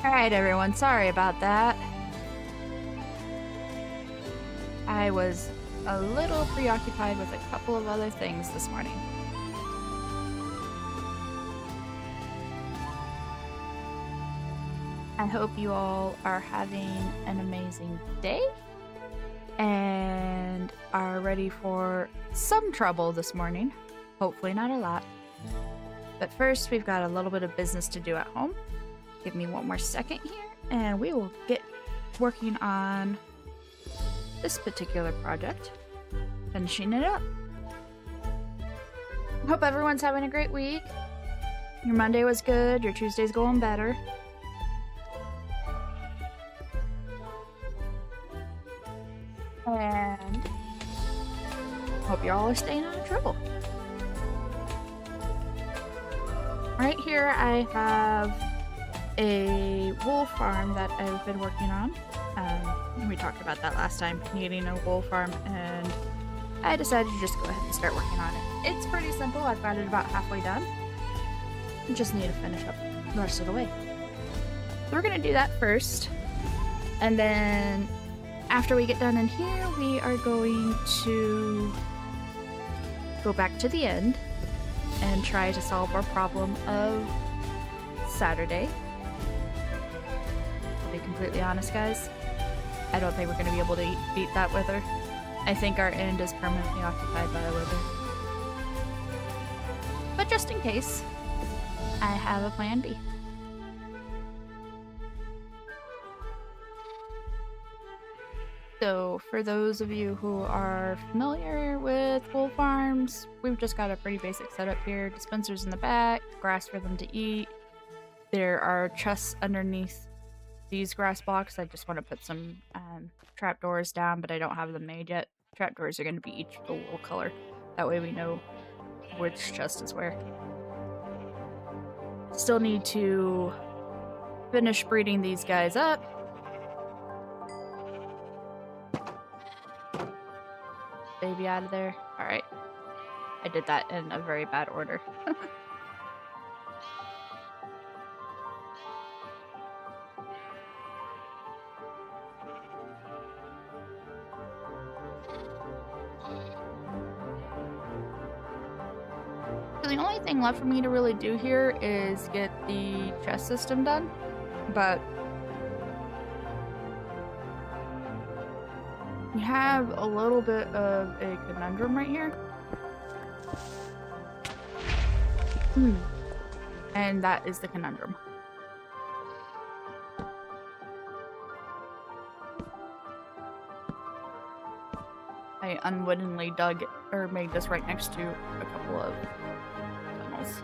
Alright, everyone, sorry about that. I was a little preoccupied with a couple of other things this morning. I hope you all are having an amazing day and are ready for some trouble this morning. Hopefully not a lot. But first, we've got a little bit of business to do at home. Give me one more second here, and we will get working on this particular project, finishing it up. Hope everyone's having a great week. Your Monday was good, your Tuesday's going better. And hope you all are staying out of trouble. Right here I have a wool farm that I've been working on. We talked about that last time, needing a wool farm, and I decided to just go ahead and start working on it. It's pretty simple. I've got it about halfway done. I just need to finish up the rest of the way. So we're going to do that first, and then after we get done in here, we are going to go back to the end and try to solve our problem of Saturday. To be completely honest, guys, I don't think we're going to be able to beat that weather. I think our end is permanently occupied by the weather. But just in case, I have a plan B. So for those of you who are familiar with wool farms, we've just got a pretty basic setup here. Dispensers in the back, grass for them to eat. There are chests underneath these grass blocks. I just want to put some trapdoors down, but I don't have them made yet. Trapdoors are going to be each a wool color. That way we know which chest is where. Still need to finish breeding these guys up. Baby out of there. Alright. I did that in a very bad order. So the only thing left for me to really do here is get the chest system done, but we have a little bit of a conundrum right here. And that is the conundrum. I unwittingly dug or made this right next to a couple of tunnels.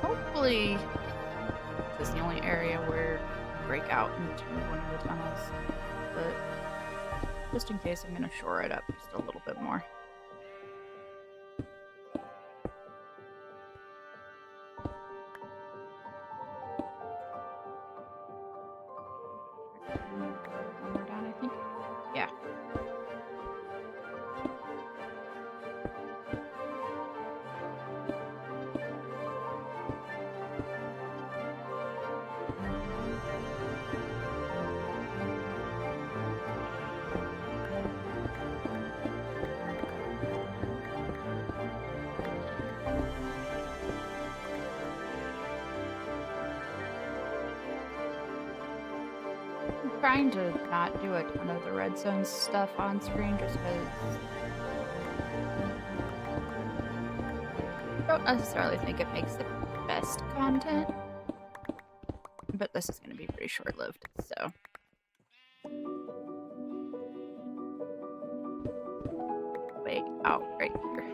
Hopefully, this is the only area where we break out into one of the tunnels, but just in case, I'm going to shore it up just a little bit more. One more down, I think. Yeah. Trying to not do a ton of the redstone stuff on screen just because I don't necessarily think it makes the best content, but this is going to be pretty short-lived, so. Way out right here.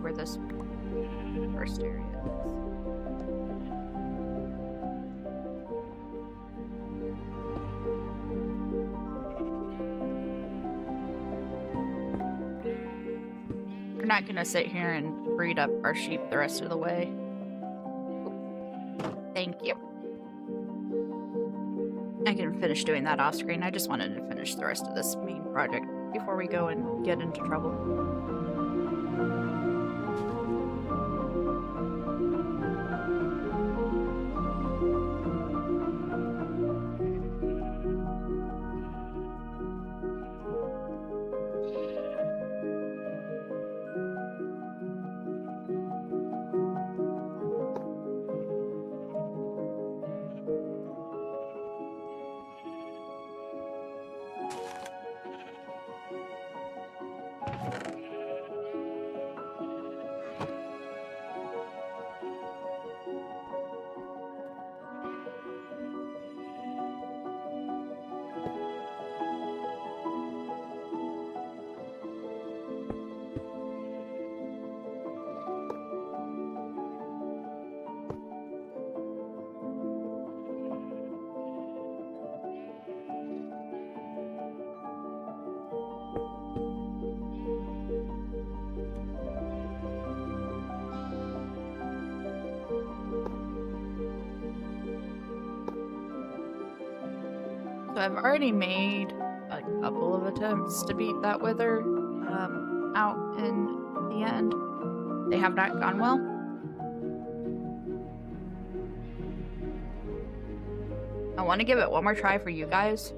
where this first area is. We're not gonna sit here and breed up our sheep the rest of the way. Thank you. I can finish doing that off screen. I just wanted to finish the rest of this main project before we go and get into trouble. So I've already made a couple of attempts to beat that wither out in the end. They have not gone well. I want to give it one more try for you guys.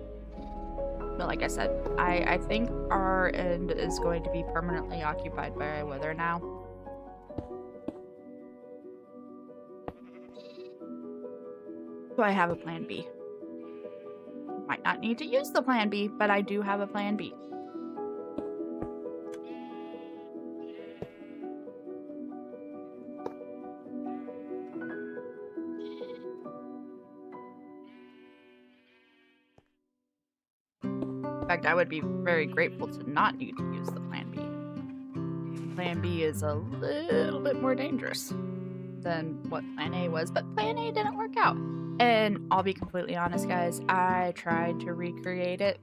But like I said, I think our end is going to be permanently occupied by a wither now. So I have a plan B. Might not need to use the plan B, but I do have a plan B. In fact, I would be very grateful to not need to use the plan B. Plan B is a little bit more dangerous than what plan A was, but plan A didn't work out. And I'll be completely honest, guys, I tried to recreate it.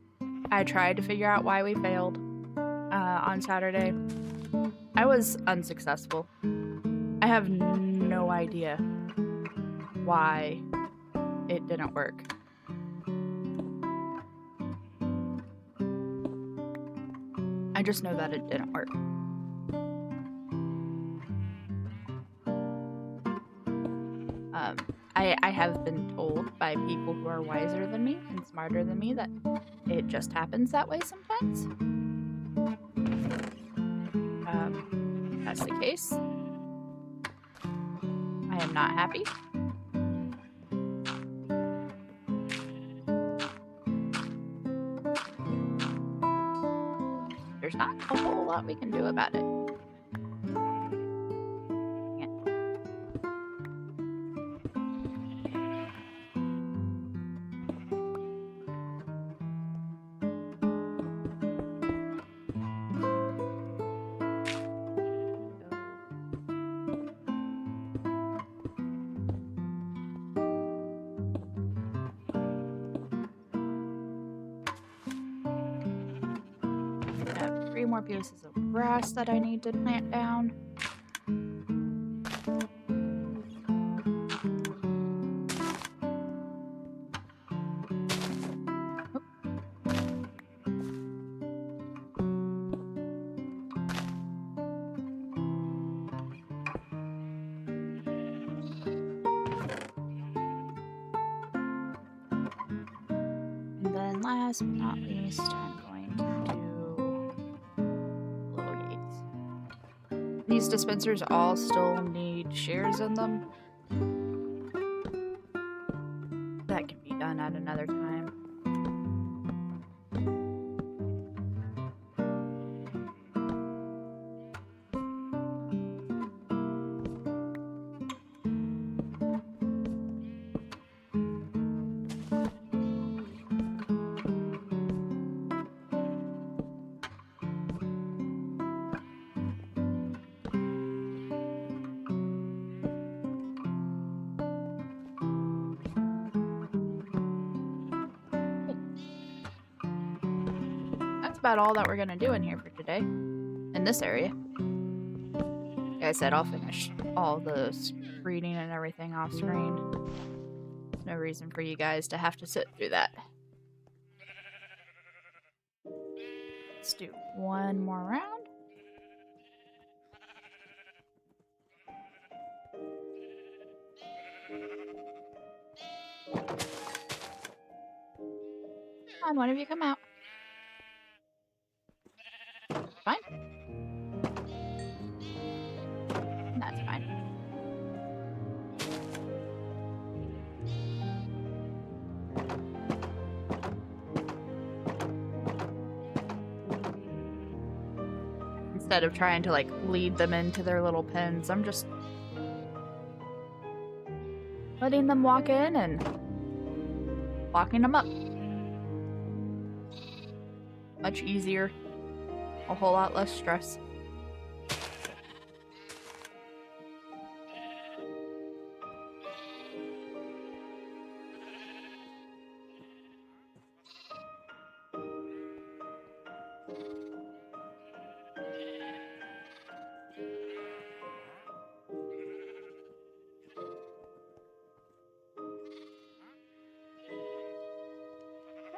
I tried to figure out why we failed on Saturday. I was unsuccessful. I have no idea why it didn't work. I just know that it didn't work. I have been told by people who are wiser than me and smarter than me that it just happens that way sometimes. If that's the case, I am not happy. There's not a whole lot we can do about it. More pieces of grass that I need to plant down. And then last but not least, I'm going to these dispensers all still need shares in them. That can be done at another time. about all that we're gonna do in here for today. In this area. Like I said, I'll finish all the reading and everything off screen. There's no reason for you guys to have to sit through that. Let's do one more round. Come on, one of you come out. Fine. That's fine. Instead of trying to, like, lead them into their little pens, I'm just letting them walk in and locking them up. Much easier. A whole lot less stress.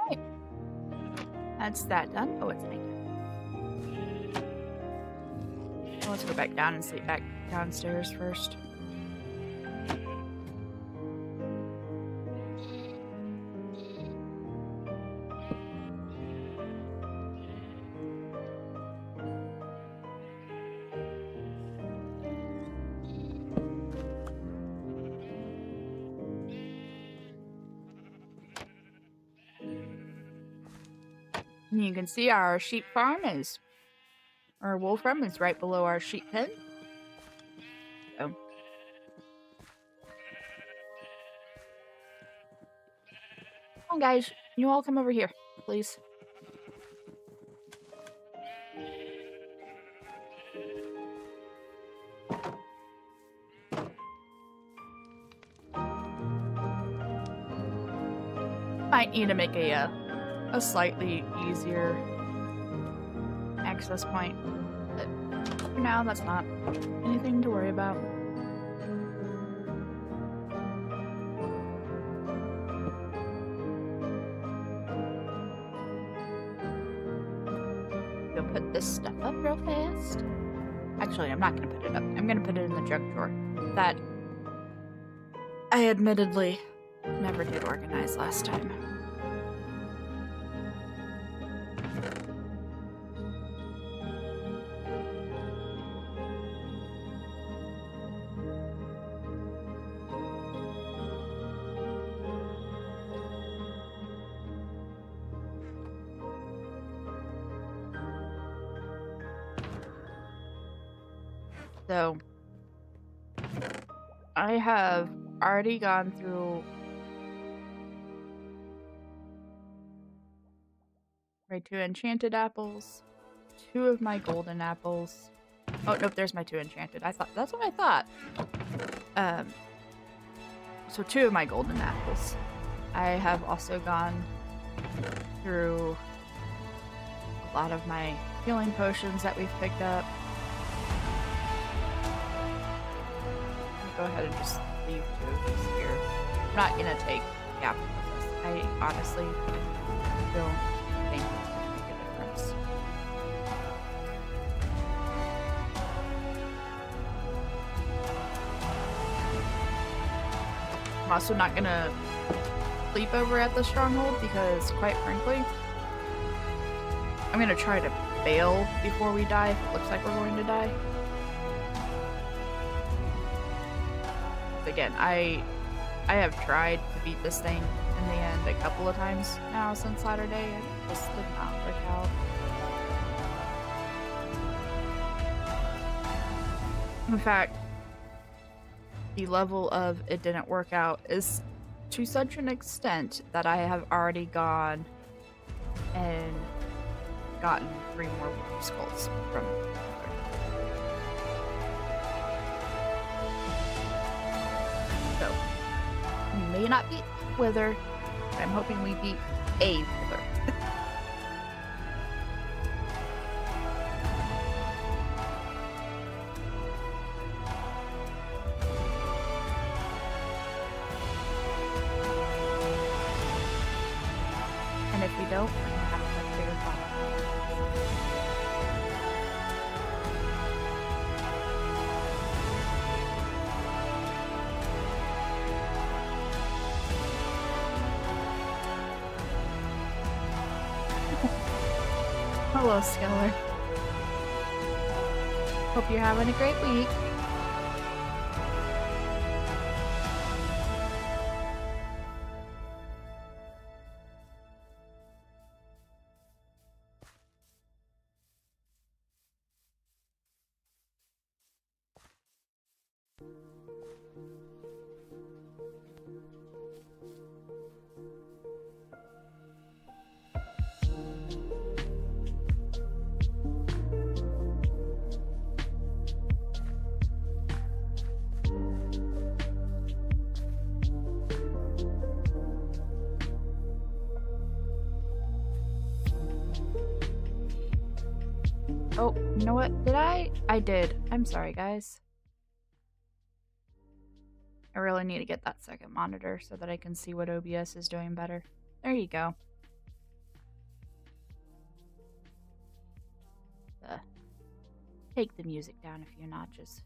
Right. That's that done. Oh, it's night. Let's go back down and sleep back downstairs first. And you can see our sheep farm is, or wool farm is right below our sheep pen. So. Come on, guys. You all come over here, please. Might need to make a slightly easier access point, but for now that's not anything to worry about. Go put this stuff up real fast. Actually, I'm not gonna put it up. I'm gonna put it in the junk drawer that I admittedly never did organize last time. So, I have already gone through my 2 enchanted apples, 2 of my golden apples. Oh, nope, there's my 2 enchanted. That's what I thought. So 2 of my golden apples. I have also gone through a lot of my healing potions that we've picked up. Go ahead and just leave 2 of these here. I'm not gonna take the apple with us. I honestly don't think it's gonna make a difference. I'm also not gonna sleep over at the stronghold because, quite frankly, I'm gonna try to bail before we die if it looks like we're going to die. Again, I have tried to beat this thing in the end a couple of times now since Saturday, and it just did not work out. In fact, the level of it didn't work out is to such an extent that I have already gone and gotten 3 more wolf skulls from it. So, we may not beat Wither, but I'm hoping we beat a Wither. Hello, Skiller. Hope you're having a great week. Oh, you know what? Did I? I did. I'm sorry, guys. I really need to get that second monitor so that I can see what OBS is doing better. There you go. Take the music down a few notches.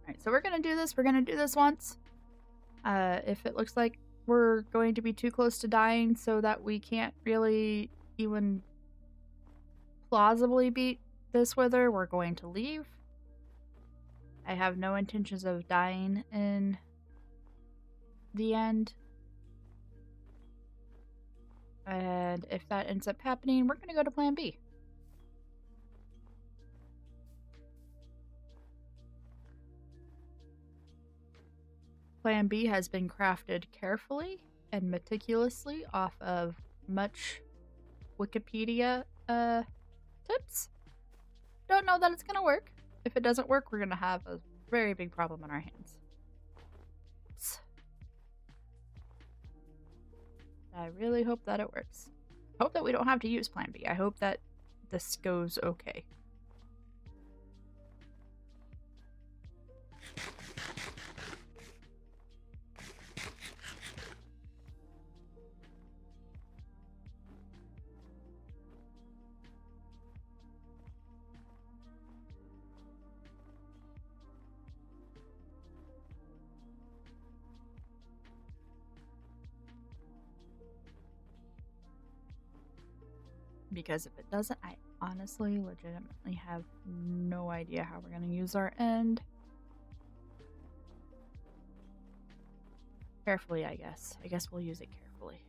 Alright, so we're gonna do this. We're gonna do this once. If it looks like we're going to be too close to dying so that we can't really even plausibly beat this wither, we're going to leave. I have no intentions of dying in the end. And if that ends up happening, we're gonna go to plan B. Plan B has been crafted carefully and meticulously off of much Wikipedia tips. Don't know that it's gonna work. If it doesn't work, we're gonna have a very big problem on our hands. I really hope that it works. I hope that we don't have to use Plan B. I hope that this goes okay. Because if it doesn't, I honestly, legitimately have no idea how we're going to use our end. Carefully, I guess. I guess we'll use it carefully.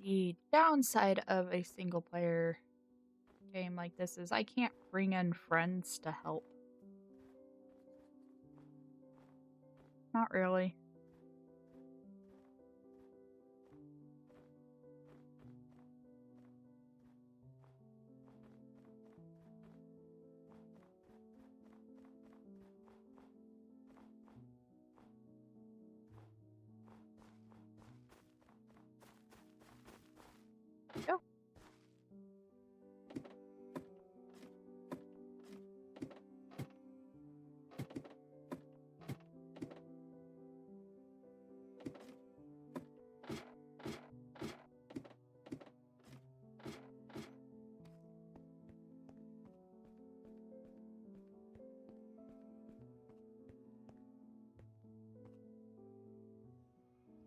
The downside of a single player game like this is I can't bring in friends to help. Not really. Go.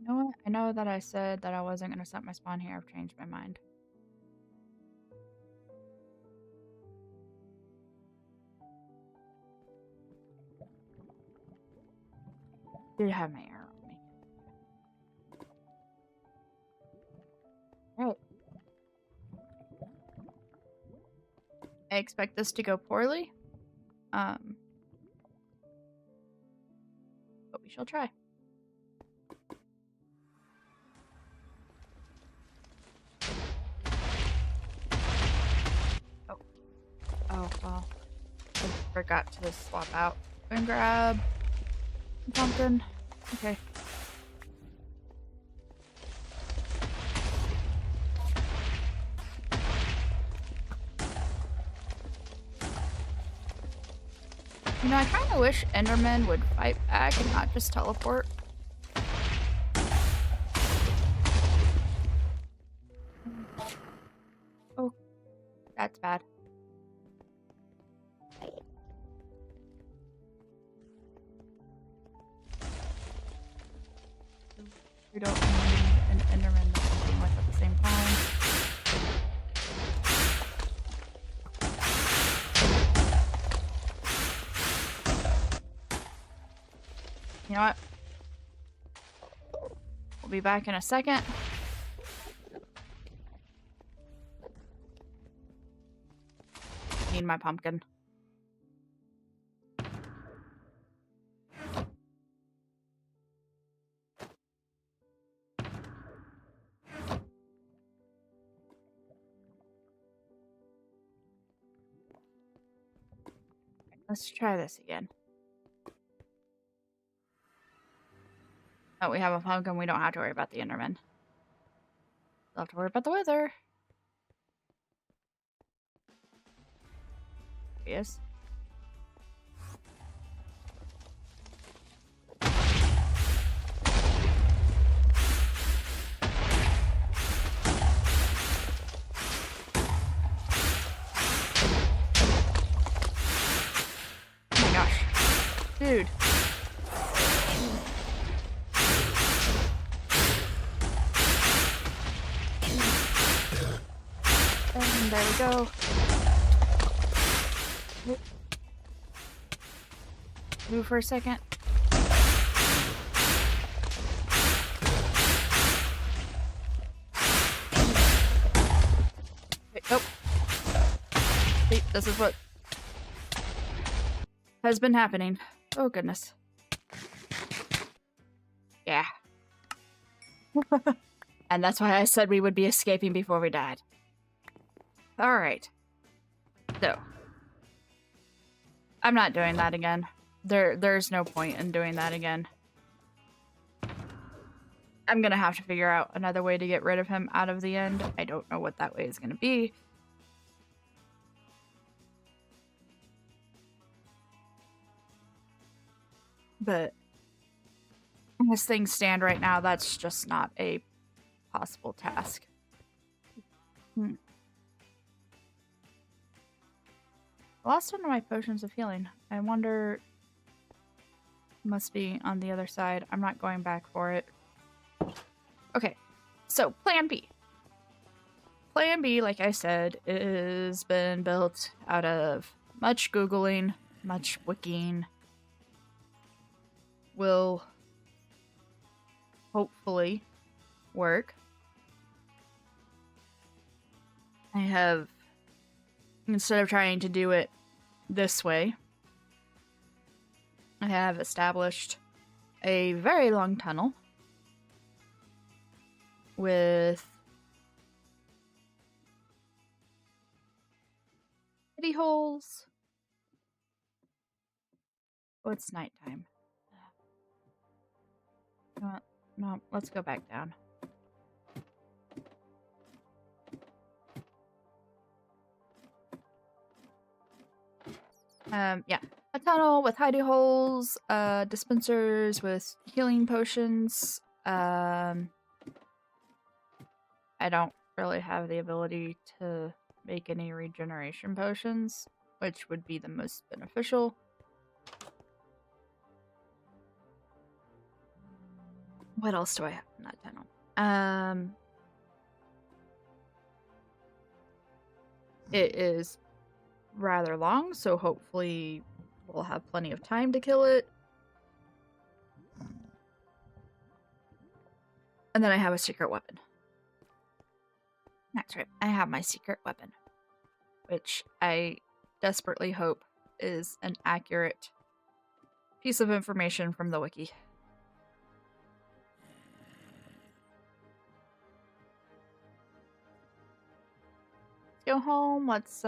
You know what? I know that I said that I wasn't going to set my spawn here. I've changed my mind. Did have my arrow on me. Right. I expect this to go poorly. But we shall try. Oh, well. I forgot to swap out and grab something. Okay. You know, I kind of wish Endermen would fight back and not just teleport. Oh, that's bad. We don't need an Enderman that we're dealing with at the same time. You know what? We'll be back in a second. Need my pumpkin. Let's try this again. Oh, we have a pumpkin. We don't have to worry about the Enderman. We'll have to worry about the weather. Yes. Oh my gosh. Dude. And there we go. Move for a second. Okay, oh. See, this is what has been happening. Oh, goodness. Yeah. And that's why I said we would be escaping before we died. Alright. So. I'm not doing that again. There's no point in doing that again. I'm gonna have to figure out another way to get rid of him out of the end. I don't know what that way is gonna be. But as things stand right now, that's just not a possible task. I lost one of my potions of healing. I wonder... Must be on the other side. I'm not going back for it. Okay, so plan B. Plan B, like I said, has been built out of much Googling, much wikiing. Will hopefully work. I have, instead of trying to do it this way, I have established a very long tunnel with kitty holes. Oh, it's nighttime. No, let's go back down. Yeah. A tunnel with hidey holes, dispensers with healing potions. I don't really have the ability to make any regeneration potions, which would be the most beneficial. What else do I have in that tunnel? It is rather long, so hopefully we'll have plenty of time to kill it. And then I have a secret weapon. That's right, I have my secret weapon, which I desperately hope is an accurate piece of information from the wiki. Let's go home, let's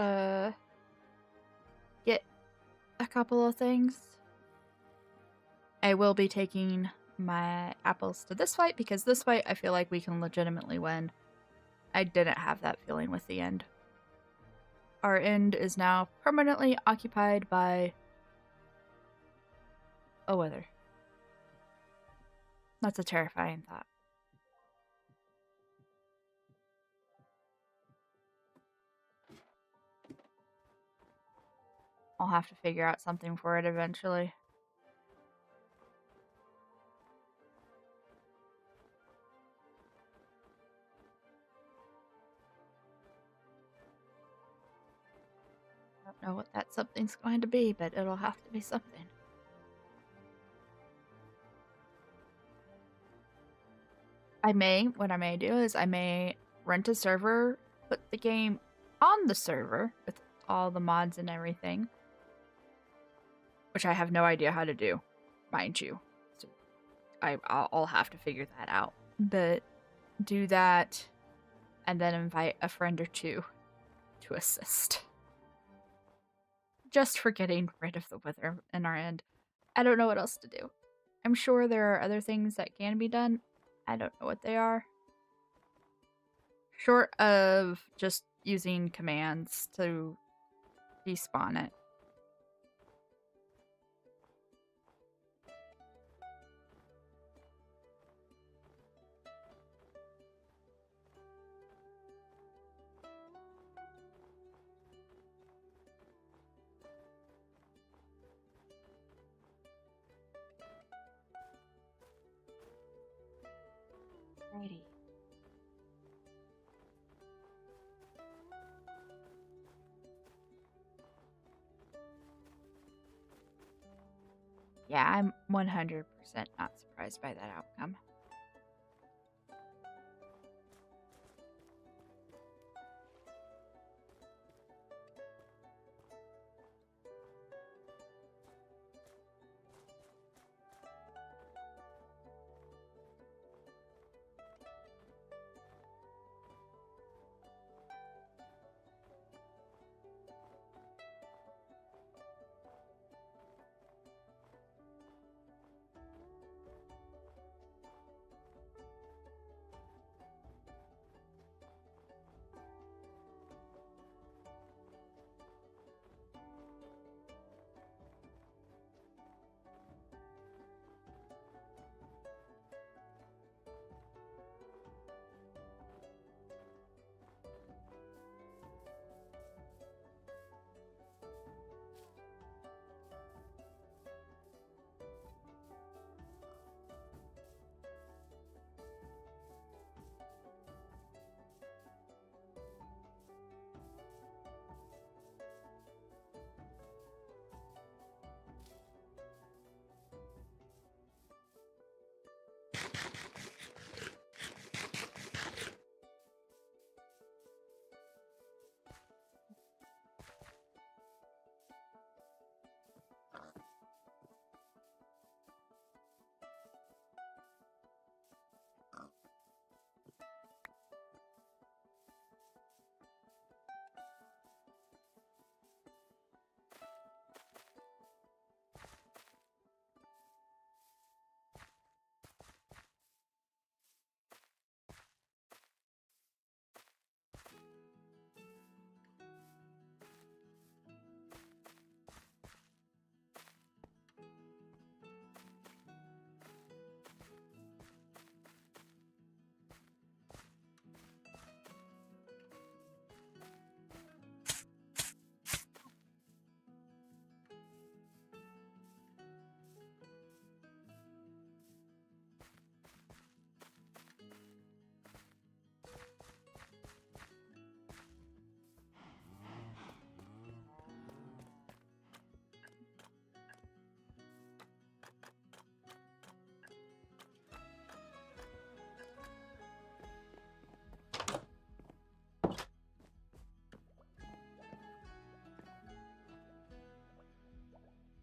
get a couple of things. I will be taking my apples to this fight because this fight I feel like we can legitimately win. I didn't have that feeling with the end. Our end is now permanently occupied by Oh, weather. That's a terrifying thought. I'll have to figure out something for it eventually. I don't know what that something's going to be, but it'll have to be something. What I may do is I may rent a server, put the game on the server with all the mods and everything, which I have no idea how to do, mind you. So I'll have to figure that out. But do that and then invite a friend or two to assist. Just for getting rid of the weather in our end. I don't know what else to do. I'm sure there are other things that can be done. I don't know what they are. Short of just using commands to despawn it. Righty. Yeah, I'm 100% not surprised by that outcome.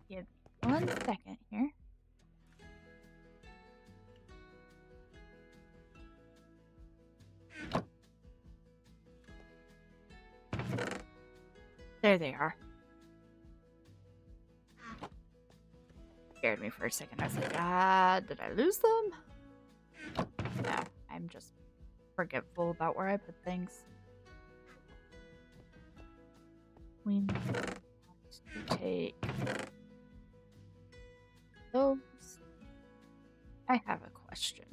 Give me 1 second here. There they are. Scared me for a second. I was like, did I lose them? No, I'm just forgetful about where I put things. We need to take those. I have a question.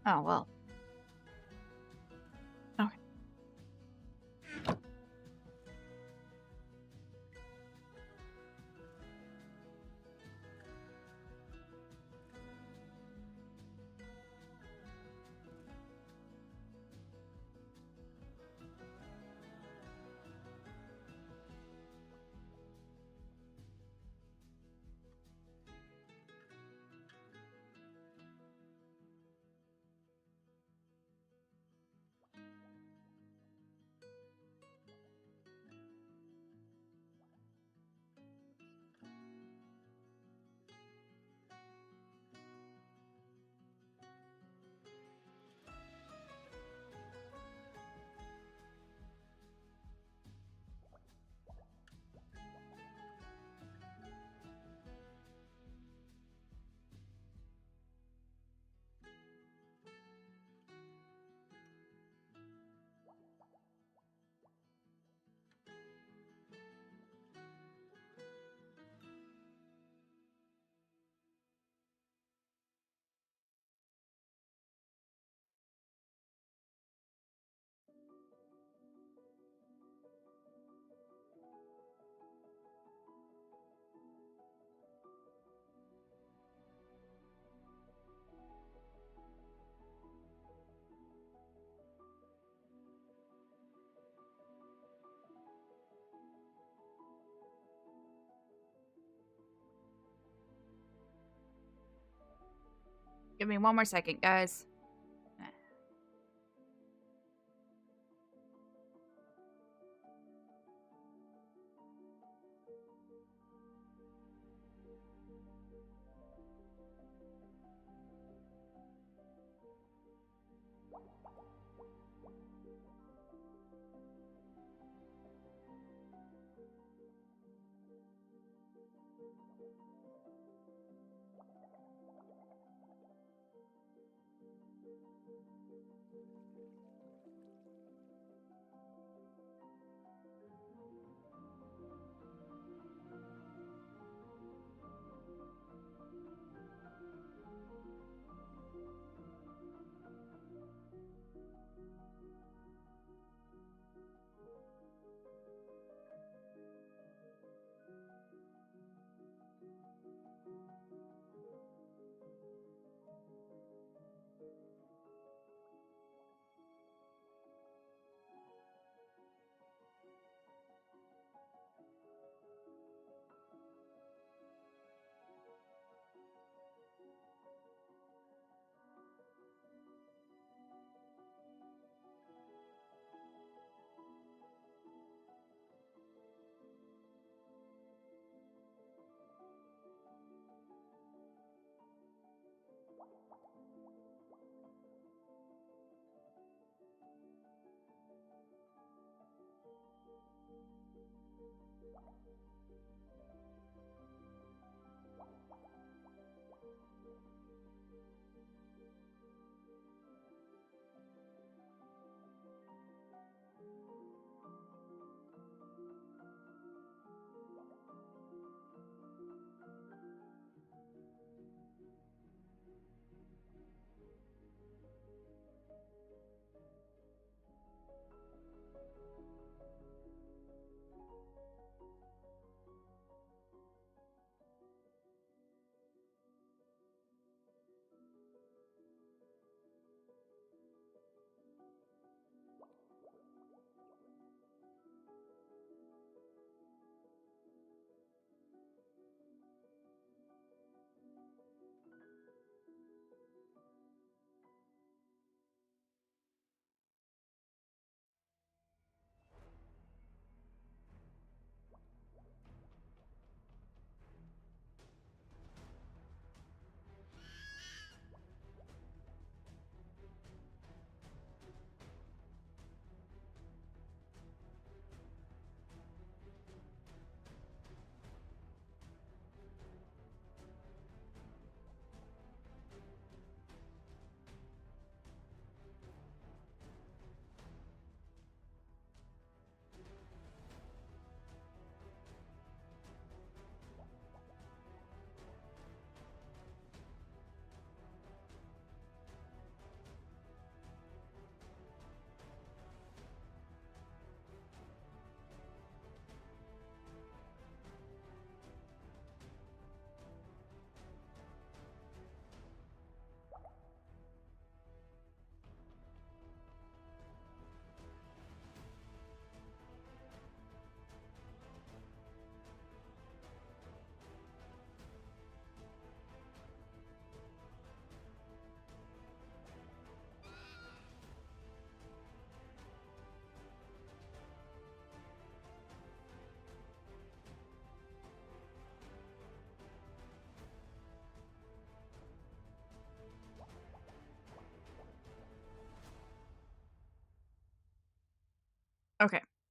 Oh, well. Okay. Give me one more second, guys.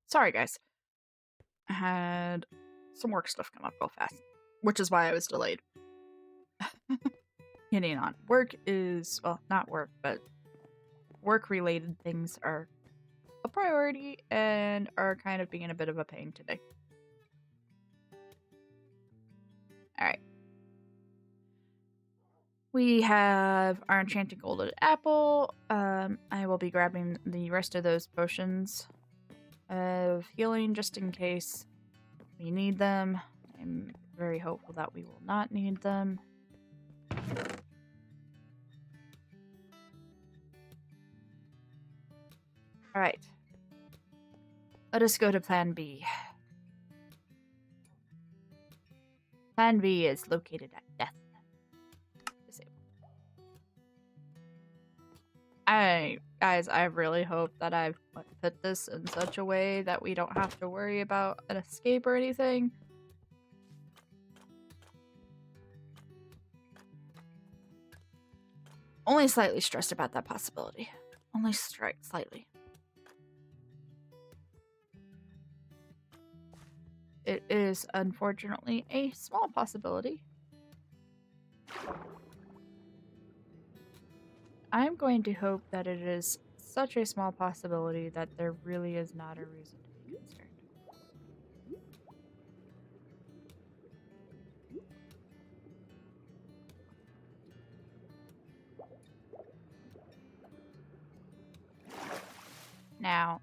Sorry, guys. I had some work stuff come up real fast, which is why I was delayed. Getting on. Work is, well, not work, but work-related things are a priority and are kind of being a bit of a pain today. Alright. We have our enchanted golden apple. I will be grabbing the rest of those potions of healing just in case we need them. I'm very hopeful that we will not need them. Alright. Let us go to Plan B. Plan B is located at Death. Guys, I really hope that I've put this in such a way that we don't have to worry about an escape or anything. Only slightly stressed about that possibility. Only slightly. It is, unfortunately, a small possibility. I'm going to hope that it is such a small possibility that there really is not a reason to be concerned. Now,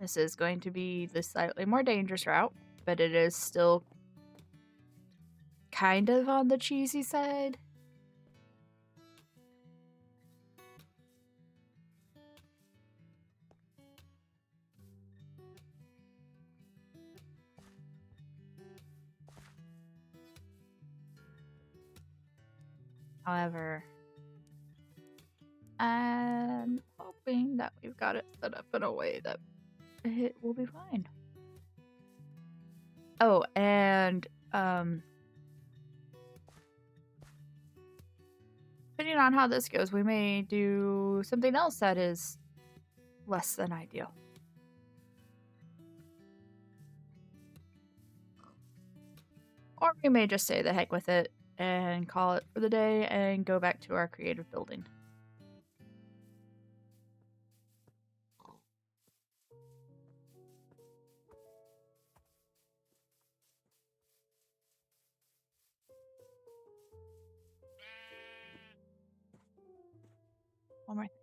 this is going to be the slightly more dangerous route, but it is still kind of on the cheesy side. However, I'm hoping that we've got it set up in a way that it will be fine. Oh, and depending on how this goes, we may do something else that is less than ideal. Or we may just say the heck with it and call it for the day and go back to our creative building. One more thing.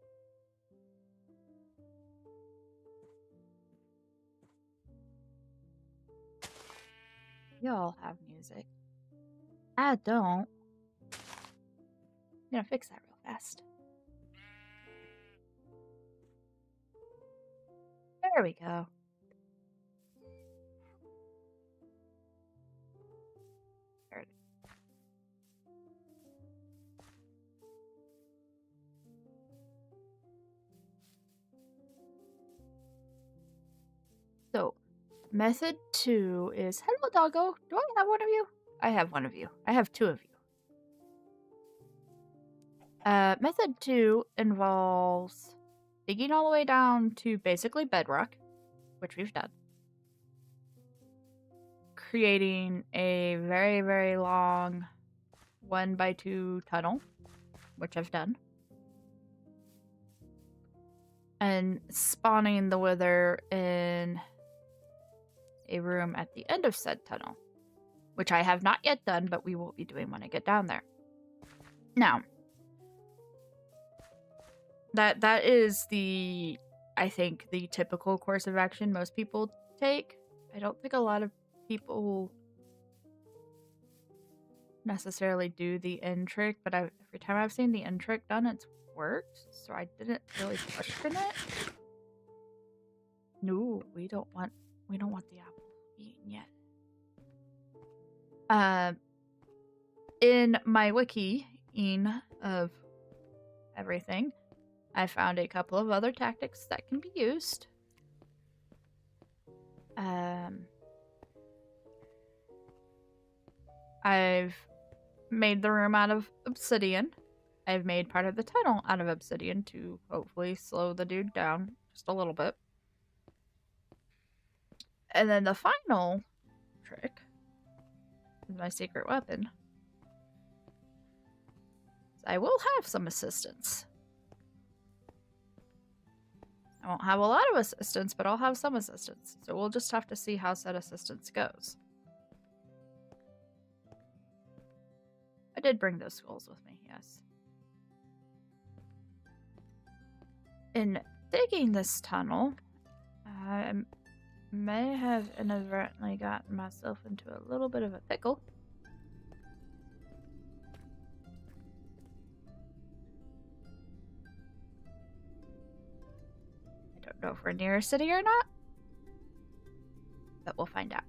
Y'all have music. I don't. I'm gonna fix that real fast. There we go. There it is. So, method 2 is, hello doggo, do I have one of you? I have one of you. I have two of you. Method 2 involves digging all the way down to basically bedrock, which we've done. Creating a very, very long 1x2 tunnel, which I've done. And spawning the wither in a room at the end of said tunnel, which I have not yet done, but we will be doing when I get down there. Now, that is I think the typical course of action most people take. I don't think a lot of people necessarily do the end trick, but every time I've seen the end trick done, it's worked, so I didn't really question it. No, we don't want the apple eaten yet. In my wiki of everything, I found a couple of other tactics that can be used. I've made the room out of obsidian. I've made part of the tunnel out of obsidian to hopefully slow the dude down just a little bit. And then the final trick is my secret weapon. I will have some assistance. I won't have a lot of assistance, but I'll have some assistance. So we'll just have to see how said assistance goes. I did bring those skulls with me, yes. In digging this tunnel, I may have inadvertently gotten myself into a little bit of a pickle. I don't know if we're near a city or not, but we'll find out.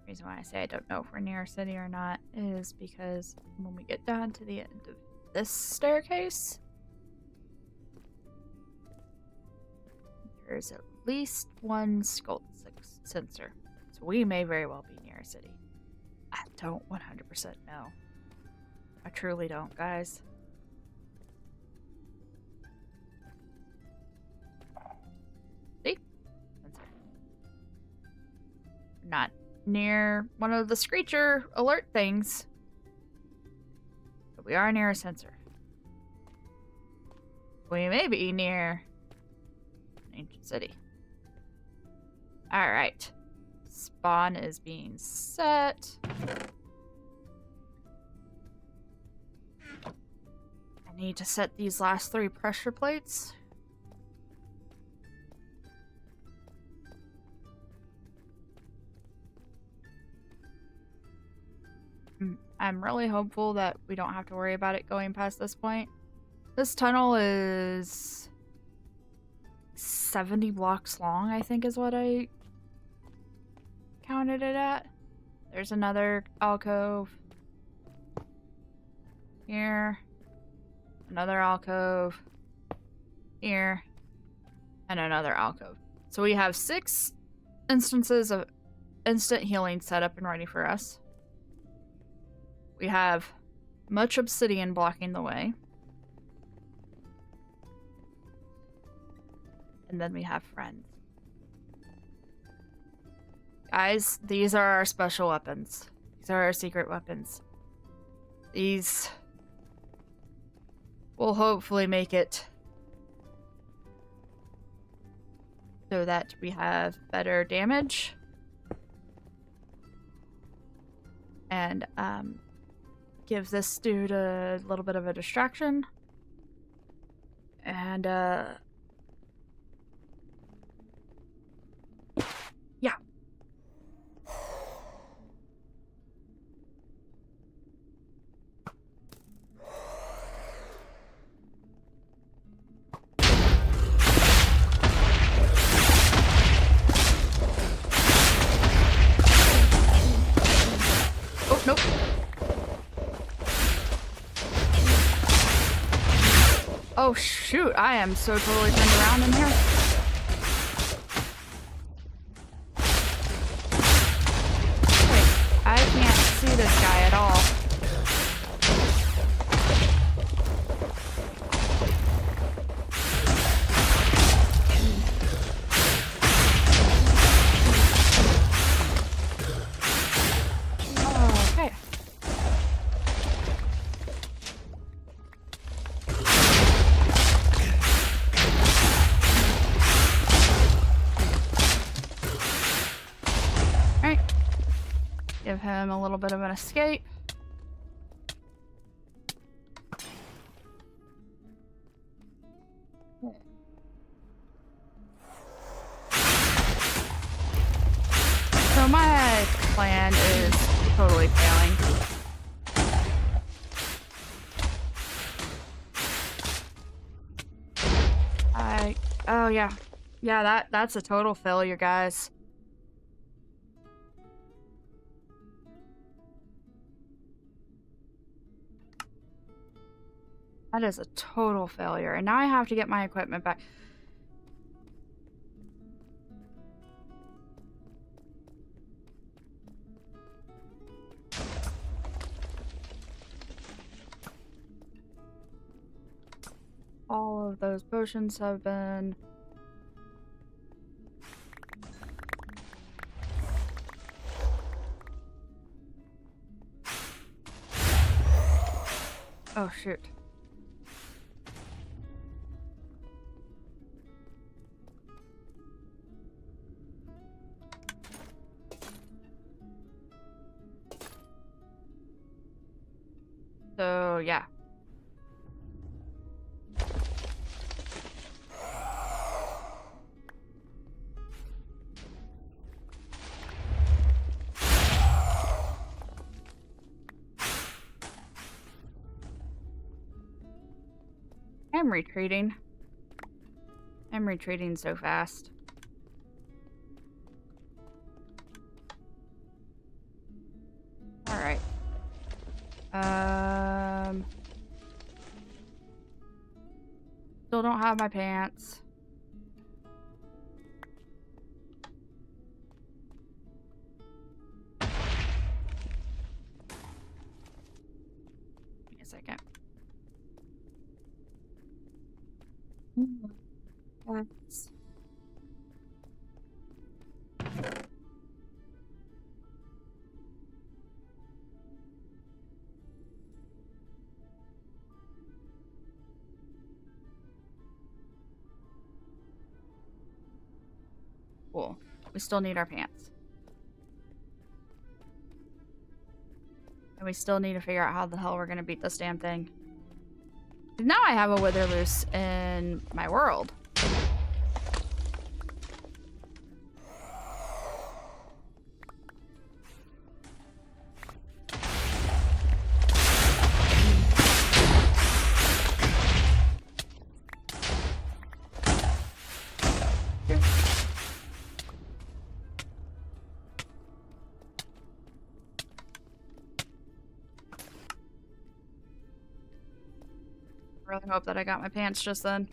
The reason why I say I don't know if we're near a city or not is because when we get down to the end of this staircase, there's at least one skull sensor. So we may very well be near a city. I don't 100% know. I truly don't, guys. See? Sensor. Not near one of the screecher alert things. But we are near a sensor. We may be near an ancient city. Alright. Spawn is being set. I need to set these last 3 pressure plates. I'm really hopeful that we don't have to worry about it going past this point. This tunnel is 70 blocks long, I think is what I counted it at. There's another alcove. Here. Another alcove. Here. And another alcove. So we have 6 instances of instant healing set up and ready for us. We have much obsidian blocking the way. And then we have friends. Guys, these are our special weapons. These are our secret weapons. These will hopefully make it so that we have better damage. And, give this dude a little bit of a distraction. And, yeah. Oh, nope. Oh shoot, I am so totally turned around in here. Wait, I can't see this guy at all. Oh, okay. Give him a little bit of an escape. So my plan is totally failing. Oh yeah. Yeah, that's a total failure, guys. That is a total failure. And now I have to get my equipment back. of those potions have been... Oh, shoot. So, yeah. I'm retreating. I'm retreating so fast. Alright. Still don't have my pants. Give me a second. Pants. Cool. We still need our pants. And we still need to figure out how the hell we're gonna beat this damn thing. Now I have a Witherloose in my world. I really hope that I got my pants just then.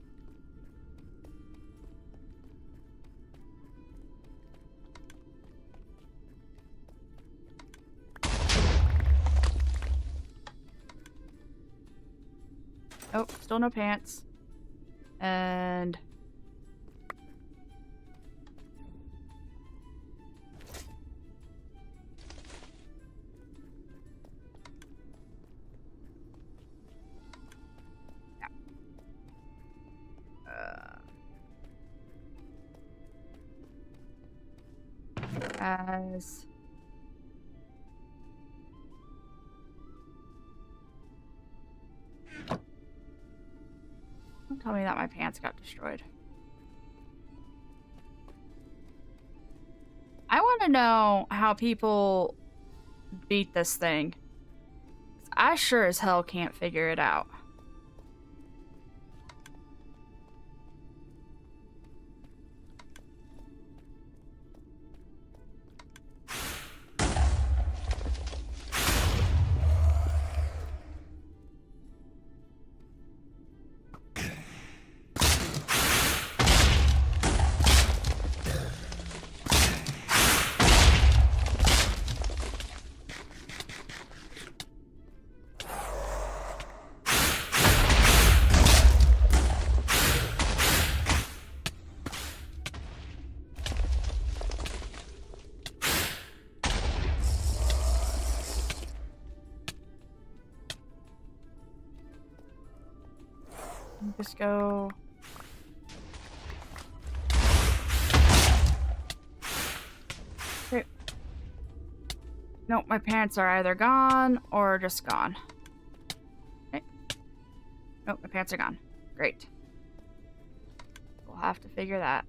Oh, still no pants. And... as... Don't tell me that my pants got destroyed. I want to know how people beat this thing. I sure as hell can't figure it out. Just go. Okay. Nope, my pants are either gone or just gone. Okay. Nope, my pants are gone. Great. We'll have to figure that.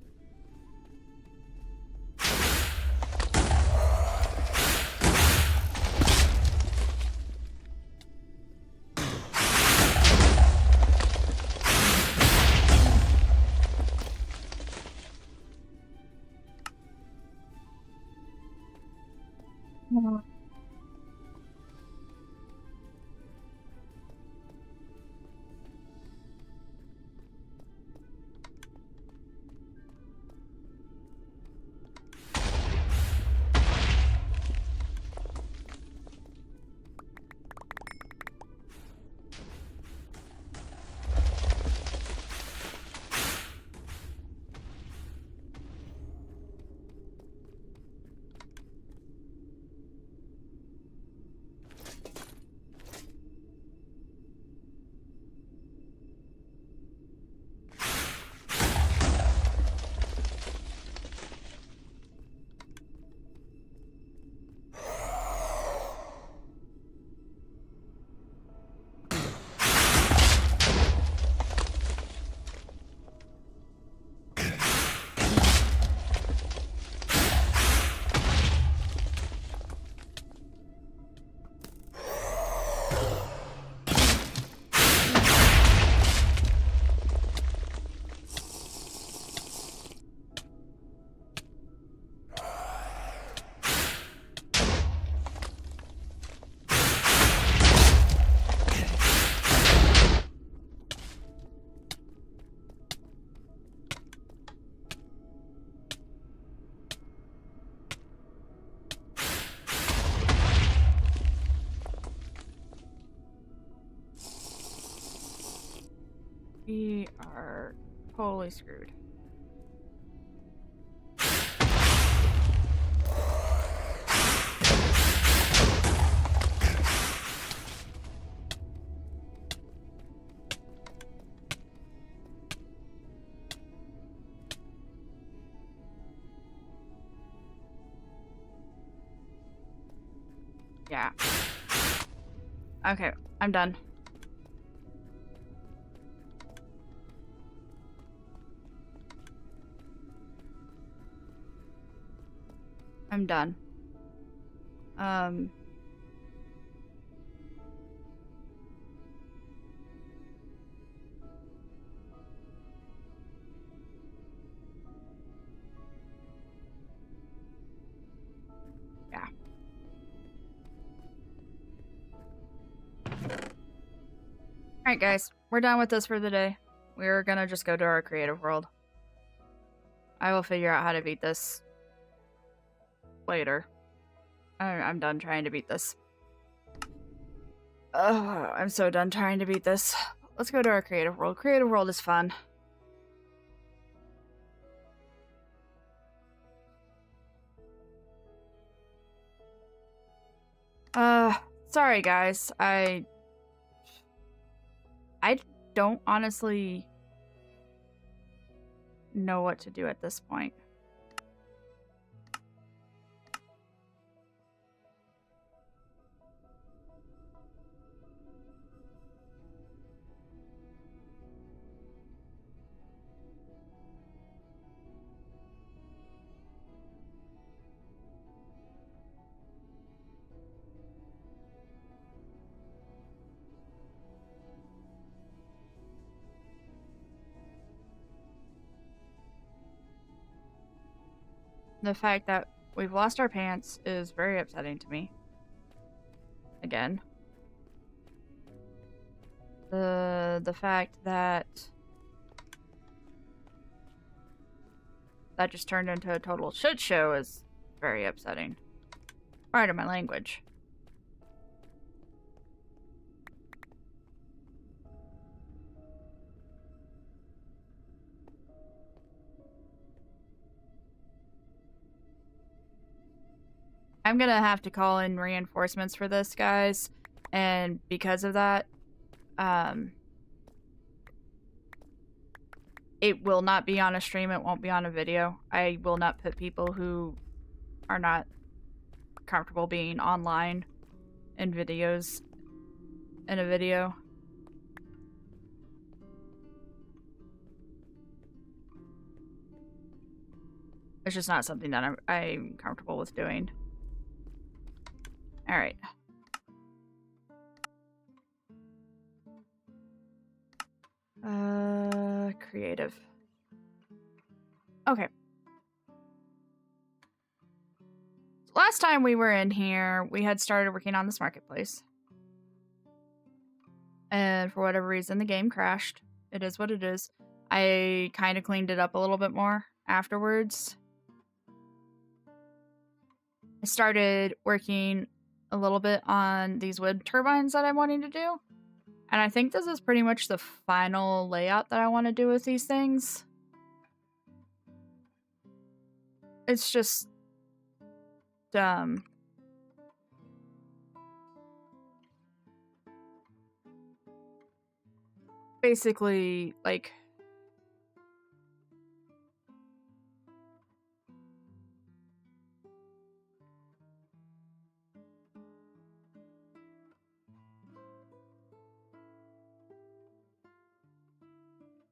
totally screwed. Yeah. Okay, I'm done. I'm done. Yeah. Alright, guys. We're done with this for the day. We're gonna just go to our creative world. I will figure out how to beat this later. I'm done trying to beat this. I'm so done trying to beat this. Let's go to our creative world. Creative world is fun. Sorry guys. I don't honestly know what to do at this point. The fact that we've lost our pants is very upsetting to me. Again. The fact that that just turned into a total shit show is very upsetting. Pardon my language. I'm gonna have to call in reinforcements for this, guys. And because of that, it will not be on a stream. It won't be on a video. I will not put people who are not comfortable being online in videos in a video. It's just not something that I'm comfortable with doing. All right. Creative. Okay. Last time we were in here, we had started working on this marketplace. And for whatever reason, the game crashed. It is what it is. I kind of cleaned it up a little bit more afterwards. I started working a little bit on these wind turbines that I'm wanting to do. And I think this is pretty much the final layout that I want to do with these things. It's just basically like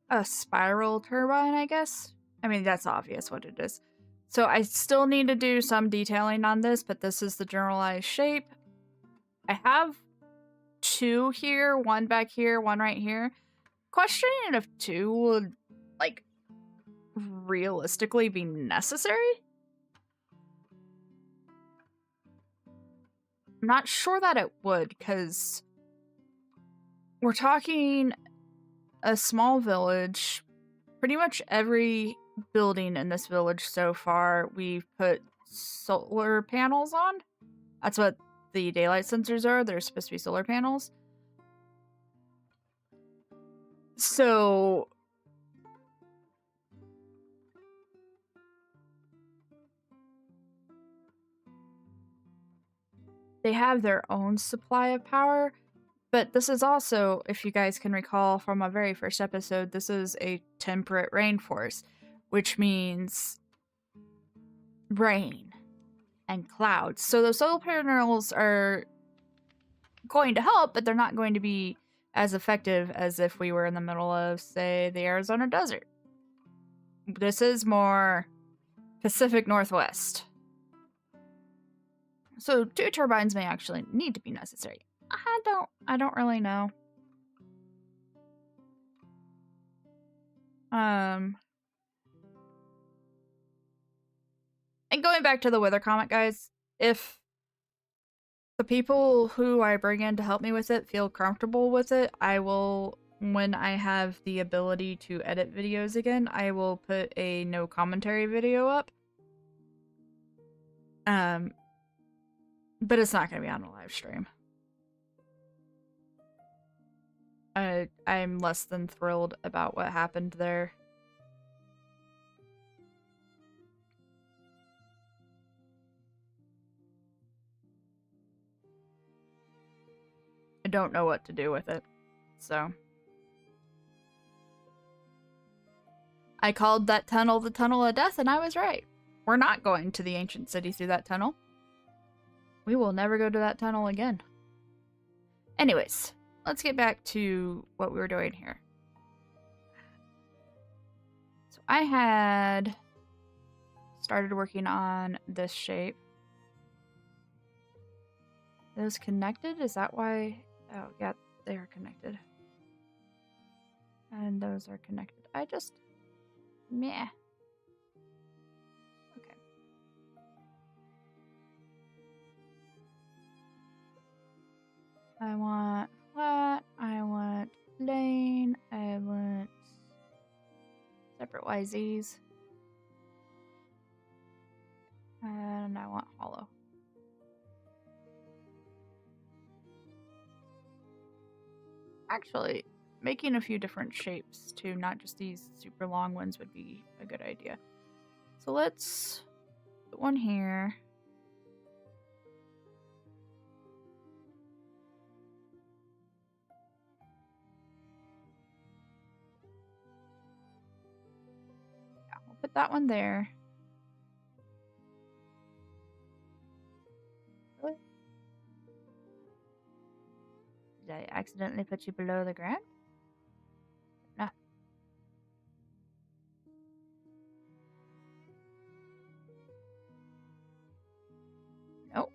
a spiral turbine, I guess. I mean, that's obvious what it is. So I still need to do some detailing on this, but this is the generalized shape. I have two here, one back here, one right here. Questioning if two would, like, realistically be necessary? I'm not sure that it would, because we're talking a small village. Pretty much every building in this village so far, we've put solar panels on. That's what the daylight sensors are. They're supposed to be solar panels. So they have their own supply of power, but this is also, if you guys can recall from our very first episode, this is a temperate rainforest, which means rain and clouds. So the solar panels are going to help, but they're not going to be as effective as if we were in the middle of, say, the Arizona desert. This is more Pacific Northwest. So 2 turbines may actually need to be necessary. I don't really know. And going back to the weather comet, guys, if the people who I bring in to help me with it feel comfortable with it, I will, when I have the ability to edit videos again, I will put a no commentary video up. But it's not going to be on a live stream. I'm less than thrilled about what happened there. I don't know what to do with it, so. I called that tunnel the Tunnel of Death, and I was right. We're not going to the ancient city through that tunnel. We will never go to that tunnel again. Anyways, let's get back to what we were doing here. So I had started working on this shape. Are those connected? Is that why? Oh, yeah, they are connected. And those are connected. I just... meh. Okay. I want flat, I want plane, I want separate YZs. And I want hollow. Actually, making a few different shapes too, not just these super long ones, would be a good idea. So let's put one here. Yeah, we'll put that one there. Did I accidentally put you below the ground? No. Nope.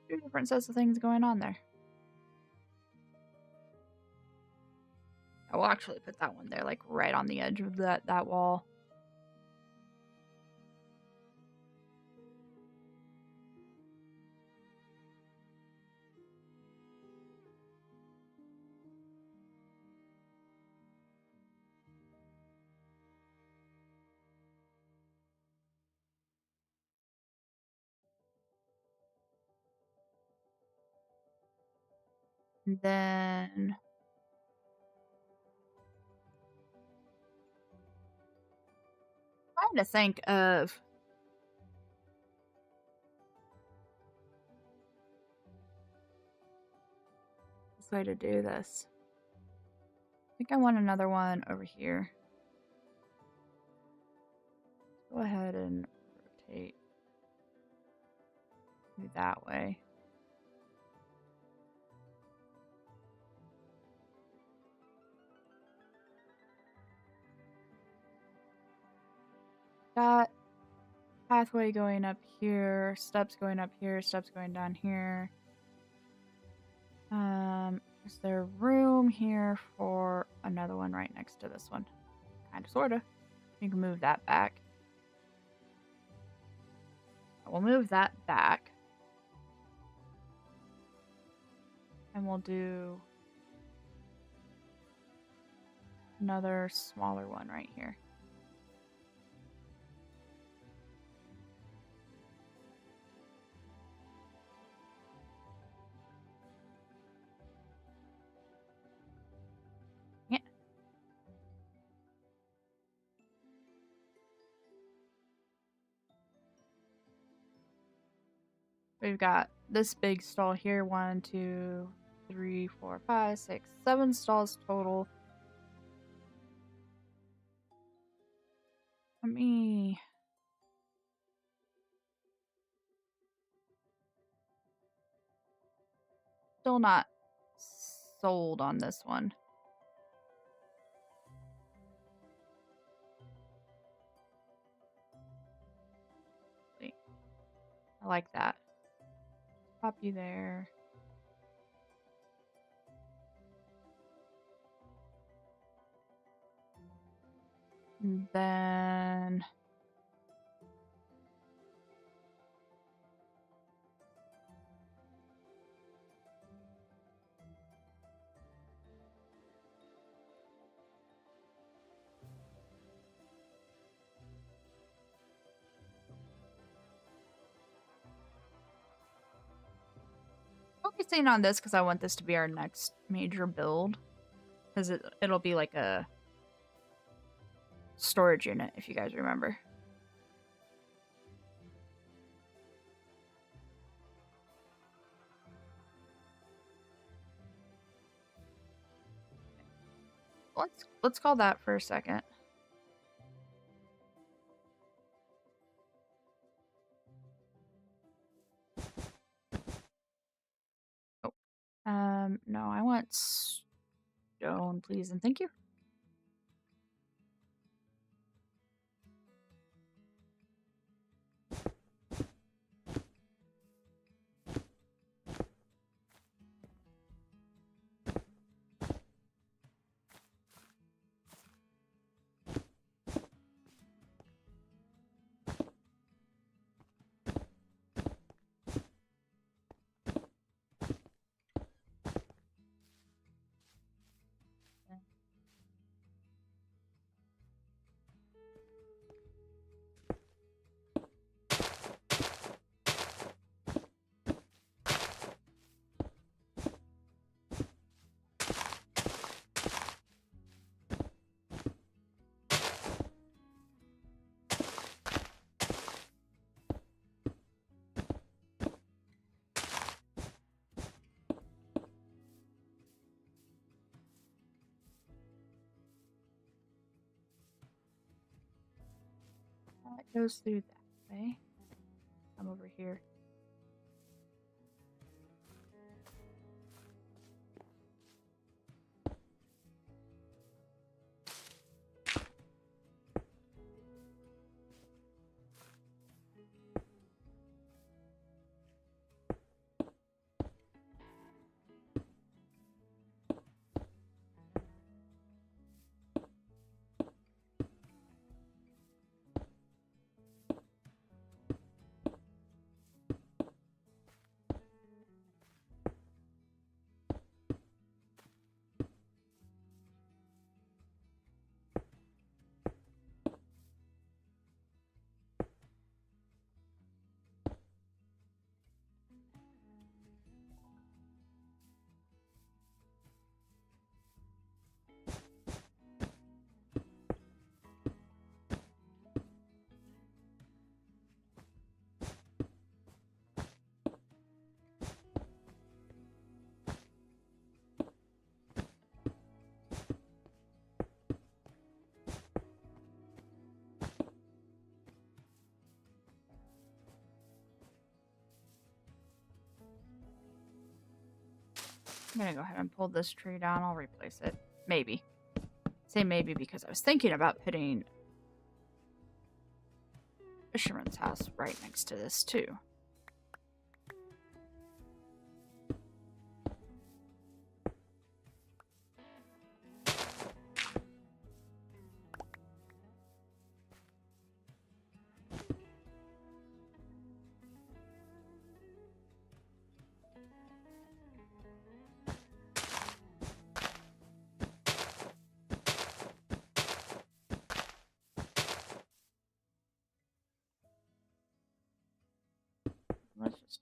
Two different sets of things going on there. I will actually put that one there, like right on the edge of that wall. And then trying to think of this way to do this. I think I want another one over here. Go ahead and rotate that way. Got pathway going up here, steps going up here, steps going down here. Is there room here for another one right next to this one? Kind of, sort of. You can move that back. We'll move that back. And we'll do another smaller one right here. Yeah. We've got this big stall here. 1, 2, 3, 4, 5, 6, 7 stalls total. Let me... Still not sold on this one. I like that. Pop you there. And then... focusing on this because I want this to be our next major build. Because it'll be like a storage unit, if you guys remember. Let's call that for a second. Oh. No, I want stone, please, and thank you. It goes through that way. I'm over here. I'm gonna go ahead and pull this tree down. I'll replace it. Maybe. Say maybe because I was thinking about putting Fisherman's house right next to this too.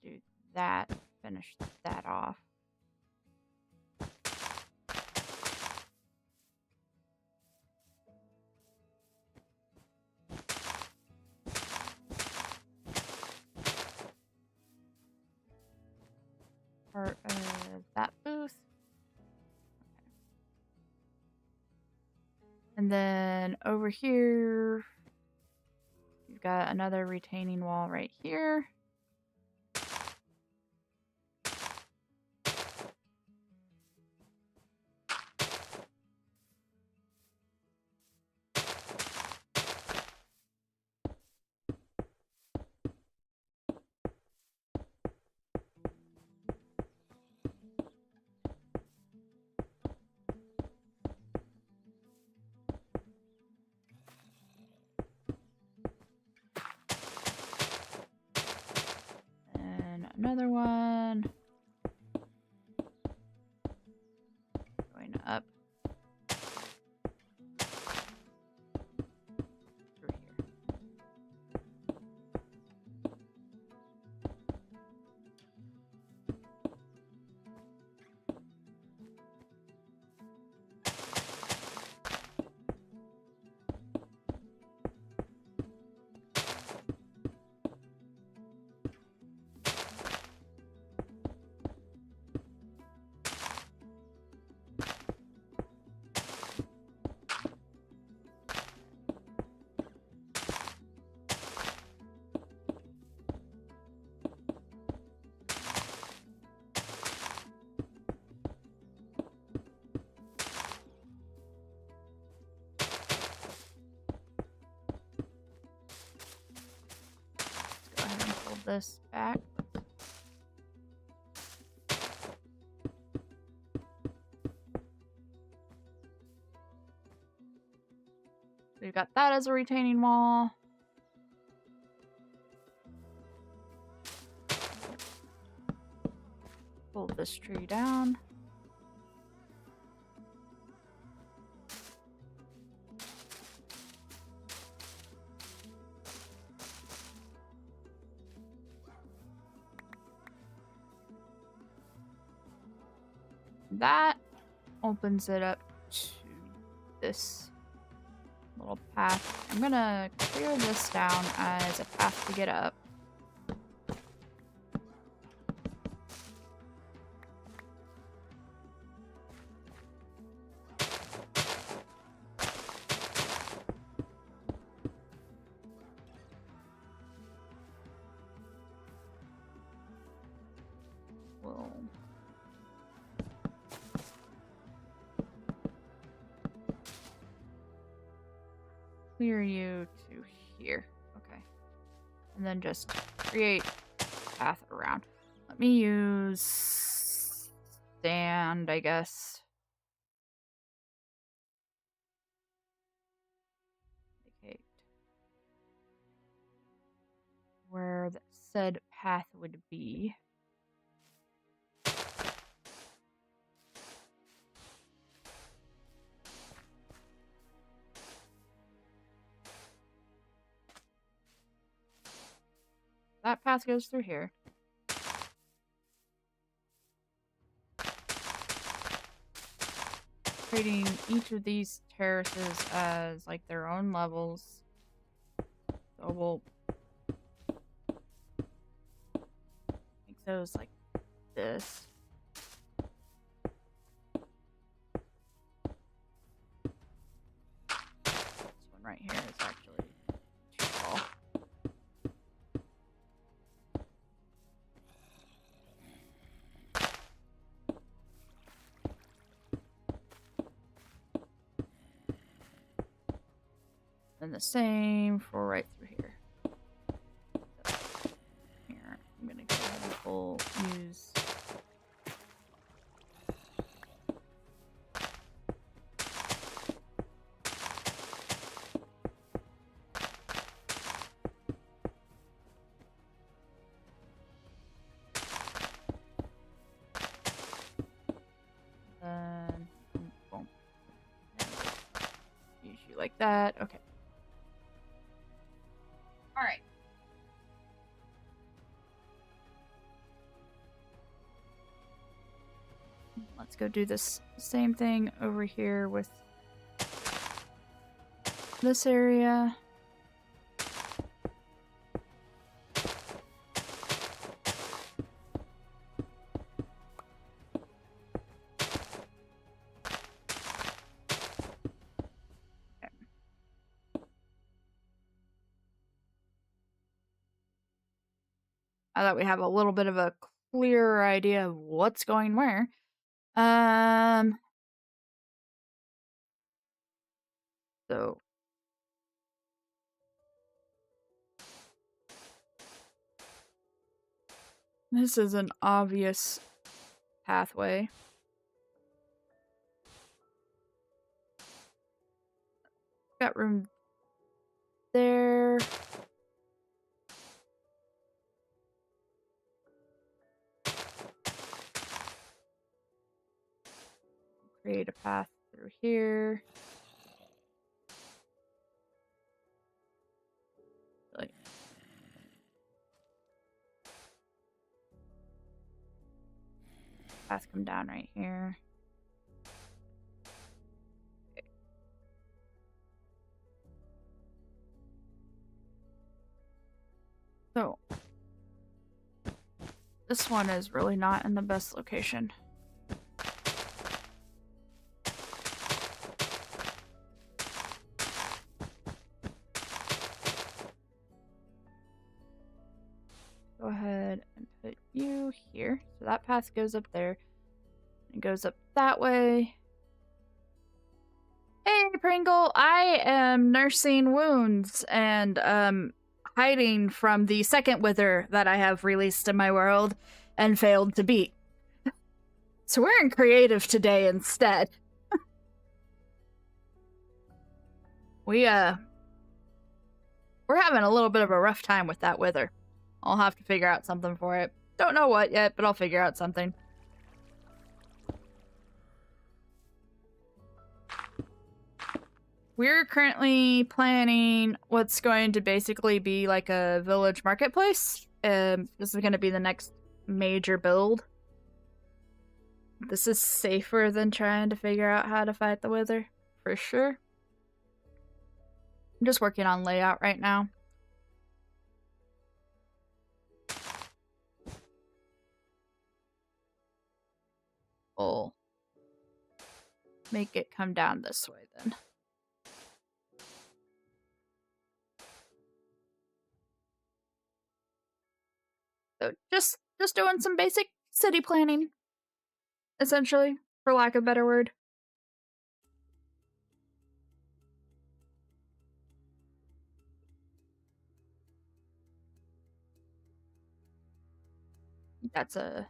just do that. Finish that off. Part of that booth. And then over here, you've got another retaining wall right here. Another one going up through here. This back. We've got that as a retaining wall. Pull this tree down. That opens it up to this little path. I'm gonna clear this down as a path to get up. Clear you to here. Okay. And then just create a path around. Let me use sand, I guess. Indicate where the said path would be. That path goes through here. Creating each of these terraces as like their own levels. So we'll make those like this. This one right here is actually too tall. And the same for right through here. So here, I'm gonna go ahead and use boom. Use you like that. Okay. Alright. Let's go do this same thing over here with this area. Now that we have a little bit of a clearer idea of what's going where. So this is an obvious pathway. Got room there. Create a path through here. Like, path come down right here. Okay. So this one is really not in the best location. Go ahead and put you here. So that path goes up there. It goes up that way. Hey, Pringle, I am nursing wounds and hiding from the second wither that I have released in my world and failed to beat. So we're in creative today instead. We're having a little bit of a rough time with that wither. I'll have to figure out something for it. Don't know what yet, but I'll figure out something. We're currently planning what's going to basically be like a village marketplace. This is going to be the next major build. This is safer than trying to figure out how to fight the wither, for sure. I'm just working on layout right now. We'll make it come down this way then. So just doing some basic city planning, essentially, for lack of a better word. That's a...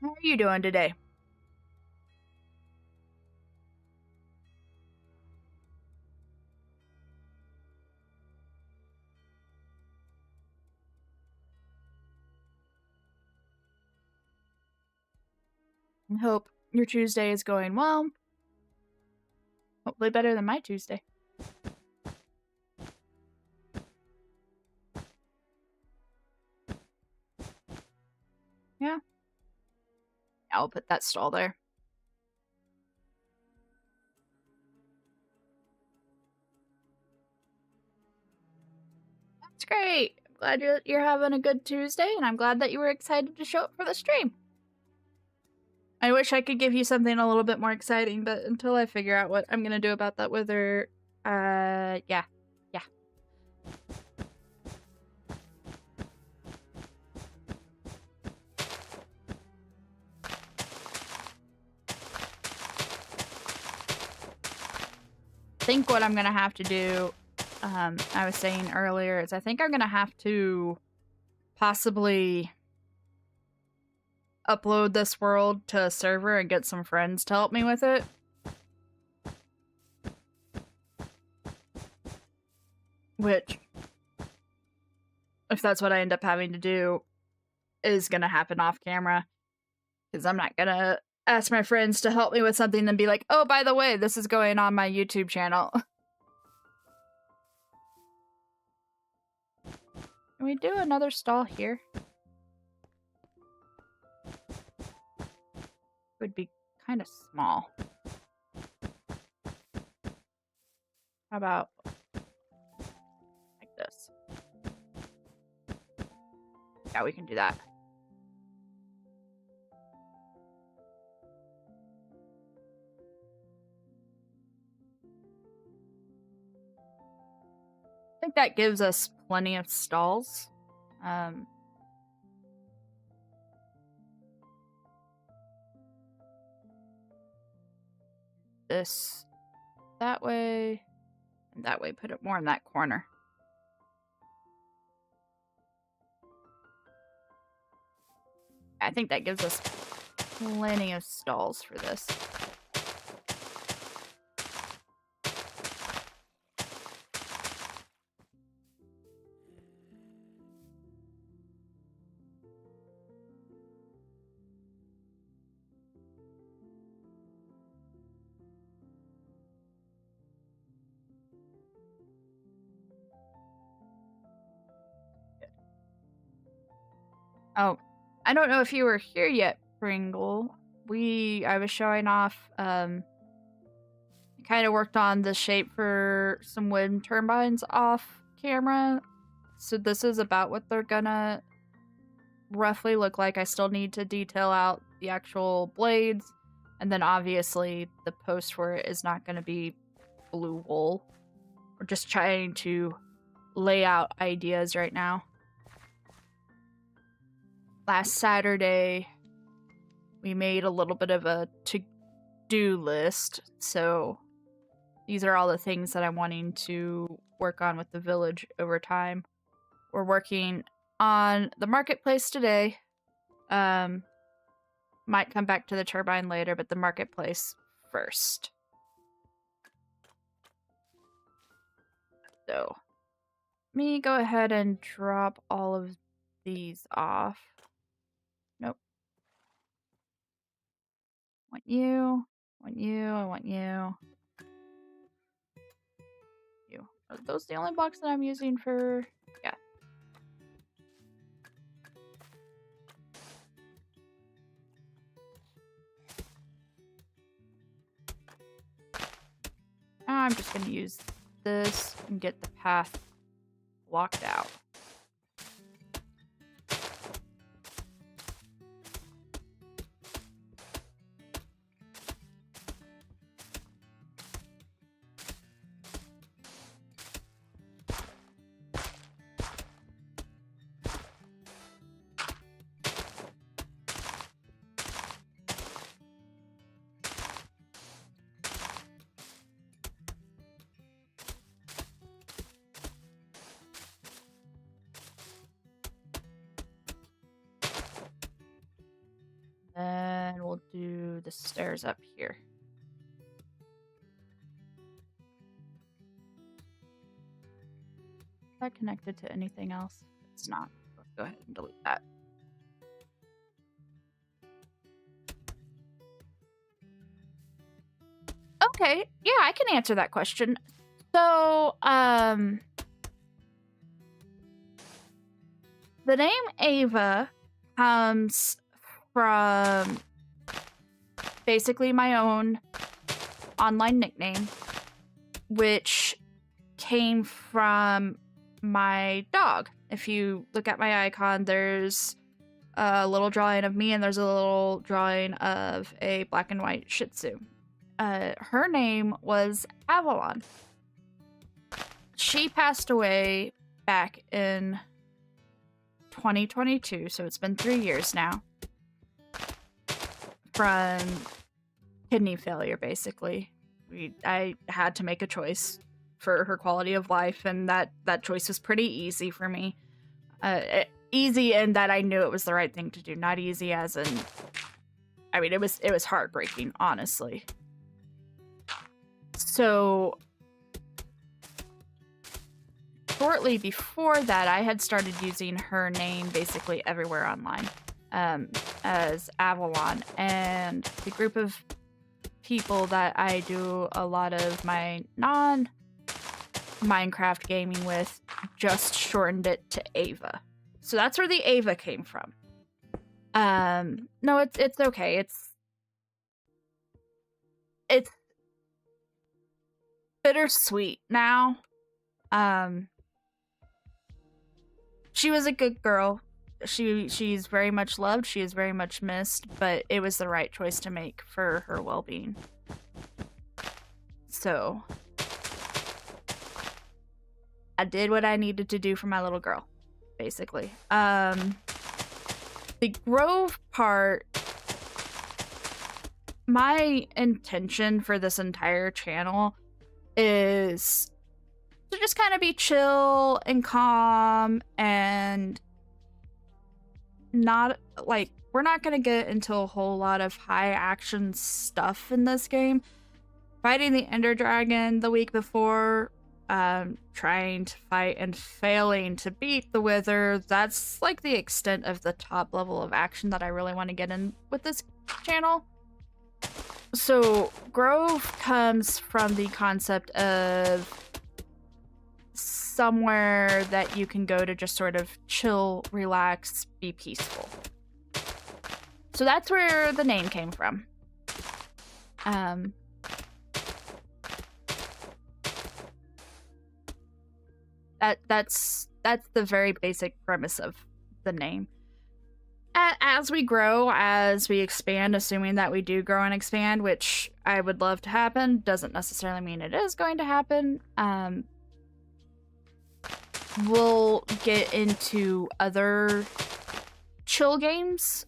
How are you doing today? I hope your Tuesday is going well. Hopefully better than my Tuesday. Yeah. I'll put that stall there. That's great. I'm glad you're having a good Tuesday, and I'm glad that you were excited to show up for the stream. I wish I could give you something a little bit more exciting, but until I figure out what I'm gonna do about that wither, yeah. I think what I'm gonna have to do, I was saying earlier, is I think I'm gonna have to possibly upload this world to a server and get some friends to help me with it. Which, if that's what I end up having to do, is gonna happen off camera. Because I'm not gonna ask my friends to help me with something and be like, oh, by the way, this is going on my YouTube channel. Can we do another stall here? Would be kind of small. How about like this? Yeah, we can do that. I think that gives us plenty of stalls. This that way, and that way. Put it more in that corner. I think that gives us plenty of stalls for this. Oh, I don't know if you were here yet, Pringle. I was showing off, kind of worked on the shape for some wind turbines off camera. So this is about what they're gonna roughly look like. I still need to detail out the actual blades. And then obviously the post for it is not gonna be blue wool. We're just trying to lay out ideas right now. Last Saturday, we made a little bit of a to-do list. So these are all the things that I'm wanting to work on with the village over time. We're working on the marketplace today. Might come back to the turbine later, but the marketplace first. So, let me go ahead and drop all of these off. Nope. Want you, want you, I want you. You. Are those the only blocks that I'm using for... Yeah. I'm just going to use this and get the path blocked out. Then we'll do the stairs up here. Is that connected to anything else? It's not. Let's go ahead and delete that. Okay, yeah, I can answer that question. So, the name Ava comes from basically my own online nickname, which came from my dog. If you look at my icon, there's a little drawing of me and there's a little drawing of a black and white Shih Tzu. Her name was Avalon. She passed away back in 2022, so it's been 3 years now. From kidney failure, basically. I had to make a choice for her quality of life, and that choice was pretty easy for me. easy in that I knew it was the right thing to do, not easy as in, I mean, it was heartbreaking, honestly. So shortly before that, I had started using her name basically everywhere online, as Avalon, and the group of people that I do a lot of my non-Minecraft gaming with just shortened it to Ava. So that's where the Ava came from. No, it's okay. It's bittersweet now. She was a good girl. She's very much loved. She is very much missed, but it was the right choice to make for her well-being. So I did what I needed to do for my little girl, basically. The Grove part, my intention for this entire channel is to just kind of be chill and calm and not, like, we're not going to get into a whole lot of high action stuff in this game. Fighting the Ender Dragon the week before, trying to fight and failing to beat the Wither, that's like the extent of the top level of action that I really want to get in with this channel. So Grove comes from the concept of somewhere that you can go to just sort of chill, relax, be peaceful. So that's where the name came from. That's the very basic premise of the name. As we grow, as we expand, assuming that we do grow and expand, which I would love to happen, doesn't necessarily mean it is going to happen. We'll get into other chill games.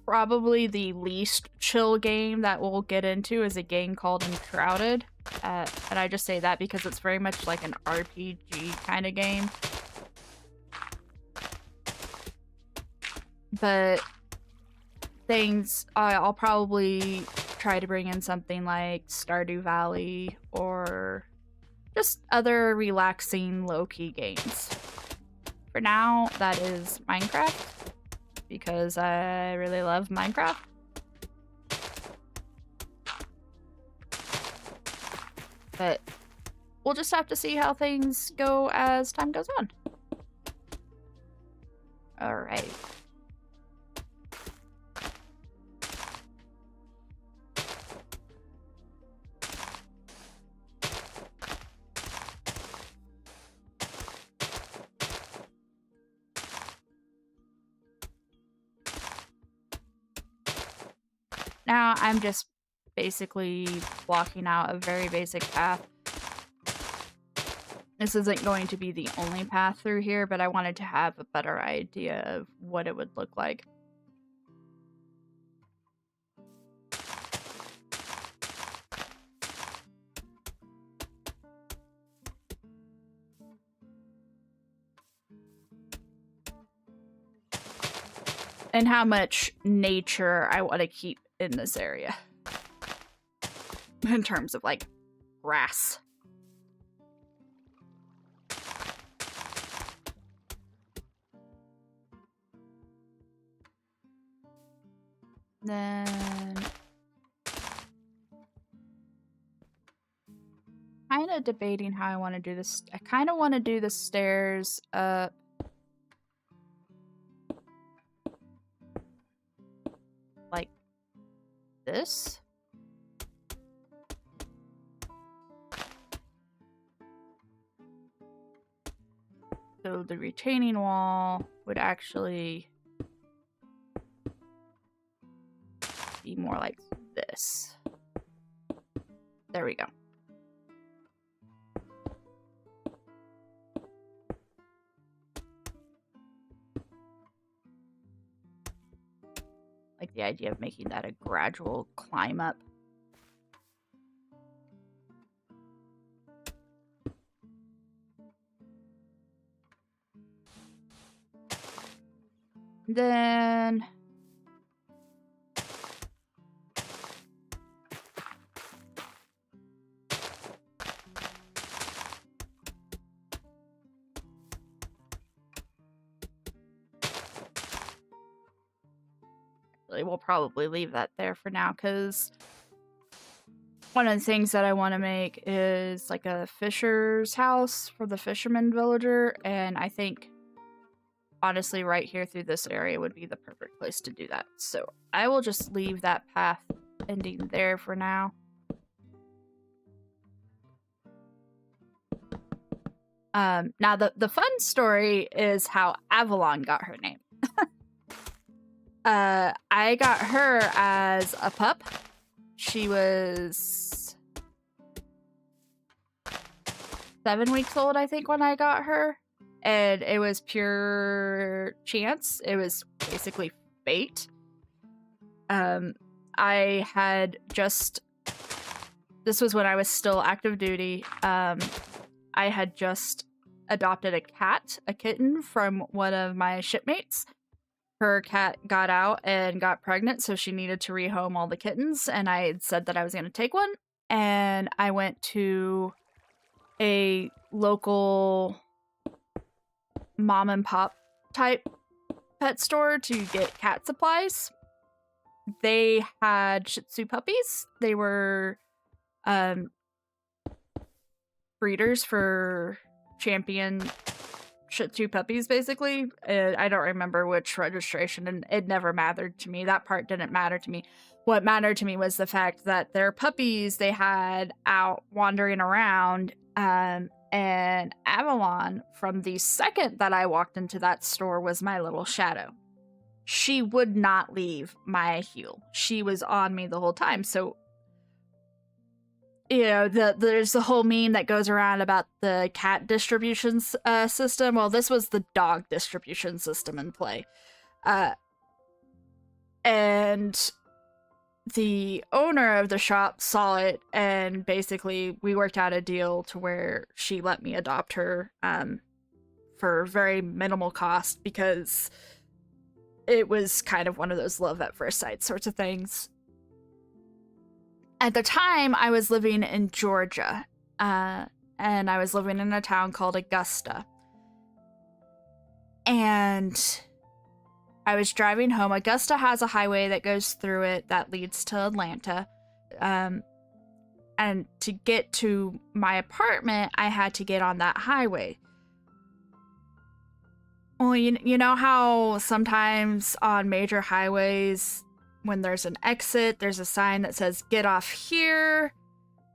Probably the least chill game that we'll get into is a game called Enshrouded. And I just say that because it's very much like an RPG kind of game. But I'll probably try to bring in something like Stardew Valley or just other relaxing low-key games. For now, that is Minecraft, because I really love Minecraft. But we'll just have to see how things go as time goes on. Alright. Now I'm just basically blocking out a very basic path. This isn't going to be the only path through here, but I wanted to have a better idea of what it would look like. And how much nature I want to keep in this area. In terms of, like, grass. Then kind of debating how I want to do this. I kind of want to do the stairs up like this. So the retaining wall would actually be more like this. There we go. Like the idea of making that a gradual climb up. Then we'll probably leave that there for now, because one of the things that I want to make is like a fisher's house for the fisherman villager, and I think honestly right here through this area would be the perfect place to do that. So I will just leave that path ending there for now. Now the fun story is how Avalon got her name. I got her as a pup. She was 7 weeks old, I think, when I got her. And it was pure chance. It was basically fate. I had just... This was when I was still active duty. I had just adopted a kitten from one of my shipmates. Her cat got out and got pregnant, so she needed to rehome all the kittens, and I had said that I was going to take one, and I went to a local mom and pop type pet store to get cat supplies. They had Shih Tzu puppies. They were breeders for champion Shih Tzu puppies, basically. I don't remember which registration, and it never mattered to me. That part didn't matter to me. What mattered to me was the fact that their puppies they had out wandering around, and Avalon, from the second that I walked into that store, was my little shadow. She would not leave my heel. She was on me the whole time. So, you know, there's the whole meme that goes around about the cat distribution system. Well, this was the dog distribution system in play. And the owner of the shop saw it, and basically we worked out a deal to where she let me adopt her for very minimal cost, because it was kind of one of those love at first sight sorts of things. At the time, I was living in Georgia, and I was living in a town called Augusta. And I was driving home. Augusta has a highway that goes through it that leads to Atlanta. And to get to my apartment, I had to get on that highway. Well, you know how sometimes on major highways, when there's an exit, there's a sign that says, get off here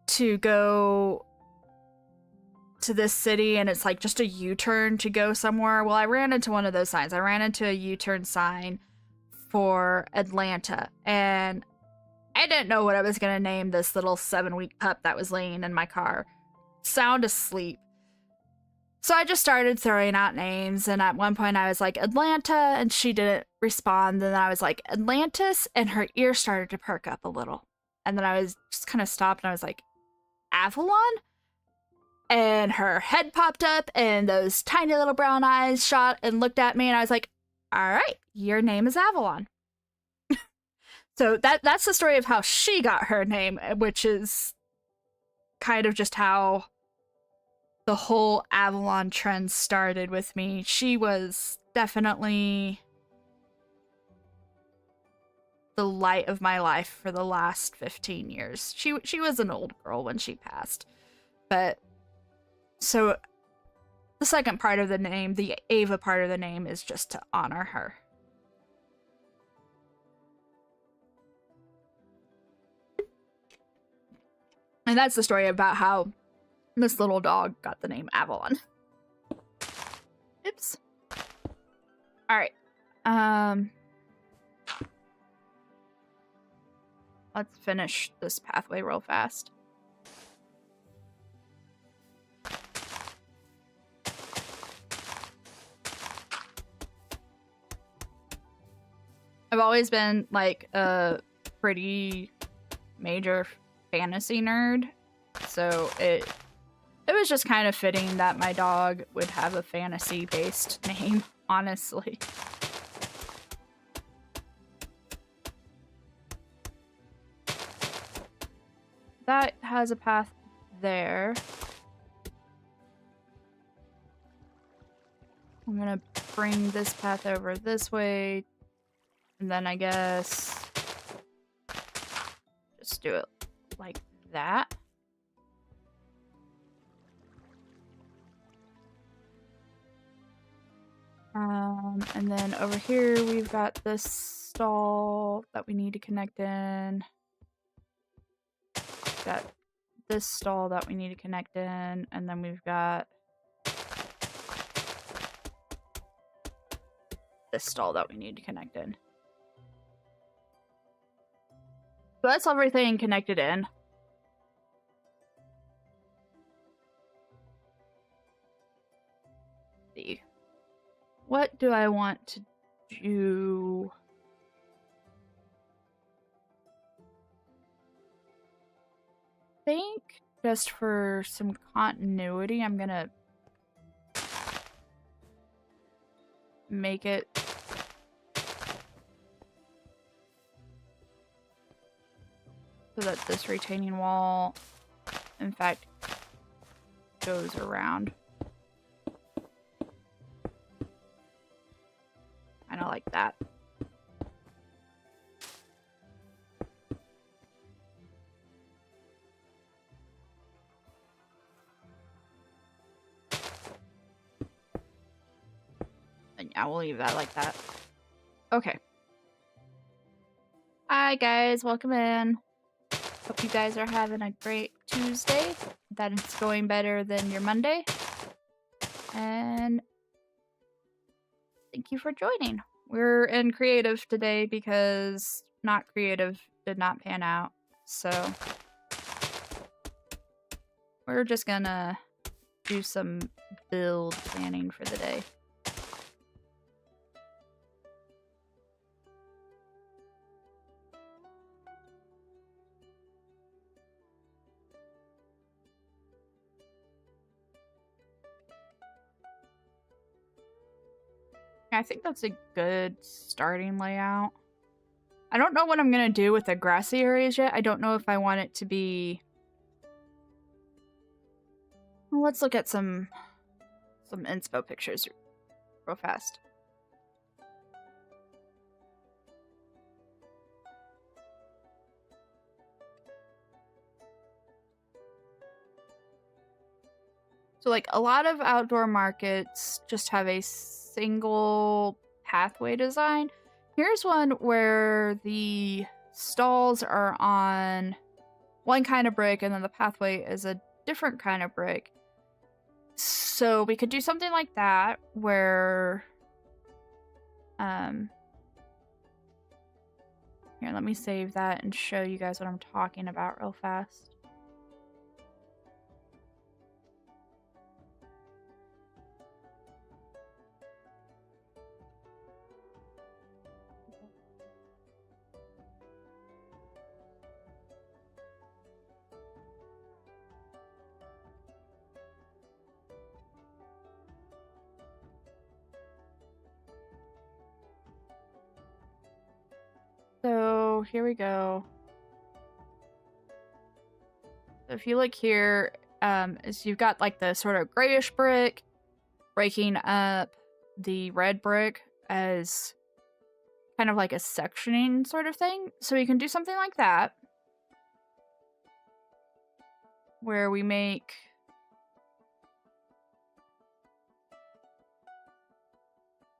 to go to this city, and it's like just a U-turn to go somewhere. Well, I ran into one of those signs. I ran into a U-turn sign for Atlanta, and I didn't know what I was going to name this little 7-week pup that was laying in my car. Sound asleep. So I just started throwing out names, and at one point I was like, Atlanta, and she didn't respond. And then I was like, Atlantis, and her ear started to perk up a little. And then I was just kind of stopped, and I was like, Avalon? And her head popped up, and those tiny little brown eyes shot and looked at me, and I was like, all right, your name is Avalon. So that's the story of how she got her name, which is kind of just how the whole Avalon trend started with me. She was definitely the light of my life for the last 15 years. She was an old girl when she passed. But so the second part of the name, the Ava part of the name, is just to honor her. And that's the story about how this little dog got the name Avalon. Oops. Alright. Let's finish this pathway real fast. I've always been like a pretty major fantasy nerd, so it was just kind of fitting that my dog would have a fantasy-based name, honestly. that has a path there. I'm gonna bring this path over this way, and then I guess just do it like that. And then over here we've got this stall that we need to connect in. Got this stall that we need to connect in, and then we've got this stall that we need to connect in. So that's everything connected in. Let's see. What do I want to do? I think just for some continuity, I'm gonna make it so that this retaining wall, in fact, goes around. Kind of like that. And yeah, we'll leave that like that. Okay. Hi guys, welcome in. Hope you guys are having a great Tuesday. That it's going better than your Monday. And thank you for joining. We're in creative today because not creative did not pan out. So we're just gonna do some build planning for the day. I think that's a good starting layout. I don't know what I'm going to do with the grassy areas yet. I don't know if I want it to be... Well, let's look at some inspo pictures real fast. So, like, a lot of outdoor markets just have a single pathway design. Here's one where the stalls are on one kind of brick and then the pathway is a different kind of brick. So we could do something like that where here, let me save that and show you guys what I'm talking about real fast. So here we go. So if you look here, is you've got like the sort of grayish brick breaking up the red brick as kind of like a sectioning sort of thing. So you can do something like that where we make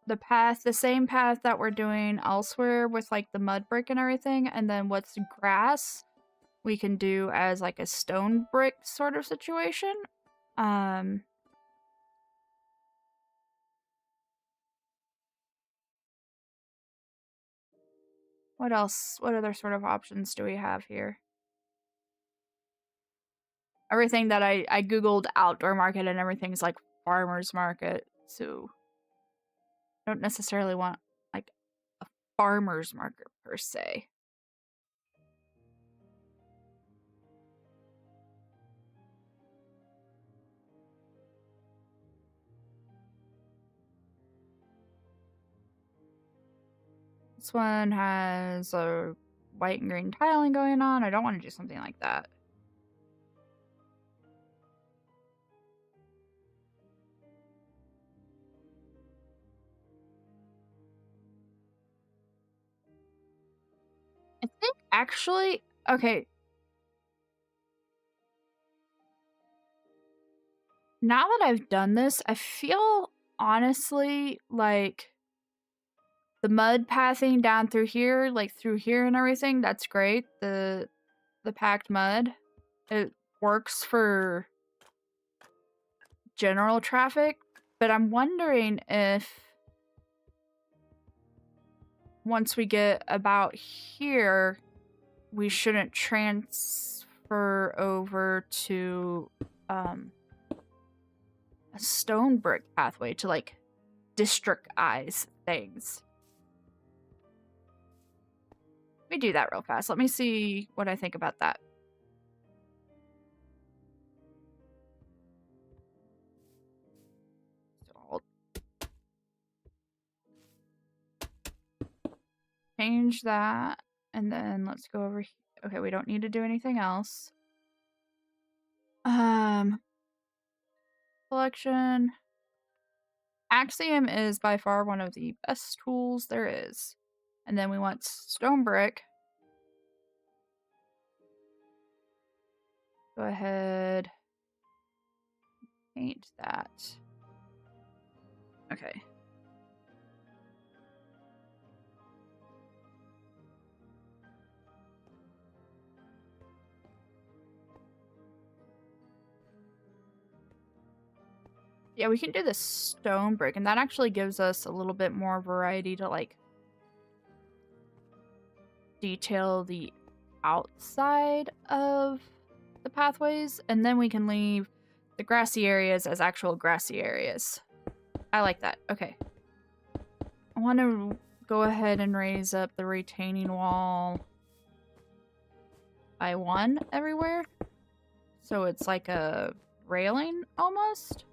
the path, the same path that we're doing elsewhere with like the mud brick and everything, and then what's grass we can do as like a stone brick sort of situation. What else? What other sort of options do we have here? Everything that I googled outdoor market and everything's like farmer's market, so I don't necessarily want like a farmer's market per se. This one has a white and green tiling going on. I don't want to do something like that. Actually, okay. Now that I've done this, I feel honestly like the mud pathing down through here, like through here and everything, that's great. The packed mud, it works for general traffic, but I'm wondering if once we get about here, we shouldn't transfer over to a stone brick pathway to like district eyes things. Let me do that real fast. Let me see what I think about that. So I'll change that, and then let's go over here. Okay, we don't need to do anything else. Collection. Axiom is by far one of the best tools there is. And then we want stone brick. Go ahead. Paint that. Okay. Yeah, we can do the stone brick, and that actually gives us a little bit more variety to, like, detail the outside of the pathways, and then we can leave the grassy areas as actual grassy areas. I like that. Okay. I want to go ahead and raise up the retaining wall by 1 everywhere. So it's like a railing almost.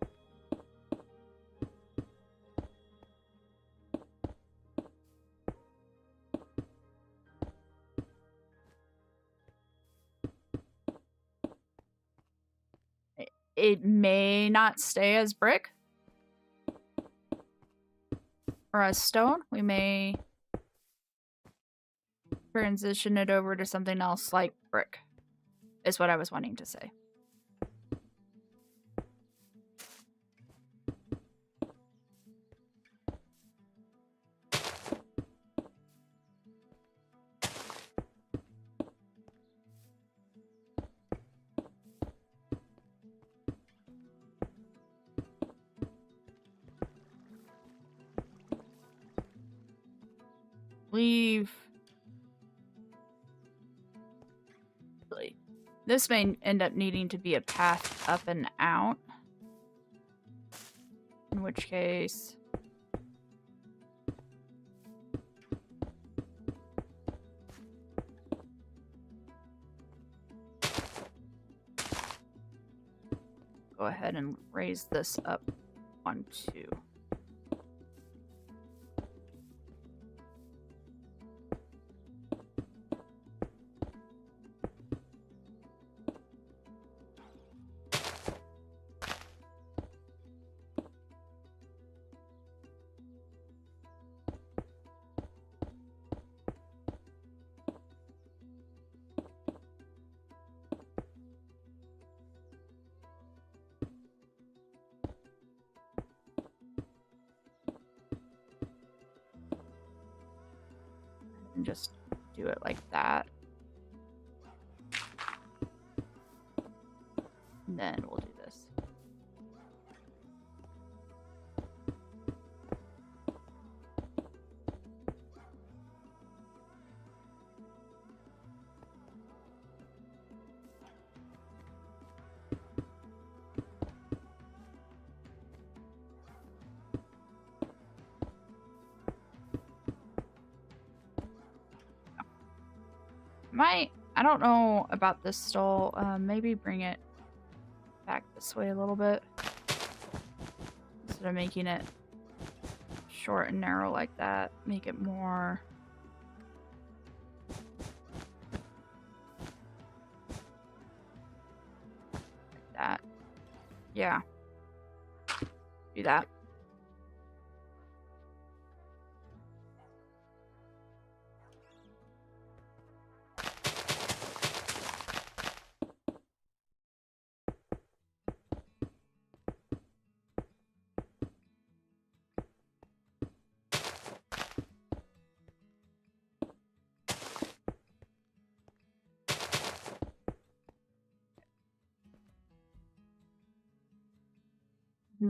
It may not stay as brick or as stone. We may transition it over to something else like brick, is what I was wanting to say. Leave. This may end up needing to be a path up and out. In which case... go ahead and raise this up 1, 2. And just do it like that. And then we'll do this. I don't know about this stall. Maybe bring it back this way a little bit. Instead of making it short and narrow like that, make it more... like that. Yeah. Do that.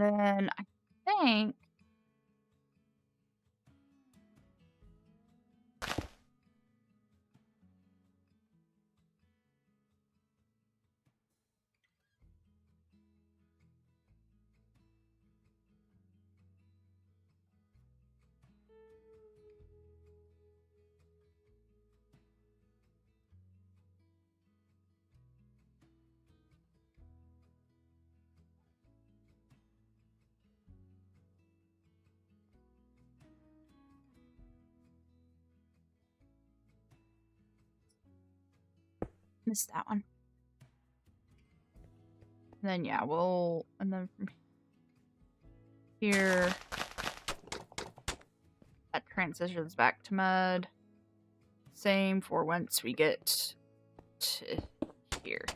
And then I think missed that one. And then yeah, and then from here that transitions back to mud. Same for once we get to here.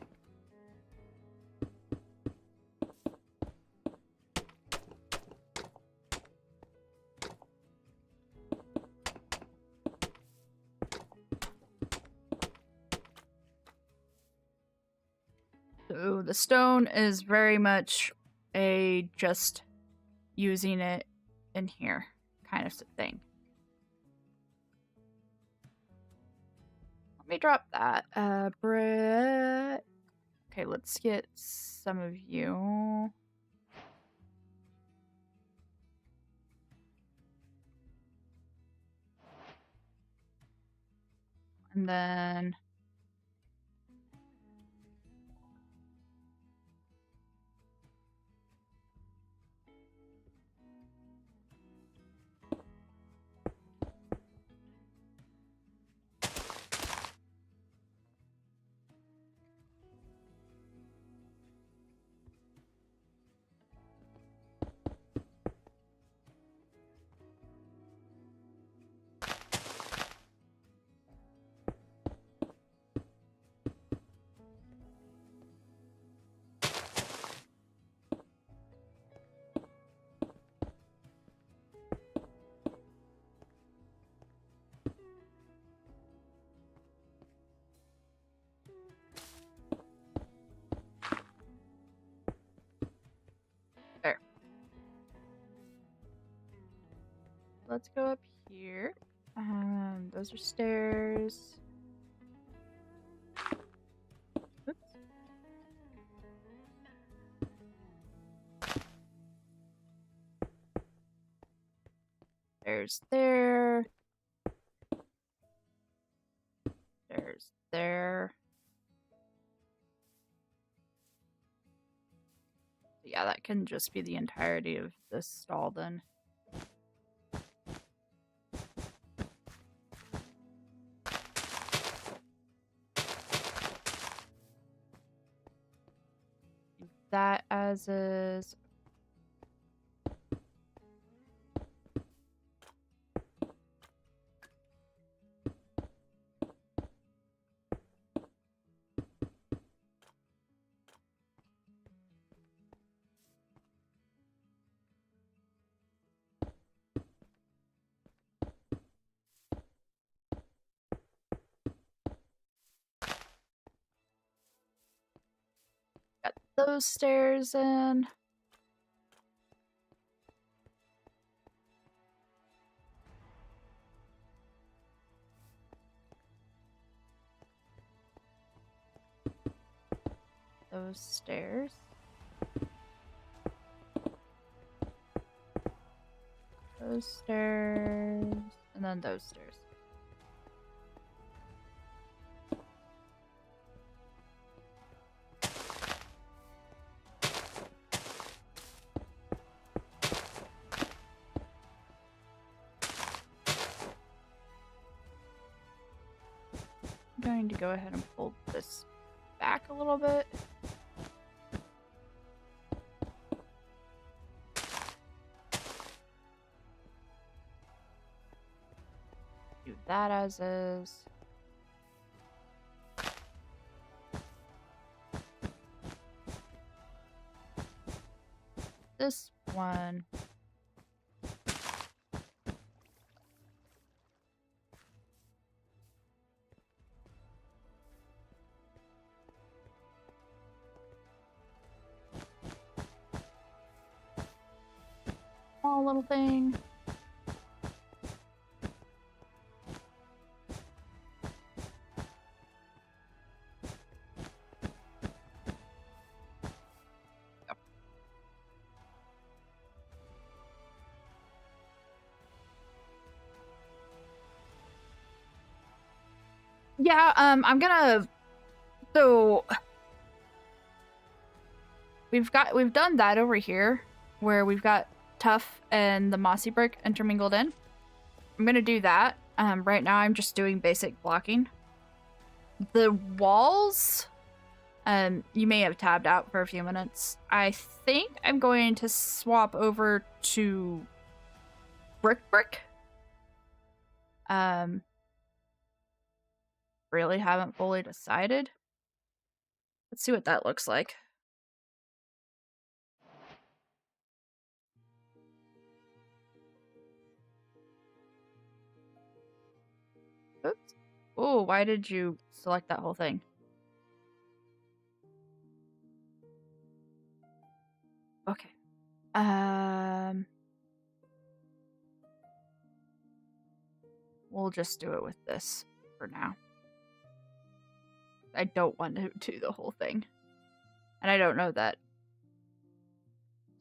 So the stone is very much a just using it in here kind of thing. Let me drop that. Brett. Okay, let's get some of you. And then there. Let's go up here. Those are stairs. Oops. There's there. There's there. Yeah, that can just be the entirety of this stall then. That as is. Got those stairs in. Those stairs. Those stairs. And then those stairs. I'm going to go ahead and pull this back a little bit. Do that as is. This one. small little thing. Yeah, I'm gonna. So we've done that over here, where we've got Tough and the Mossy Brick intermingled in. I'm gonna do that. Right now I'm just doing basic blocking. The walls, you may have tabbed out for a few minutes. I think I'm going to swap over to brick. Really haven't fully decided. Let's see what that looks like. Oops. Oh, why did you select that whole thing? Okay. We'll just do it with this for now. I don't want to do the whole thing. And I don't know that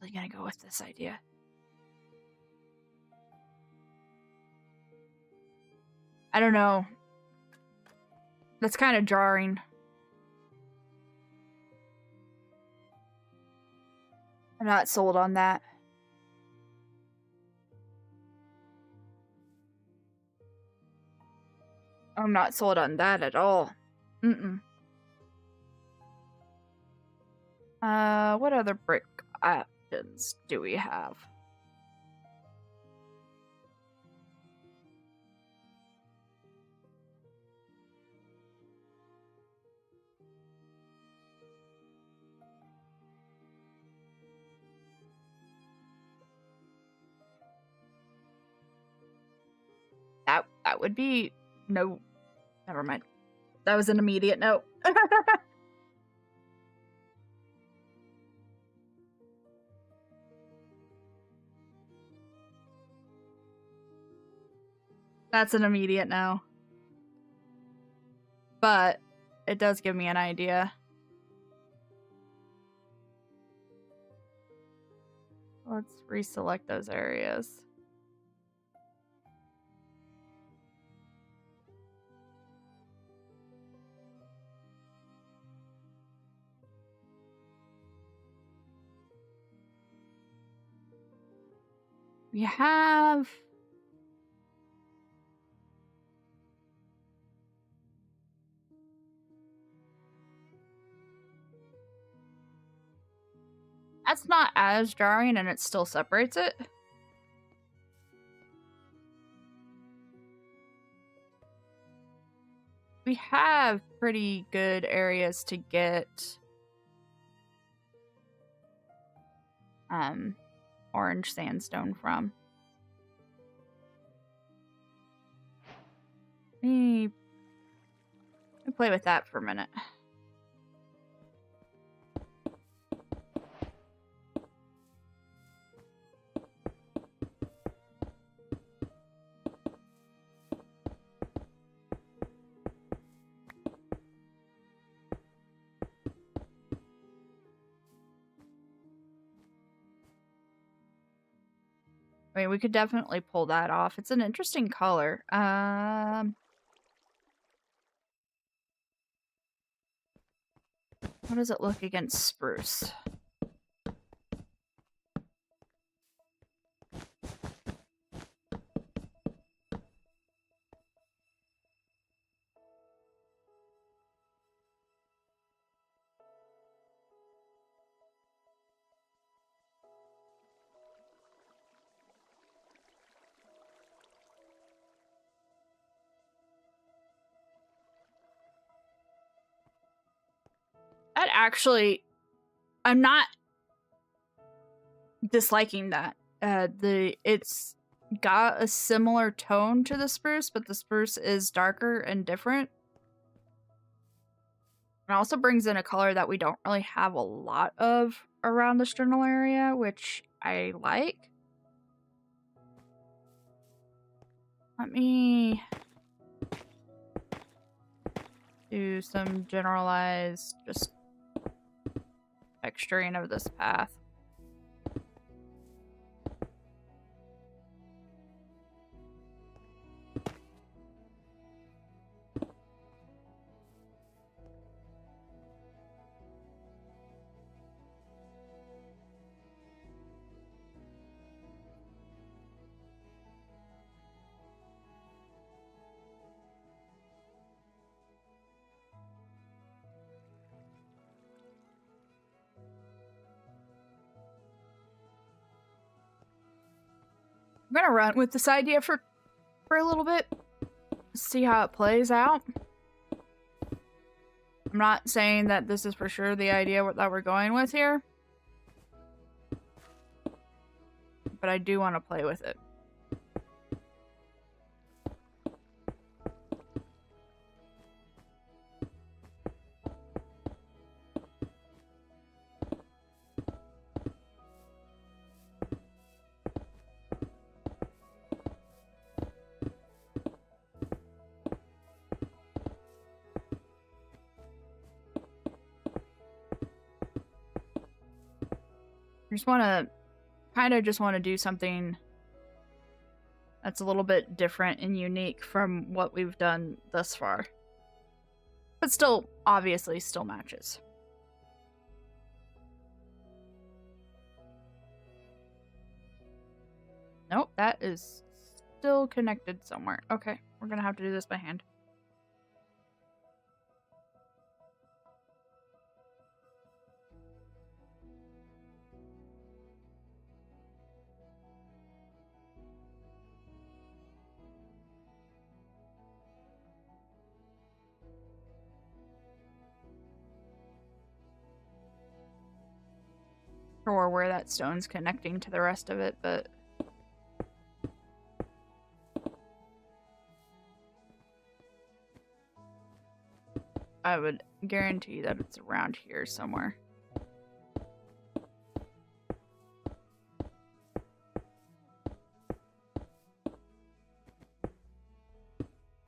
I'm really gonna go with this idea. I don't know. That's kind of jarring. I'm not sold on that. I'm not sold on that at all. What other brick options do we have? That would be no. Never mind. That was an immediate no. That's an immediate no. But it does give me an idea. Let's reselect those areas. We have... That's not as jarring, and it still separates it. We have pretty good areas to get orange sandstone from. Let me play with that for a minute. I mean, we could definitely pull that off. It's an interesting color. How does it look against spruce? That actually, I'm not disliking that. It's got a similar tone to the spruce, but the spruce is darker and different. It also brings in a color that we don't really have a lot of around the Strinal area, which I like. Let me do some generalized just texturing of this path. I'm gonna run with this idea for a little bit, see how it plays out. I'm not saying that this is for sure the idea that we're going with here, but I do want to play with it. I just want to kind of do something that's a little bit different and unique from what we've done thus far. But still, obviously, still matches. Nope, that is still connected somewhere. Okay, we're gonna have to do this by hand. Or where that stone's connecting to the rest of it, but I would guarantee that it's around here somewhere.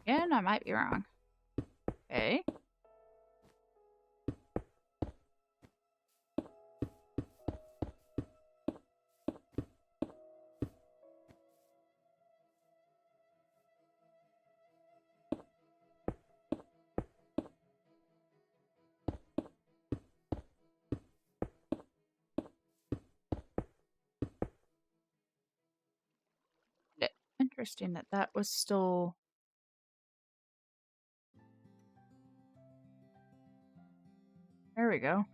Again, I might be wrong. Okay. Interesting that that was still... There we go.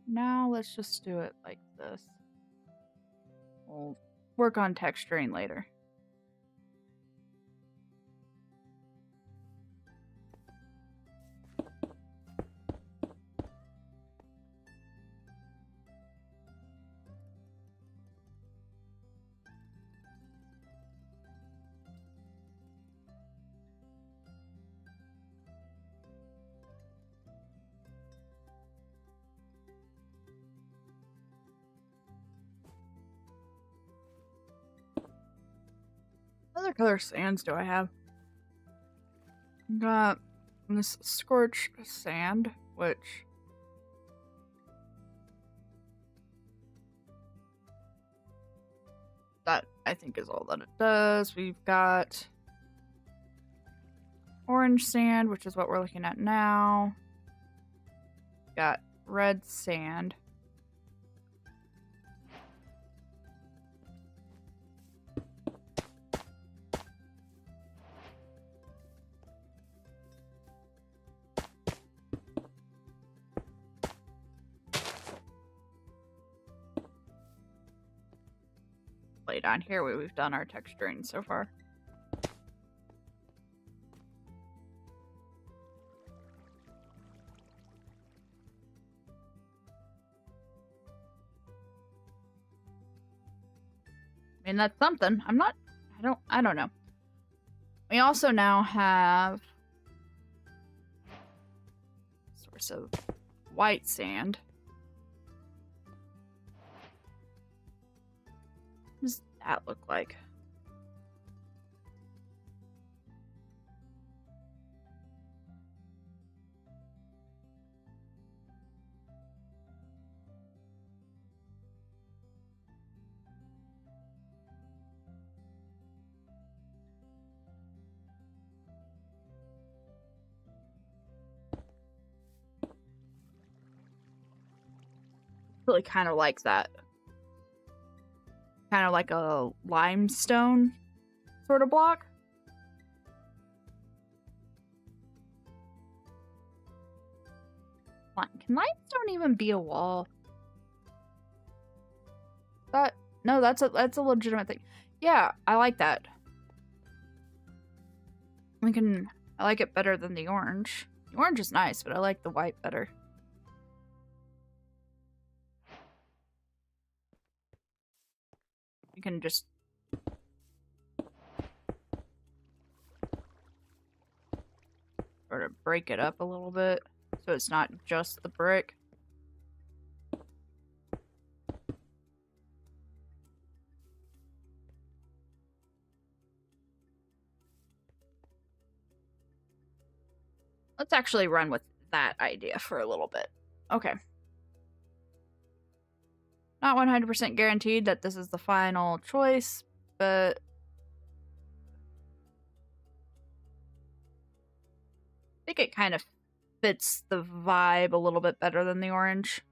Now let's just do it like this. We'll work on texturing later. What other color sands do I have? Got this scorch sand, which that I think is all that it does. We've got orange sand, which is what we're looking at now. Got red sand. Down here where we've done our texturing so far. I mean, that's something. I don't know. We also now have source of white sand. What does that look like? Really kind of like that. Kind of like a limestone sort of block. Can limestone even be a wall? No, that's a legitimate thing. Yeah, I like that. I like it better than the orange. The orange is nice, but I like the white better. You can just sort of break it up a little bit so it's not just the brick. Let's actually run with that idea for a little bit. Okay. Not 100% guaranteed that this is the final choice, but I think it kind of fits the vibe a little bit better than the orange.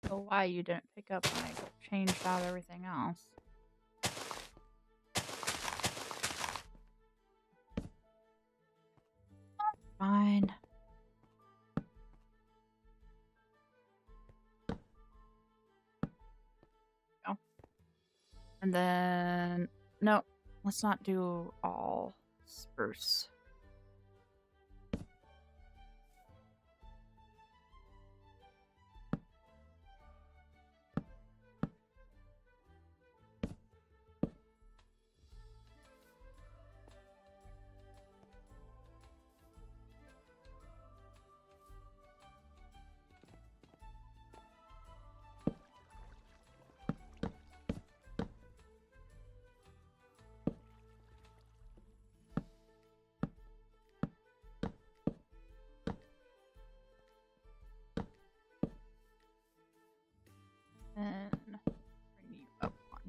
So why you didn't pick up when I changed out everything else? Fine. No. And then no, let's not do all spruce. And bring you up one.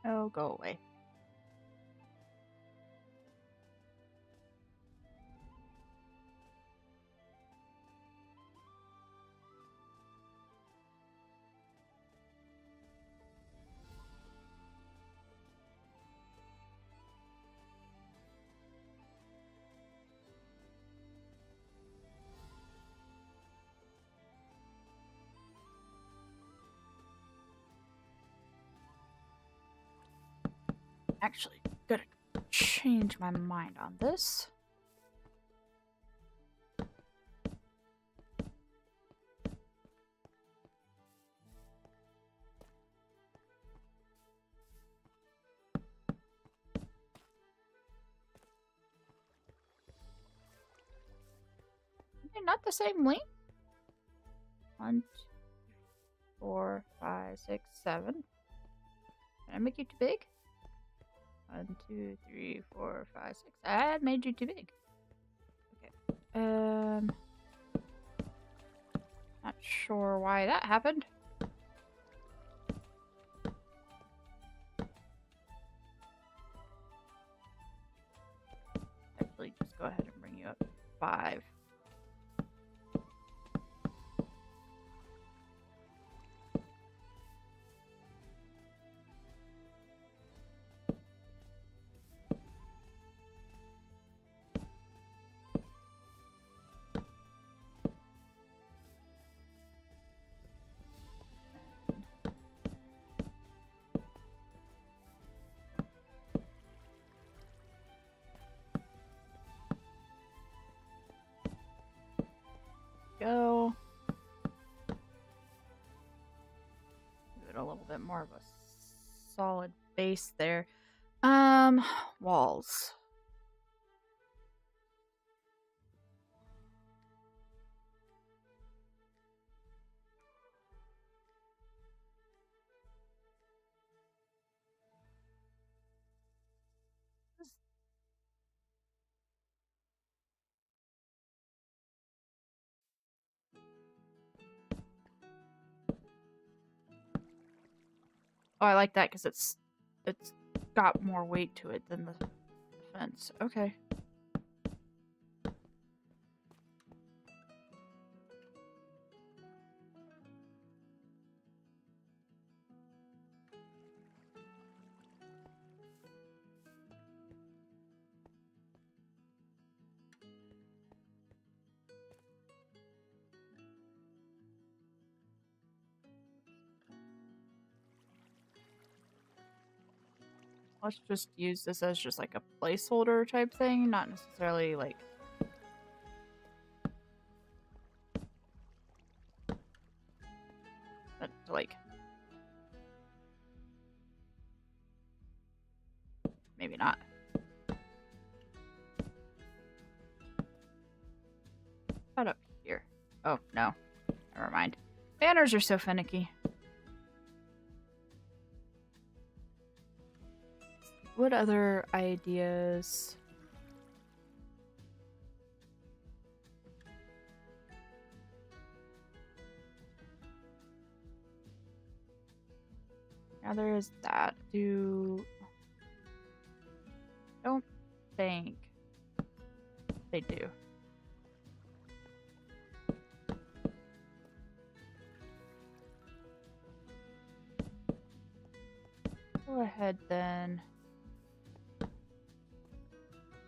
Oh, go away. Actually, gotta change my mind on this. Okay, not the same length. 1, 2, 4, 5, 6, 7. Can I make you too big? 1, 2, 3, 4, 5, 6. I made you too big. Okay. Not sure why that happened. Actually, just go ahead and bring you up 5. Go. Give it a little bit more of a solid base there. Walls. Oh, I like that because it's got more weight to it than the fence. Okay. Let's just use this as just like a placeholder type thing, not necessarily like like maybe not. Not up here. Oh no, never mind. Banners are so finicky. What other ideas? Now there is that. Don't think they do. Go ahead then.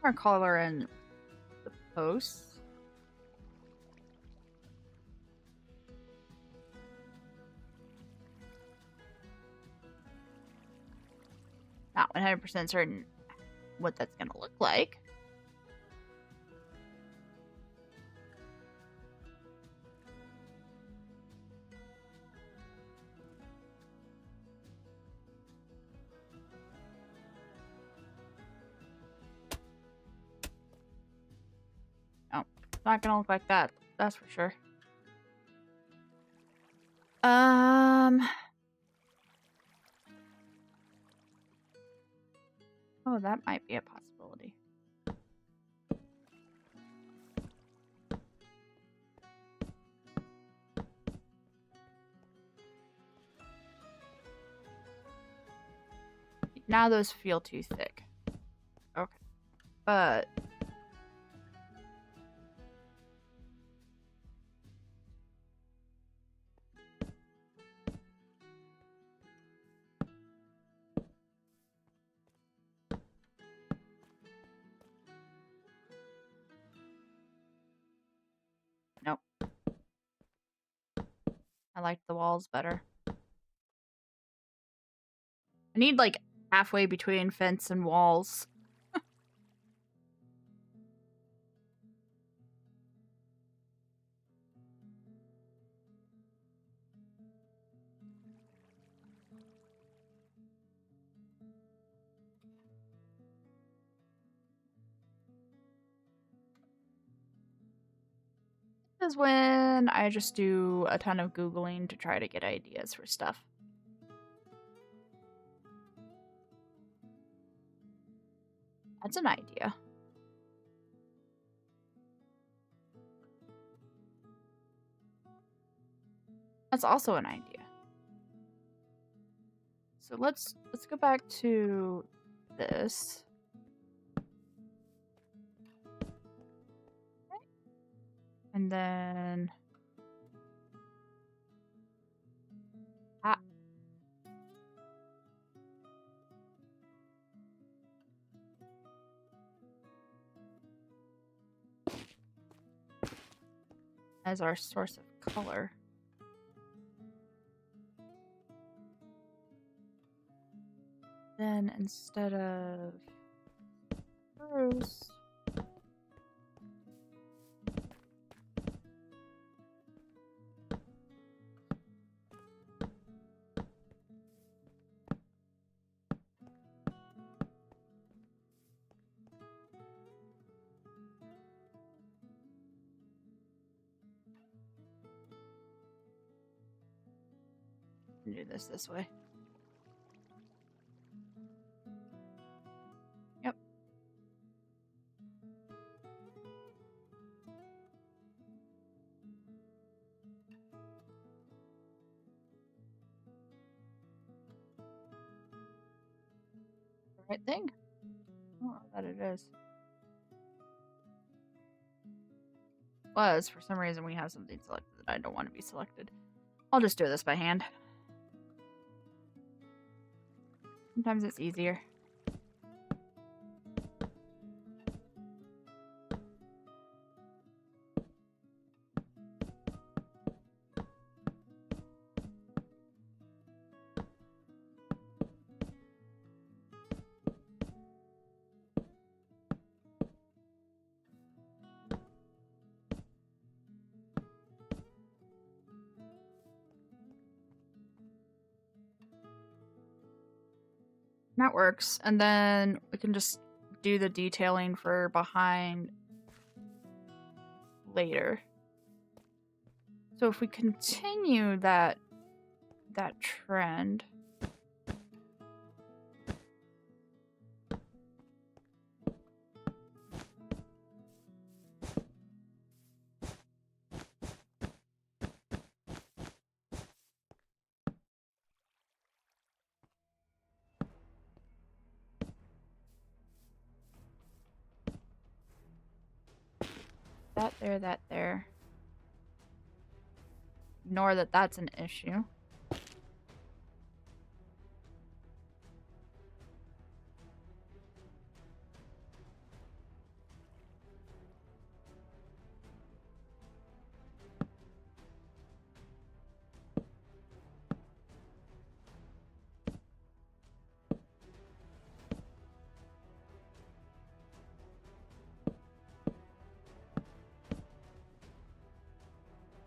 More color in the posts. Not 100% certain what that's gonna look like. No, it's not gonna look like that. That's for sure. Oh, that might be a possibility. Now those feel too thick. Okay. But nope. I like the walls better. I need like halfway between fence and walls. This is when I just do a ton of Googling to try to get ideas for stuff. That's an idea. That's also an idea. So let's go back to this. And then as our source of color. Then instead of Bruce, do this way. Yep. The right thing? I don't know that it is. For some reason we have something selected that I don't want to be selected. I'll just do this by hand. Sometimes it's easier. That works. And then we can just do the detailing for behind later. So if we continue that trend, that there. Ignore that that's an issue.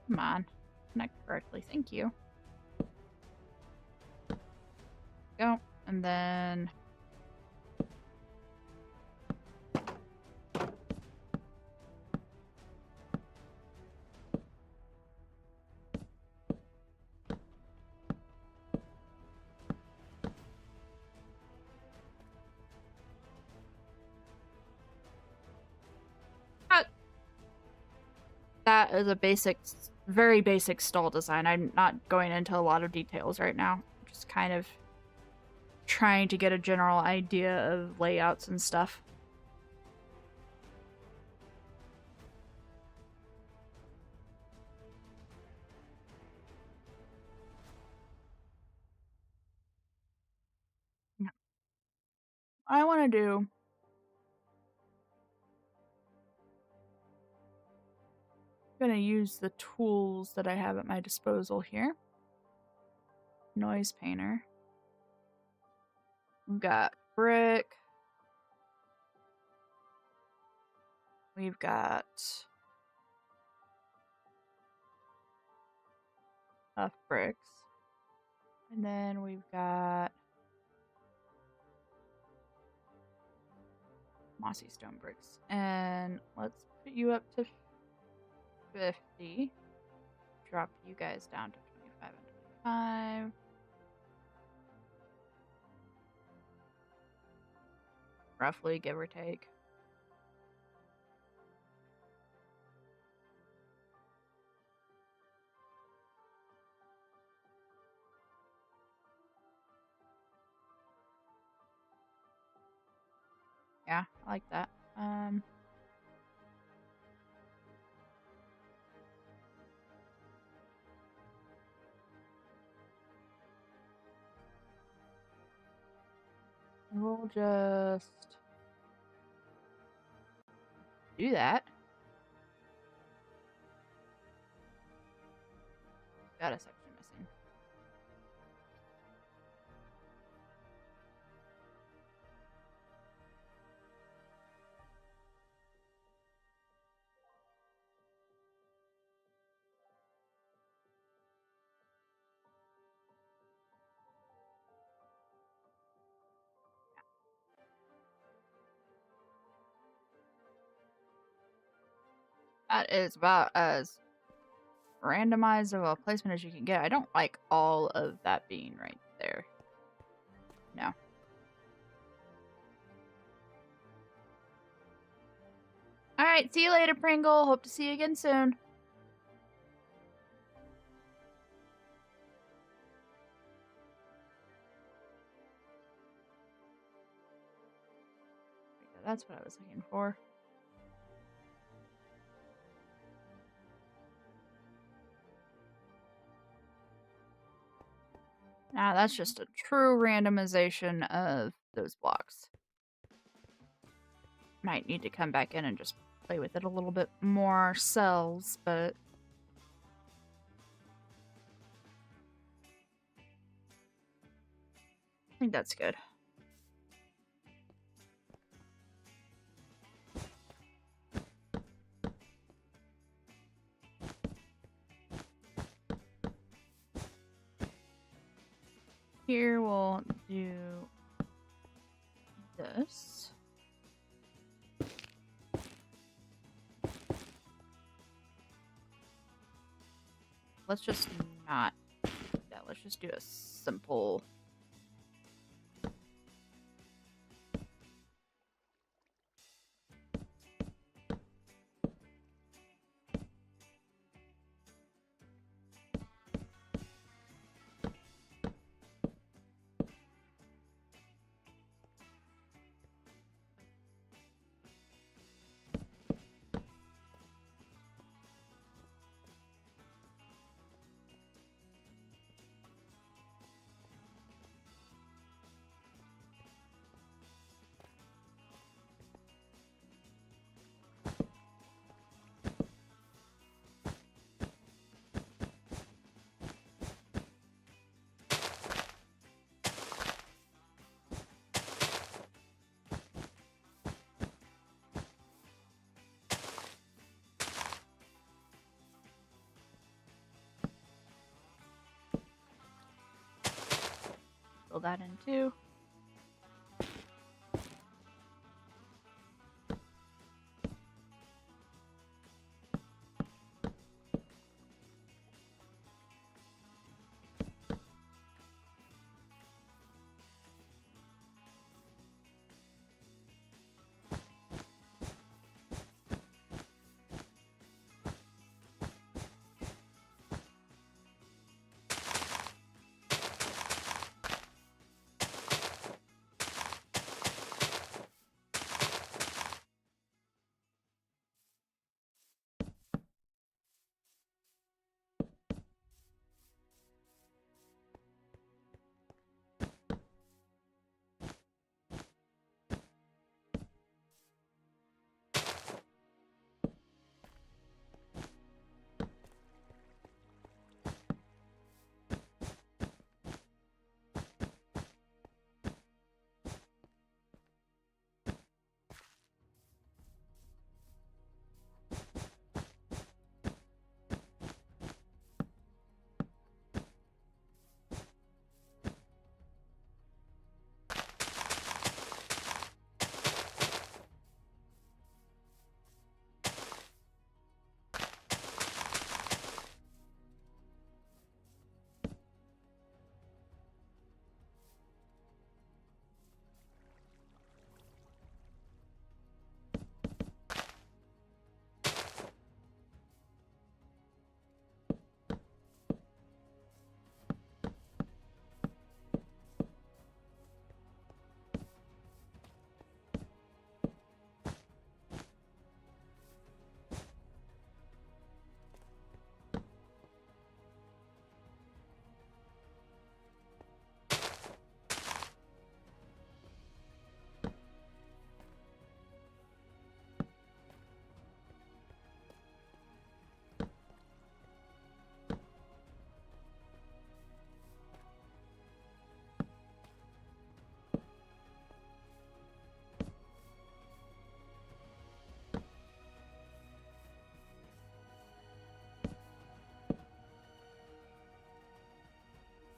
Come on. Connect correctly. Thank you. Go. And then that is a basic, very basic stall design. I'm not going into a lot of details right now. Just kind of trying to get a general idea of layouts and stuff. What I want to do I'm going to use the tools that I have at my disposal here. Noise painter. We've got brick. We've got tough bricks. And then we've got mossy stone bricks. And let's put you up to 50. Drop you guys down to 25 and 25. Roughly, give or take. Yeah, I like that. We'll just do that. Got a section missing. That is about as randomized of a placement as you can get. I don't like all of that being right there. No. Alright, see you later, Pringle. Hope to see you again soon. That's what I was looking for. Now that's just a true randomization of those blocks. Might need to come back in and just play with it a little bit more ourselves, but I think that's good. Here we'll do this. Let's just not, yeah, let's just do a simple. Fill that in too.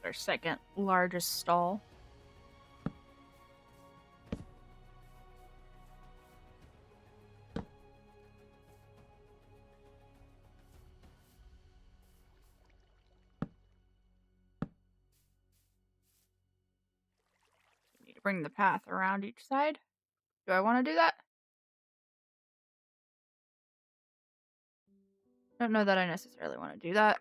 Our second largest stall. We need to bring the path around each side. Do I want to do that? I don't know that I necessarily want to do that.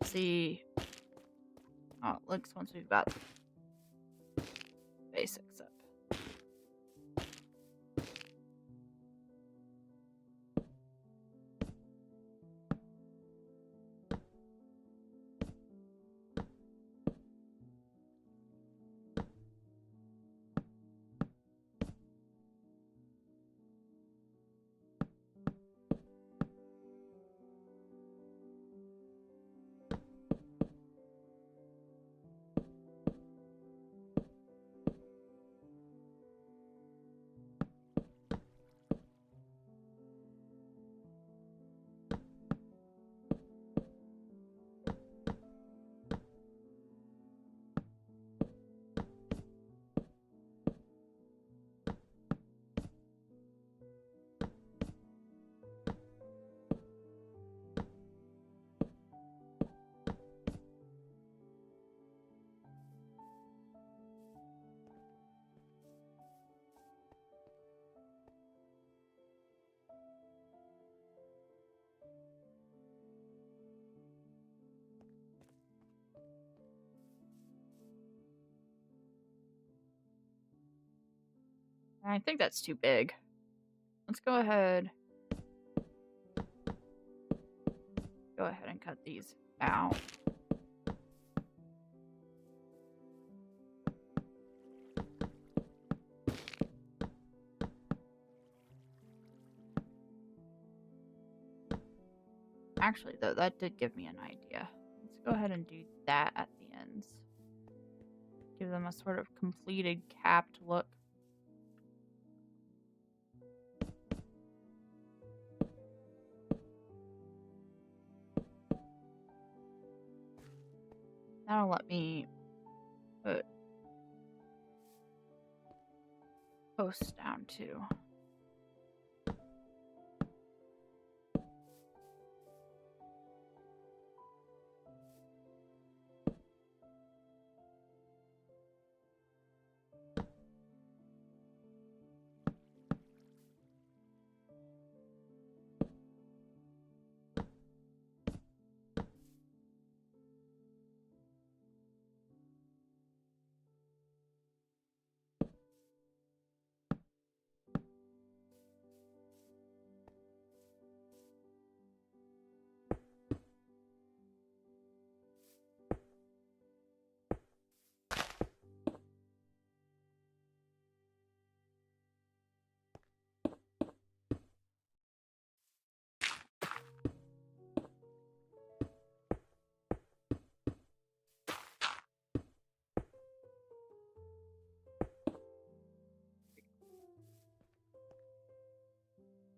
See how it looks once we've got basics up. I think that's too big. Let's go ahead. Go ahead and cut these out. Actually, though, that did give me an idea. Let's go ahead and do that at the ends. Give them a sort of completed capped look. That'll let me put posts down too.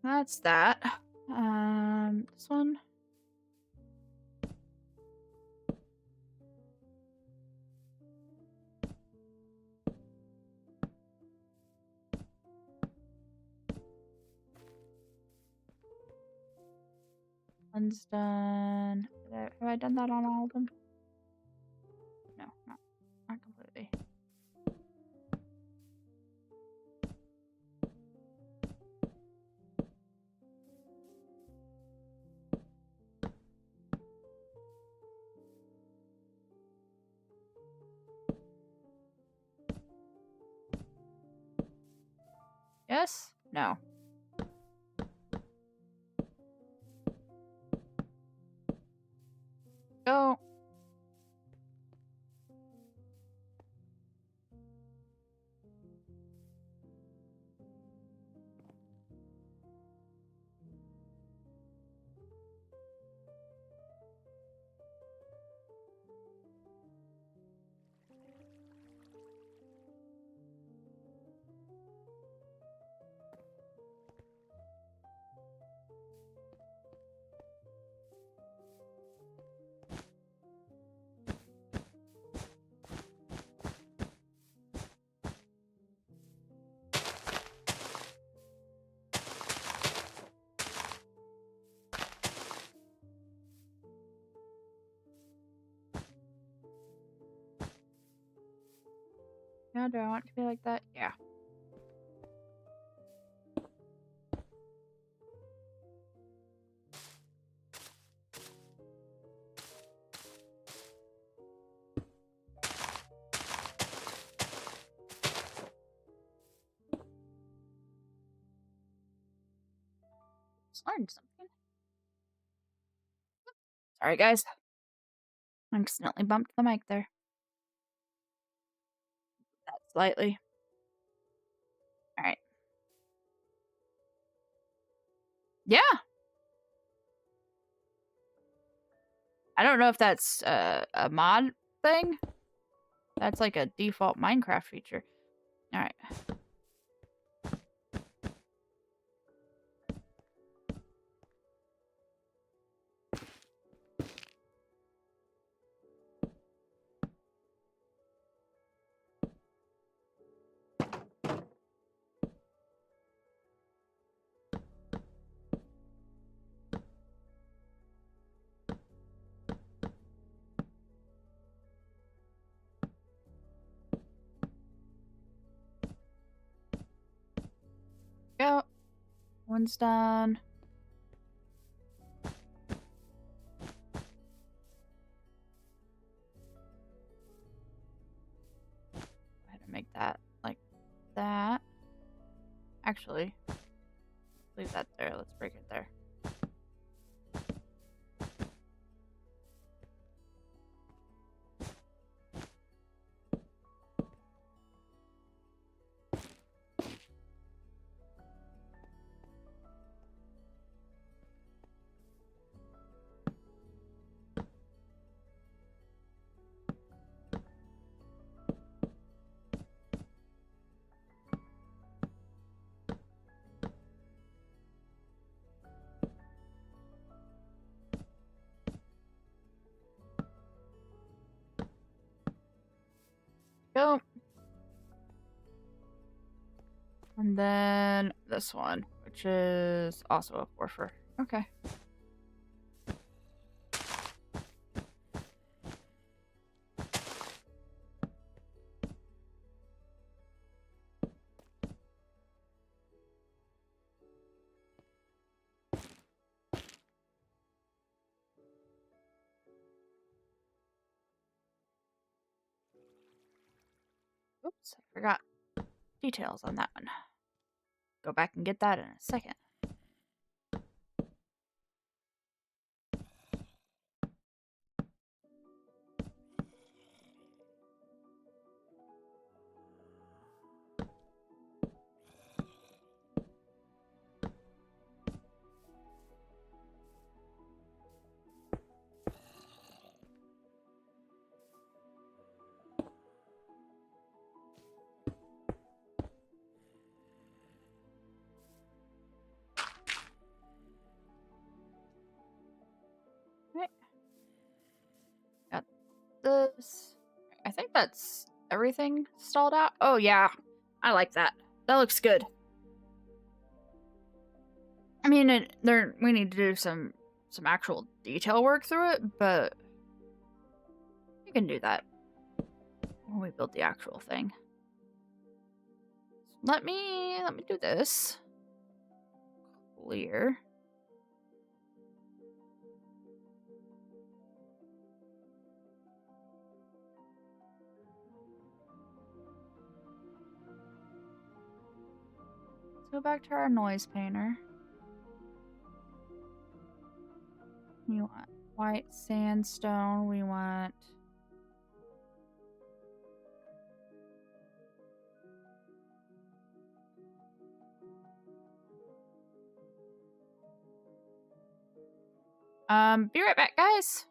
That's that. This one. One's done. Have I done that on all of them? No, not completely. Yes? No. Go. Now, do I want it to be like that? Yeah. Just learned something. Sorry, guys. I accidentally bumped the mic there. That slightly. Alright. Yeah! I don't know if that's a mod thing. That's like a default Minecraft feature. Alright. Go. One's done. Go ahead and make that like that. Actually, leave that there. Let's break it there. Go. And then this one, which is also a porphyr. Okay. Oops, I forgot details on that one. Go back and get that in a second. Right. Got this. I think that's everything stalled out. Oh yeah, I like that. That looks good. I mean, we need to do some actual detail work through it, but you can do that when we build the actual thing. So let me do this. Clear. Let's go back to our noise painter. We want white sandstone. We want be right back, guys.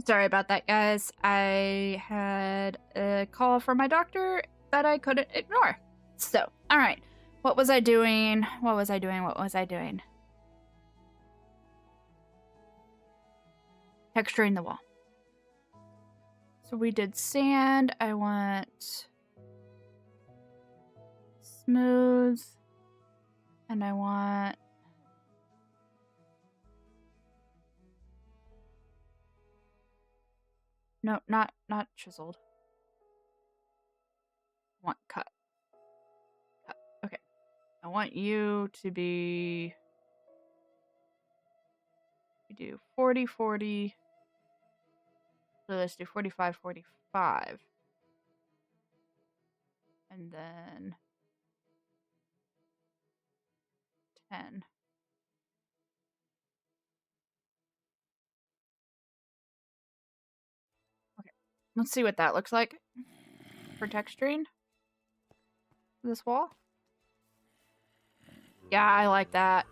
Sorry about that, guys. I had a call from my doctor that I couldn't ignore. So, alright. What was I doing? What was I doing? Texturing the wall. So we did sand. I want smooth. And I want... No, not chiseled. I want cut. Okay. I want you to be... We do 40, 40. So let's do 45, 45. And then 10. Okay. Let's see what that looks like for texturing this wall. Yeah, I like that.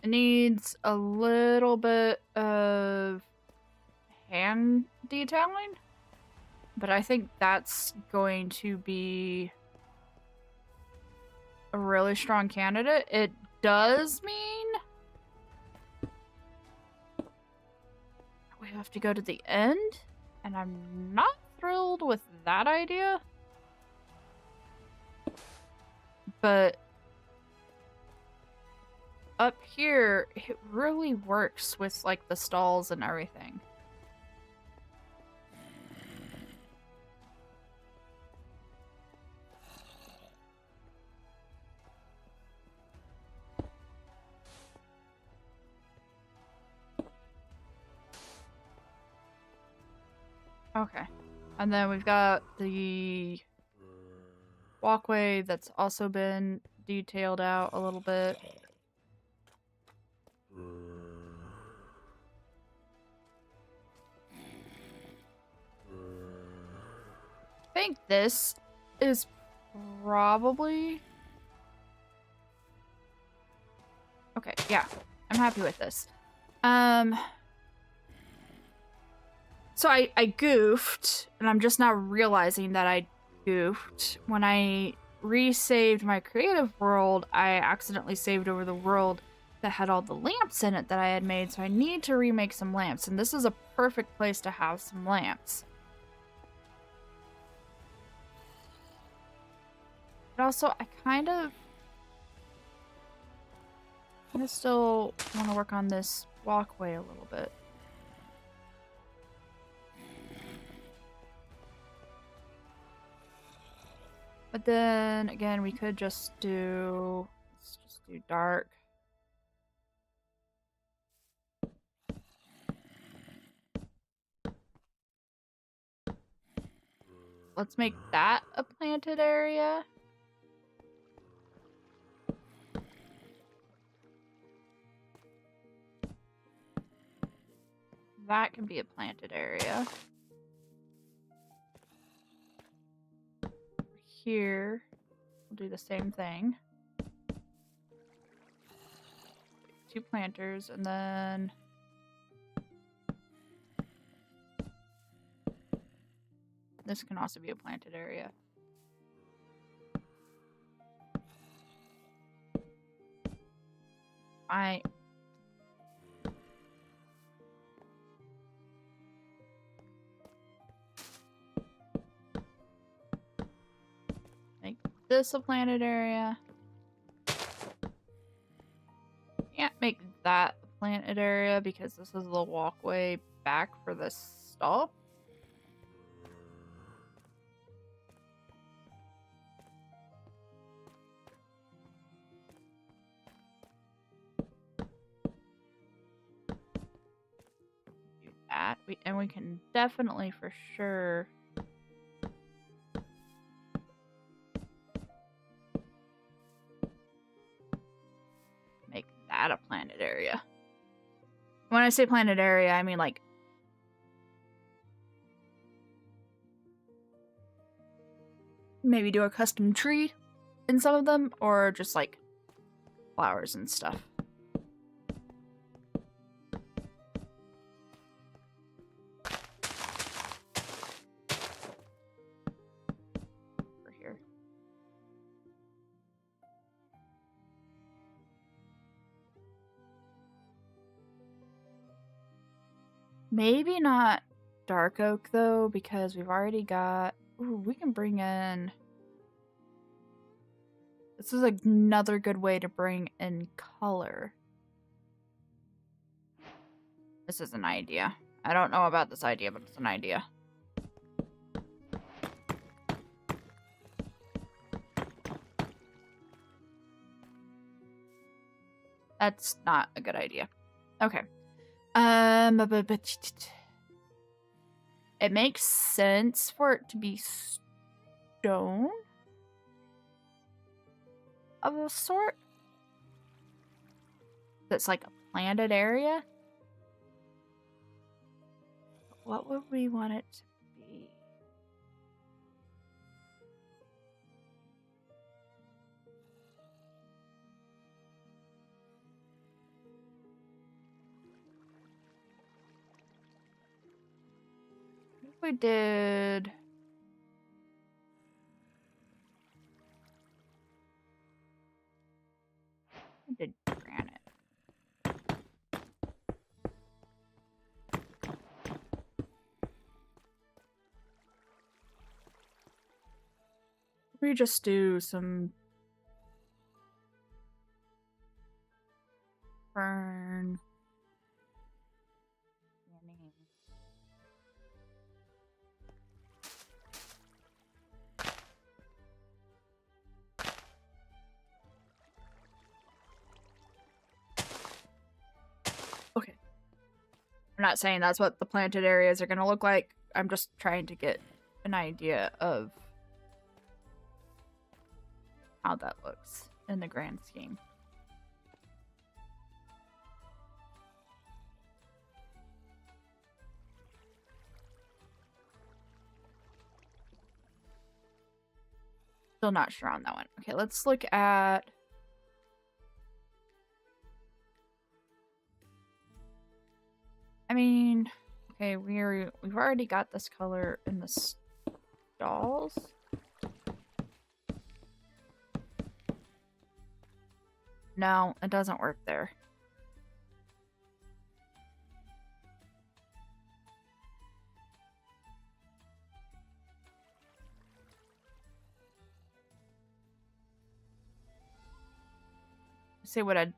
It needs a little bit of hand detailing, but I think that's going to be a really strong candidate. It does mean we have to go to the end, and I'm not thrilled with that idea. But up here, it really works with, like, the stalls and everything. Okay. And then we've got the walkway that's also been detailed out a little bit. I think this is probably... Okay, yeah. I'm happy with this. So I goofed, and I'm just now realizing that I goofed. When I resaved my creative world, I accidentally saved over the world that had all the lamps in it that I had made, so I need to remake some lamps, and this is a perfect place to have some lamps. But also, I kind of still want to work on this walkway a little bit. But then, again, we could just do... Let's just do dark. Let's make that a planted area. That can be a planted area. Here, we'll do the same thing. 2 planters, and then... This can also be a planted area. Make this a planted area. Can't make that a planted area because this is the walkway back for the stall. That and we can definitely for sure make that a planted area. When I say planted area, I mean like maybe do a custom tree in some of them, or just like flowers and stuff. Maybe not dark oak though, because we've already got. Ooh, we can bring in. This is another good way to bring in color. This is an idea. I don't know about this idea, but it's an idea. That's not a good idea. Okay. It makes sense for it to be stone of a sort. That's like a planted area. What would we want it to be? If we did. I did granite. We just do some fern. Okay. I'm not saying that's what the planted areas are going to look like. I'm just trying to get an idea of how that looks in the grand scheme. Still not sure on that one. Okay, let's look at. I mean, okay, we've already got this color in the stalls. No, it doesn't work there. Say what I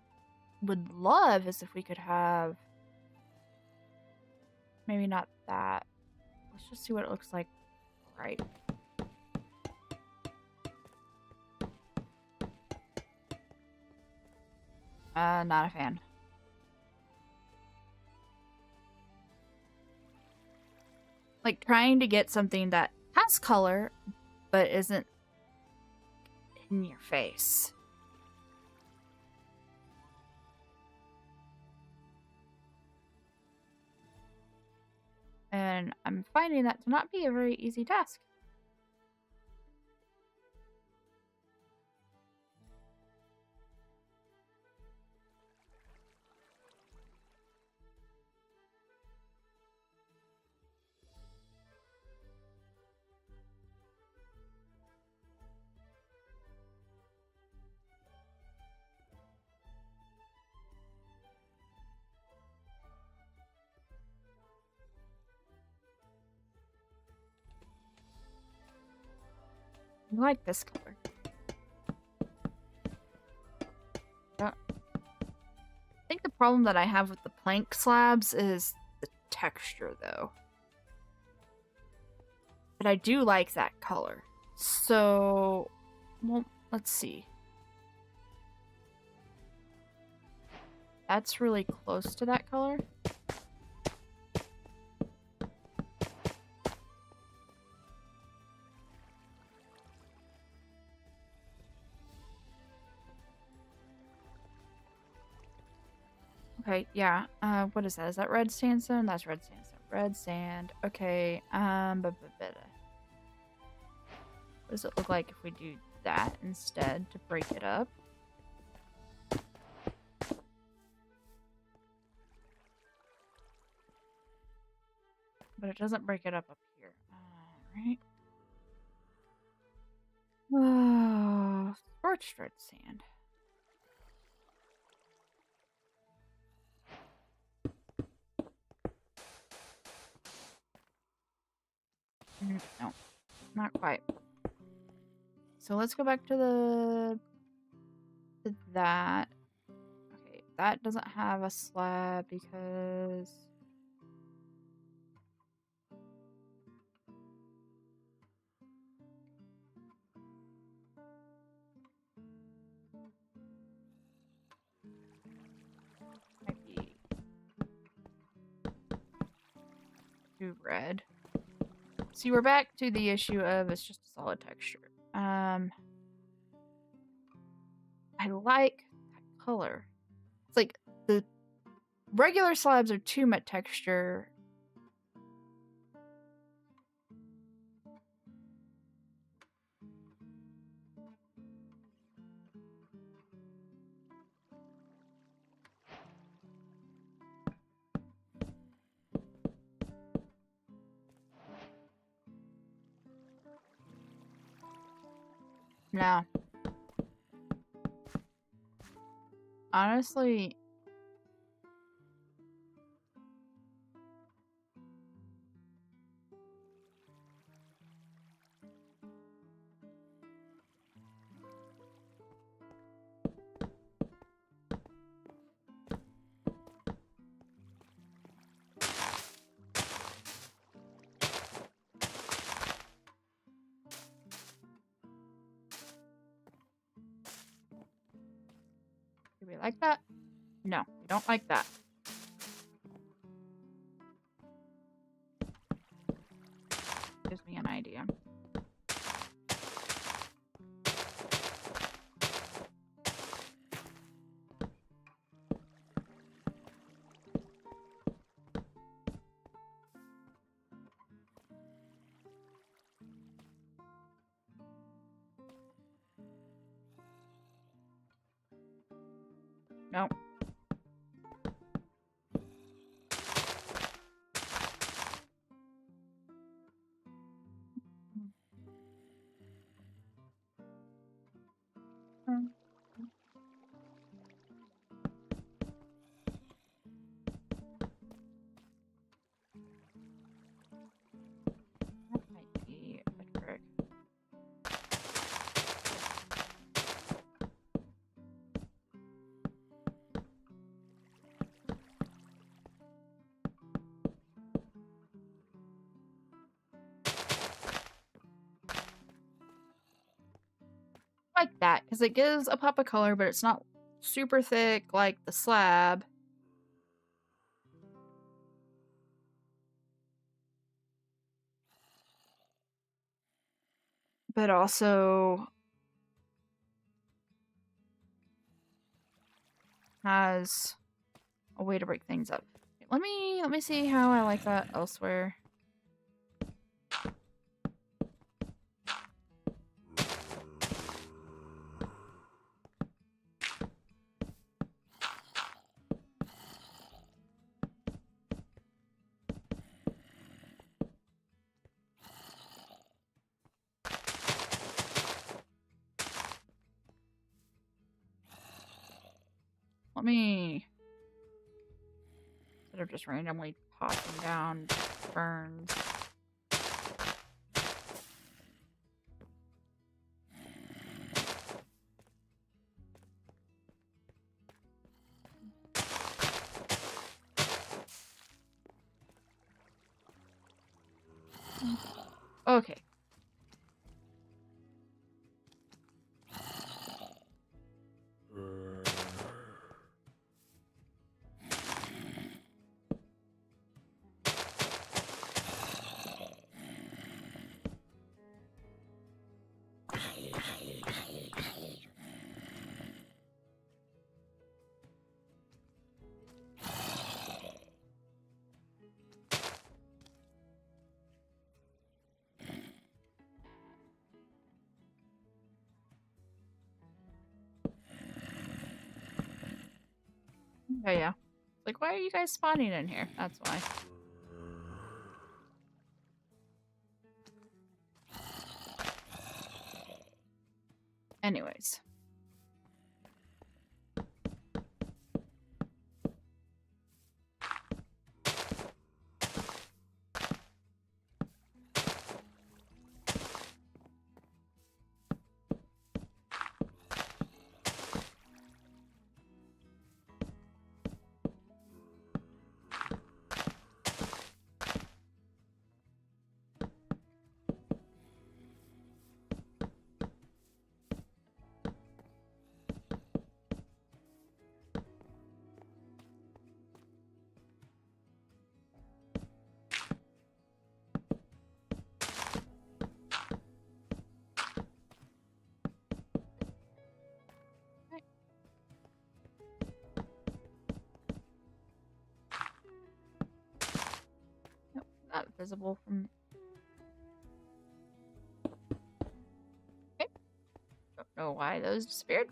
would love is if we could have maybe not that. Let's just see what it looks like. Right. Not a fan. Like trying to get something that has color but isn't in your face. And I'm finding that to not be a very easy task. I like this color. I think the problem that I have with the plank slabs is the texture, though. But I do like that color. So, well, let's see. That's really close to that color. Okay, yeah. What is that? Is that red sandstone? That's red sandstone. Red sand. Okay. What does it look like if we do that instead to break it up? But it doesn't break it up here. Alright. Oh, scorched red sand. Not quite. So let's go back to that. Okay, that doesn't have a slab because might be too red. See, we're back to the issue of it's just a solid texture. I like that color. It's like the regular slabs are too much texture. No. Honestly, do we like that? No, we don't like that. Gives me an idea. No. That might be a trick. Like that, because it gives a pop of color, but it's not super thick like the slab. But also has a way to break things up. Let me see how I like that elsewhere. Let me, instead of just randomly popping down ferns. Okay. Oh yeah. Like, why are you guys spawning in here? That's why. Anyways. visible from... Okay. Don't know why those disappeared.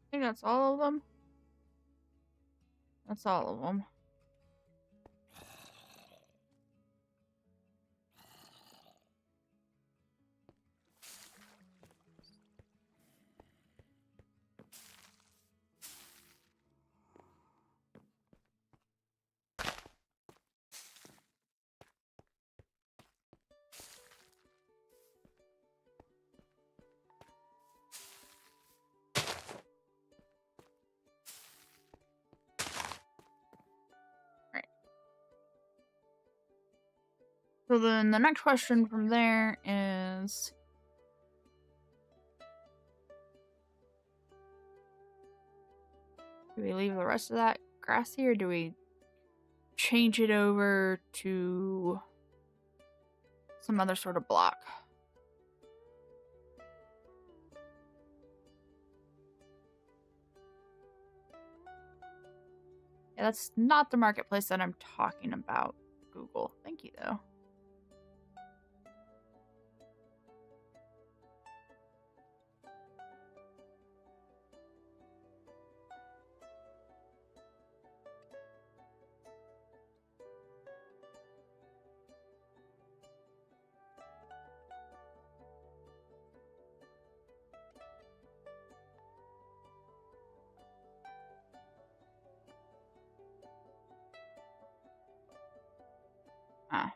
I think that's all of them. That's all of them. So then the next question from there is... do we leave the rest of that grassy, or do we change it over to some other sort of block? Yeah, that's not the marketplace that I'm talking about, Google. Thank you, though. Ah.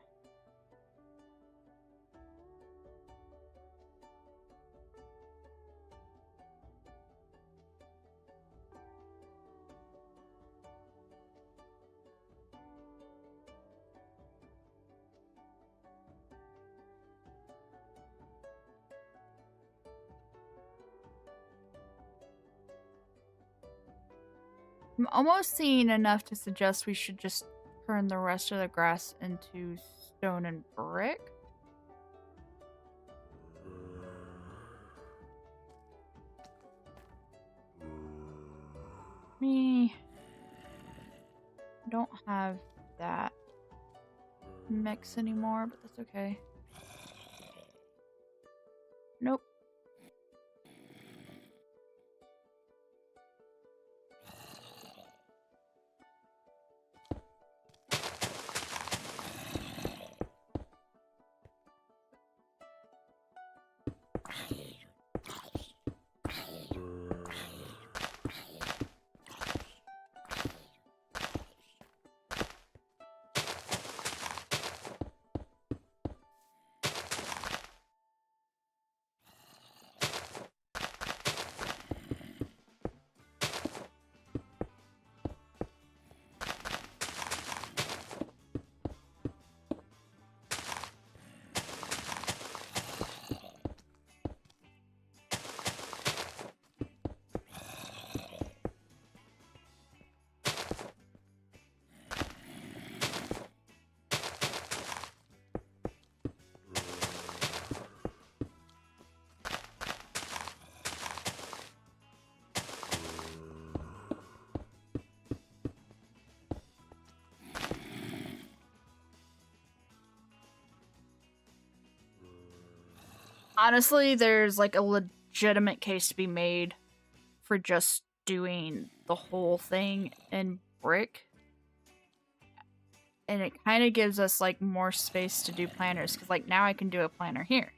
I'm almost seeing enough to suggest we should just turn the rest of the grass into stone and brick. Me don't have that mix anymore, but that's okay. Nope. Honestly, there's like a legitimate case to be made for just doing the whole thing in brick. And it kind of gives us like more space to do planners, because like now I can do a planner here.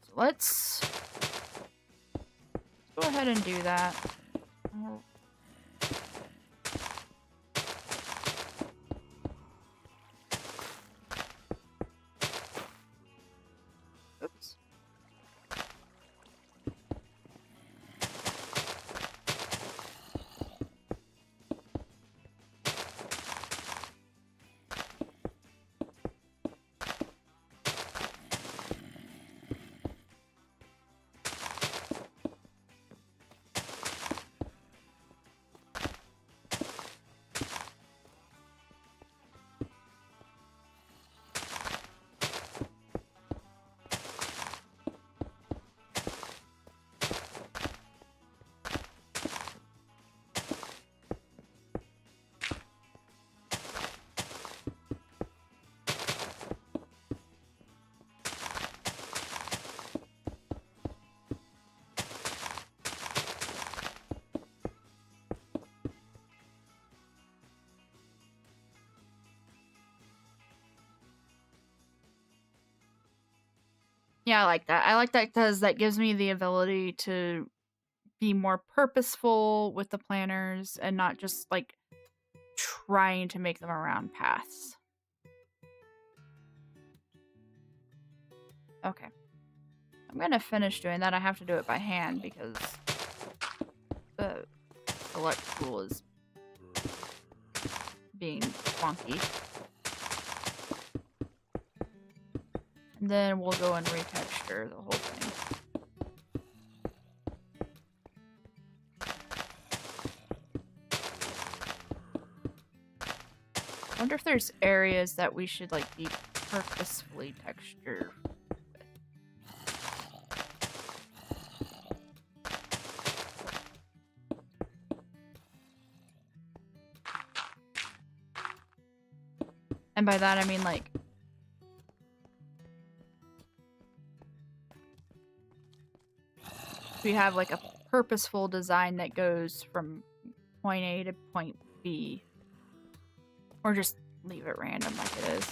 So let's go ahead and do that. Yeah, I like that. I like that because that gives me the ability to be more purposeful with the planners and not just like trying to make them around paths. Okay. I'm gonna finish doing that. I have to do it by hand because the select tool is being wonky. And then we'll go and retexture the whole thing. I wonder if there's areas that we should like be purposefully texture. And by that I mean like we have like a purposeful design that goes from point A to point B. Or just leave it random like it is.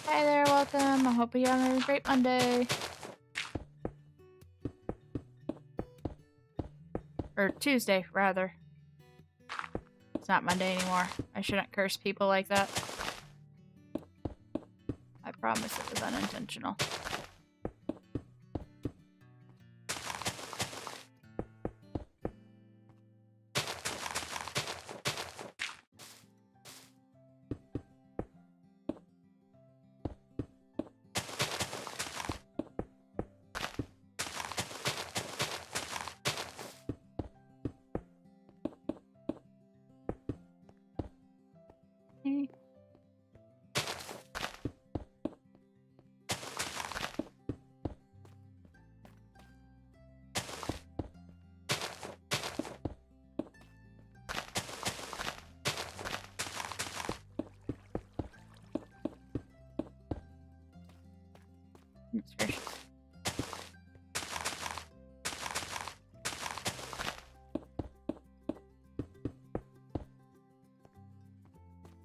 Hi there, welcome. I hope you have a great Monday. Or Tuesday, rather. It's not Monday anymore. I shouldn't curse people like that. I promise it was unintentional. Okay. Goodness gracious.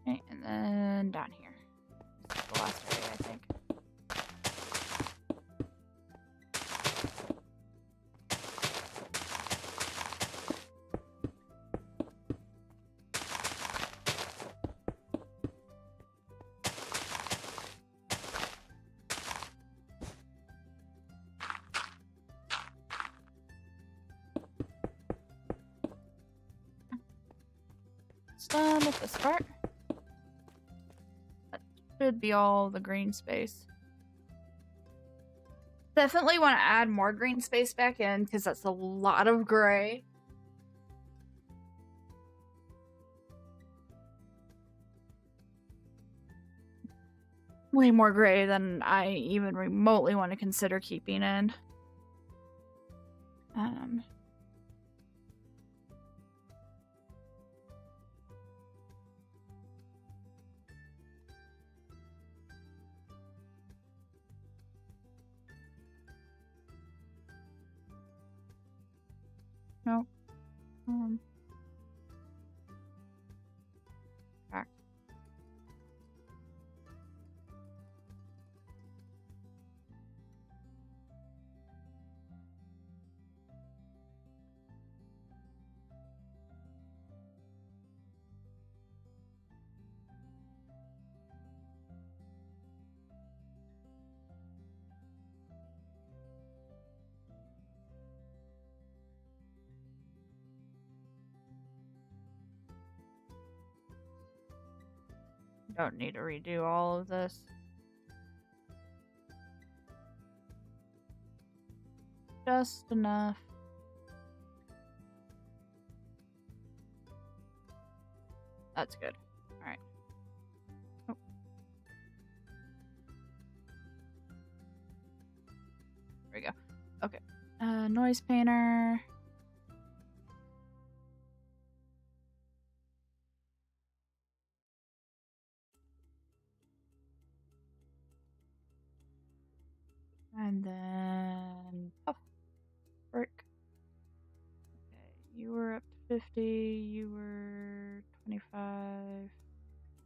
Okay, and then down here. This is the last area, I think. It's done with this part. That should be all the green space. Definitely want to add more green space back in because that's a lot of gray. Way more gray than I even remotely want to consider keeping in. Nope. Back. Don't need to redo all of this. Just enough. That's good. Alright. Oh. There we go. Okay. Noise painter. And then puff brick. Okay, you were up to 50, you were 25,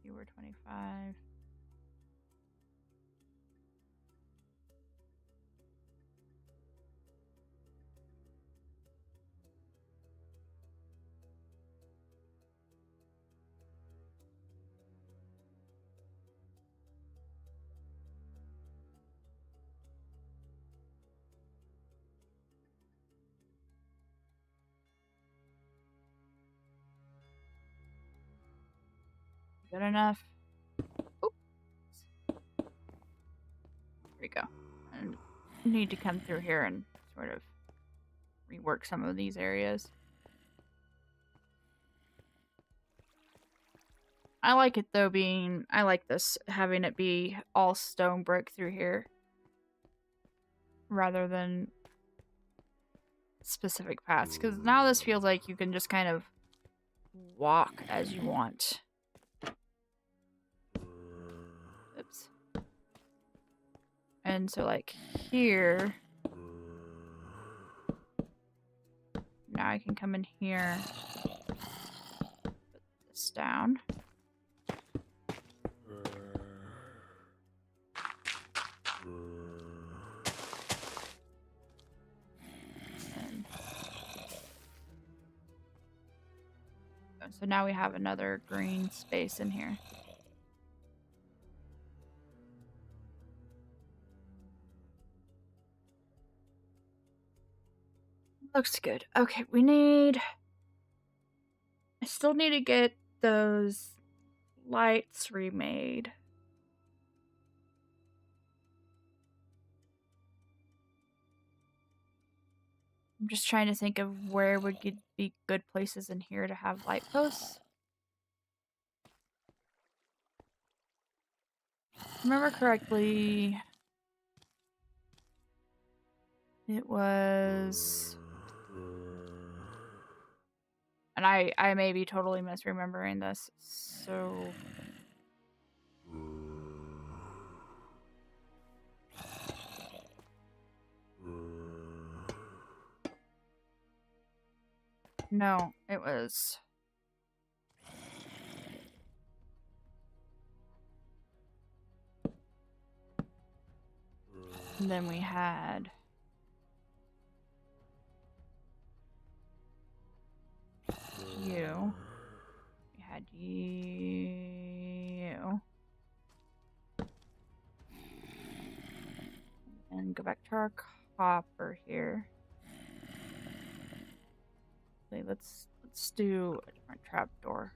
you were 25. Good enough. Oops. There we go. And need to come through here and sort of rework some of these areas. I like it though I like this, having it be all stone brick through here. Rather than specific paths. Because now this feels like you can just kind of walk as you want. Oops. And so like here, now I can come in here, put this down. So now we have another green space in here. Looks good. Okay, I still need to get those lights remade. I'm just trying to think of where would be good places in here to have light posts. Remember correctly, it was... And I may be totally misremembering this, so... No, it was... And then we had... you. We had you. And go back to our copper here. Okay, let's do a different trapdoor.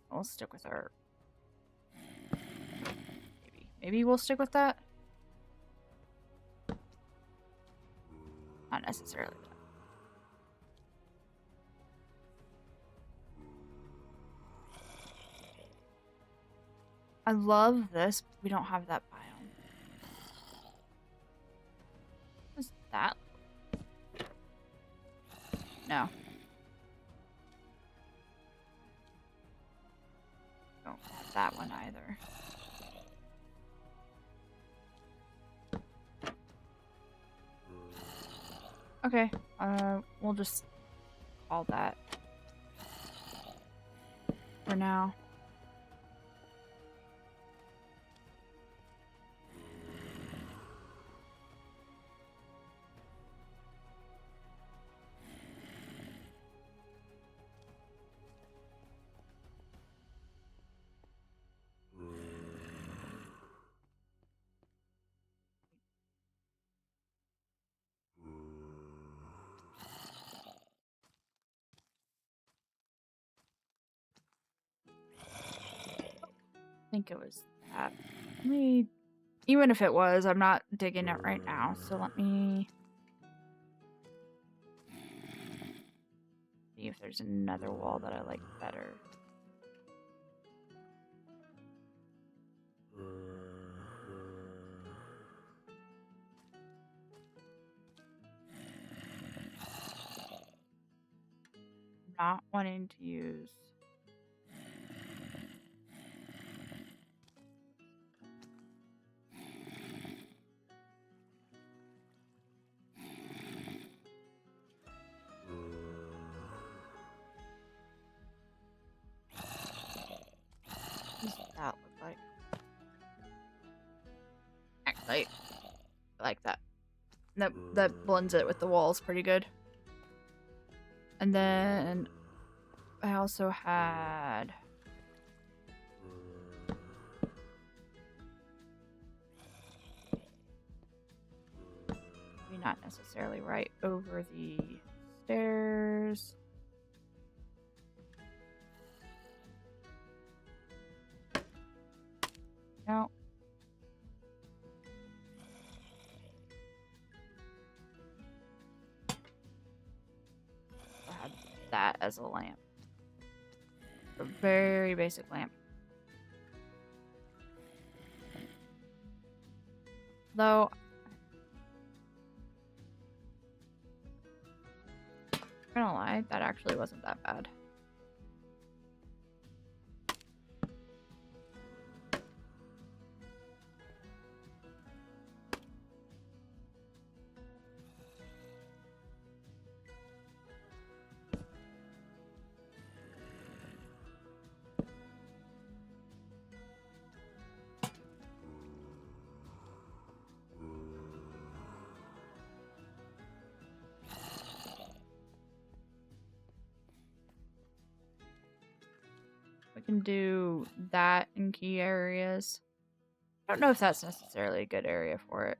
We'll stick with our... Maybe we'll stick with that? Not necessarily. I love this, but we don't have that biome. What's that? No. Don't have that one either. Okay, we'll just call that for now. think it was that. Let me, even if it was, I'm not digging it right now. So let me see if there's another wall that I like better. Not wanting to use. What does that look like? Actually, I like that. That blends it with the walls pretty good. And then I also had maybe not necessarily right over the stairs. No. I had that as a lamp. A very basic lamp. Though, I'm gonna lie, that actually wasn't that bad. We can do that in key areas. I don't know if that's necessarily a good area for it.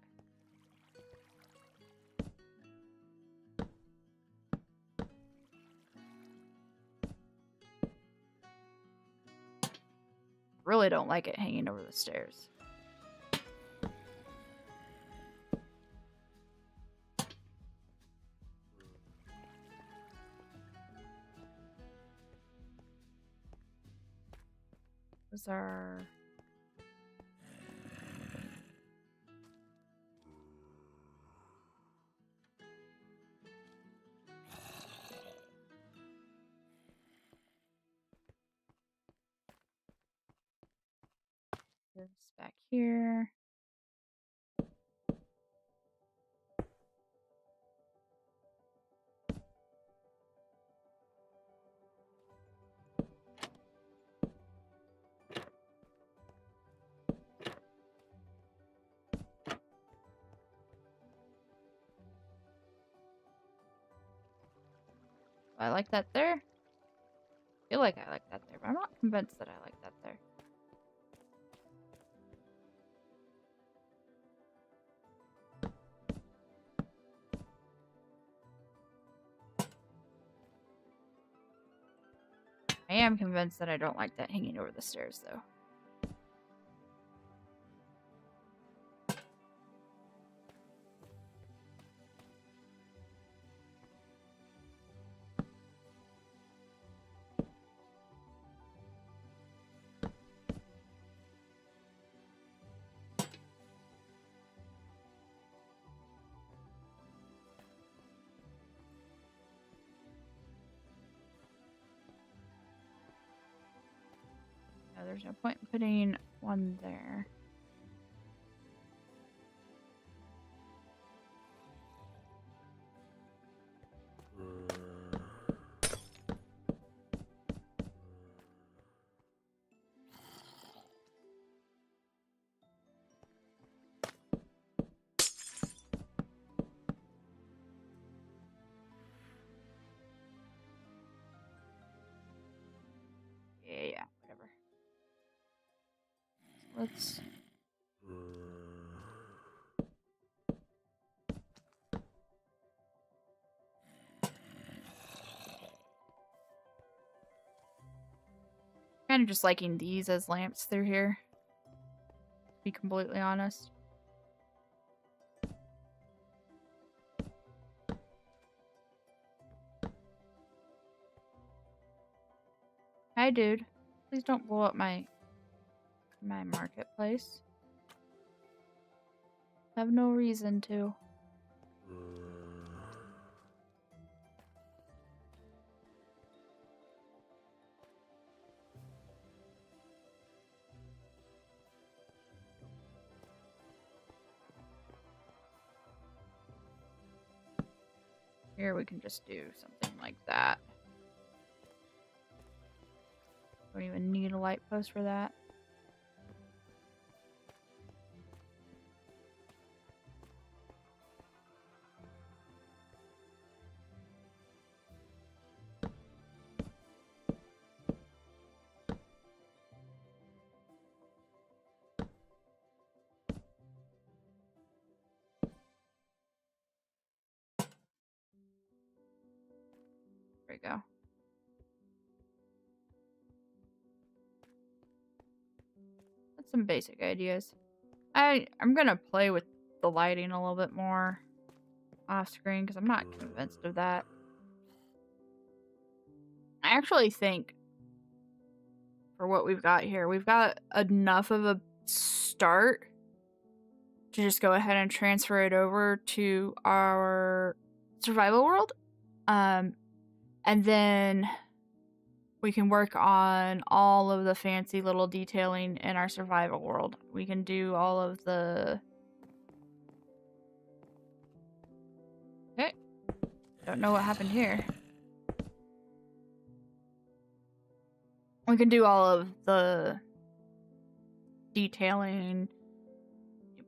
Really don't like it hanging over the stairs. Those are... this back here. I like that there. I feel like I like that there, but I'm not convinced that I like that there. I am convinced that I don't like that hanging over the stairs, though. No, there's no point in putting one there. Yeah, whatever. Let's... Kind of just liking these as lamps through here, to be completely honest. Hi, dude. Please don't blow up my marketplace. Have no reason to. Here we can just do something like that. Don't even need a light post for that. There we go. That's some basic ideas. I'm gonna play with the lighting a little bit more off screen because I'm not convinced of that. I actually think for what we've got here, we've got enough of a start to just go ahead and transfer it over to our survival world. And then we can work on all of the fancy little detailing in our survival world. We can do all of the... Okay. Don't know what happened here. We can do all of the detailing,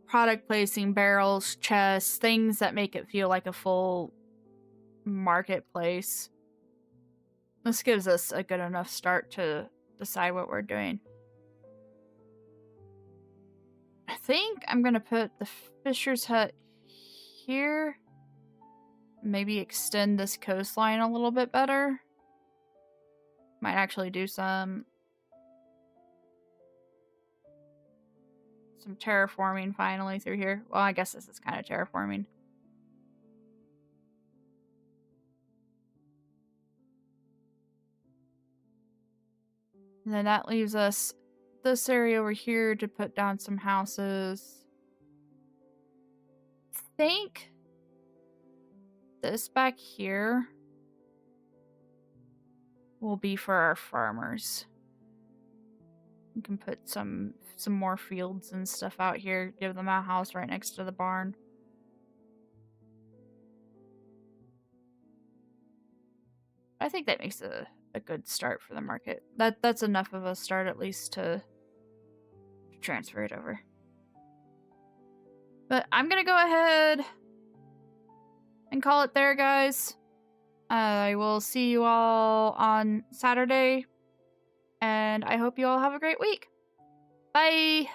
product placing, barrels, chests, things that make it feel like a full marketplace. This gives us a good enough start to decide what we're doing. I think I'm gonna put the Fisher's Hut here. Maybe extend this coastline a little bit better. Might actually do some terraforming finally through here. Well, I guess this is kind of terraforming. And then that leaves us this area over here to put down some houses. I think this back here will be for our farmers. We can put some more fields and stuff out here. Give them a house right next to the barn. I think that makes a good start for the market. That's enough of a start at least to transfer it over. But I'm gonna go ahead and call it there, guys. I will see you all on Saturday, and I hope you all have a great week. Bye!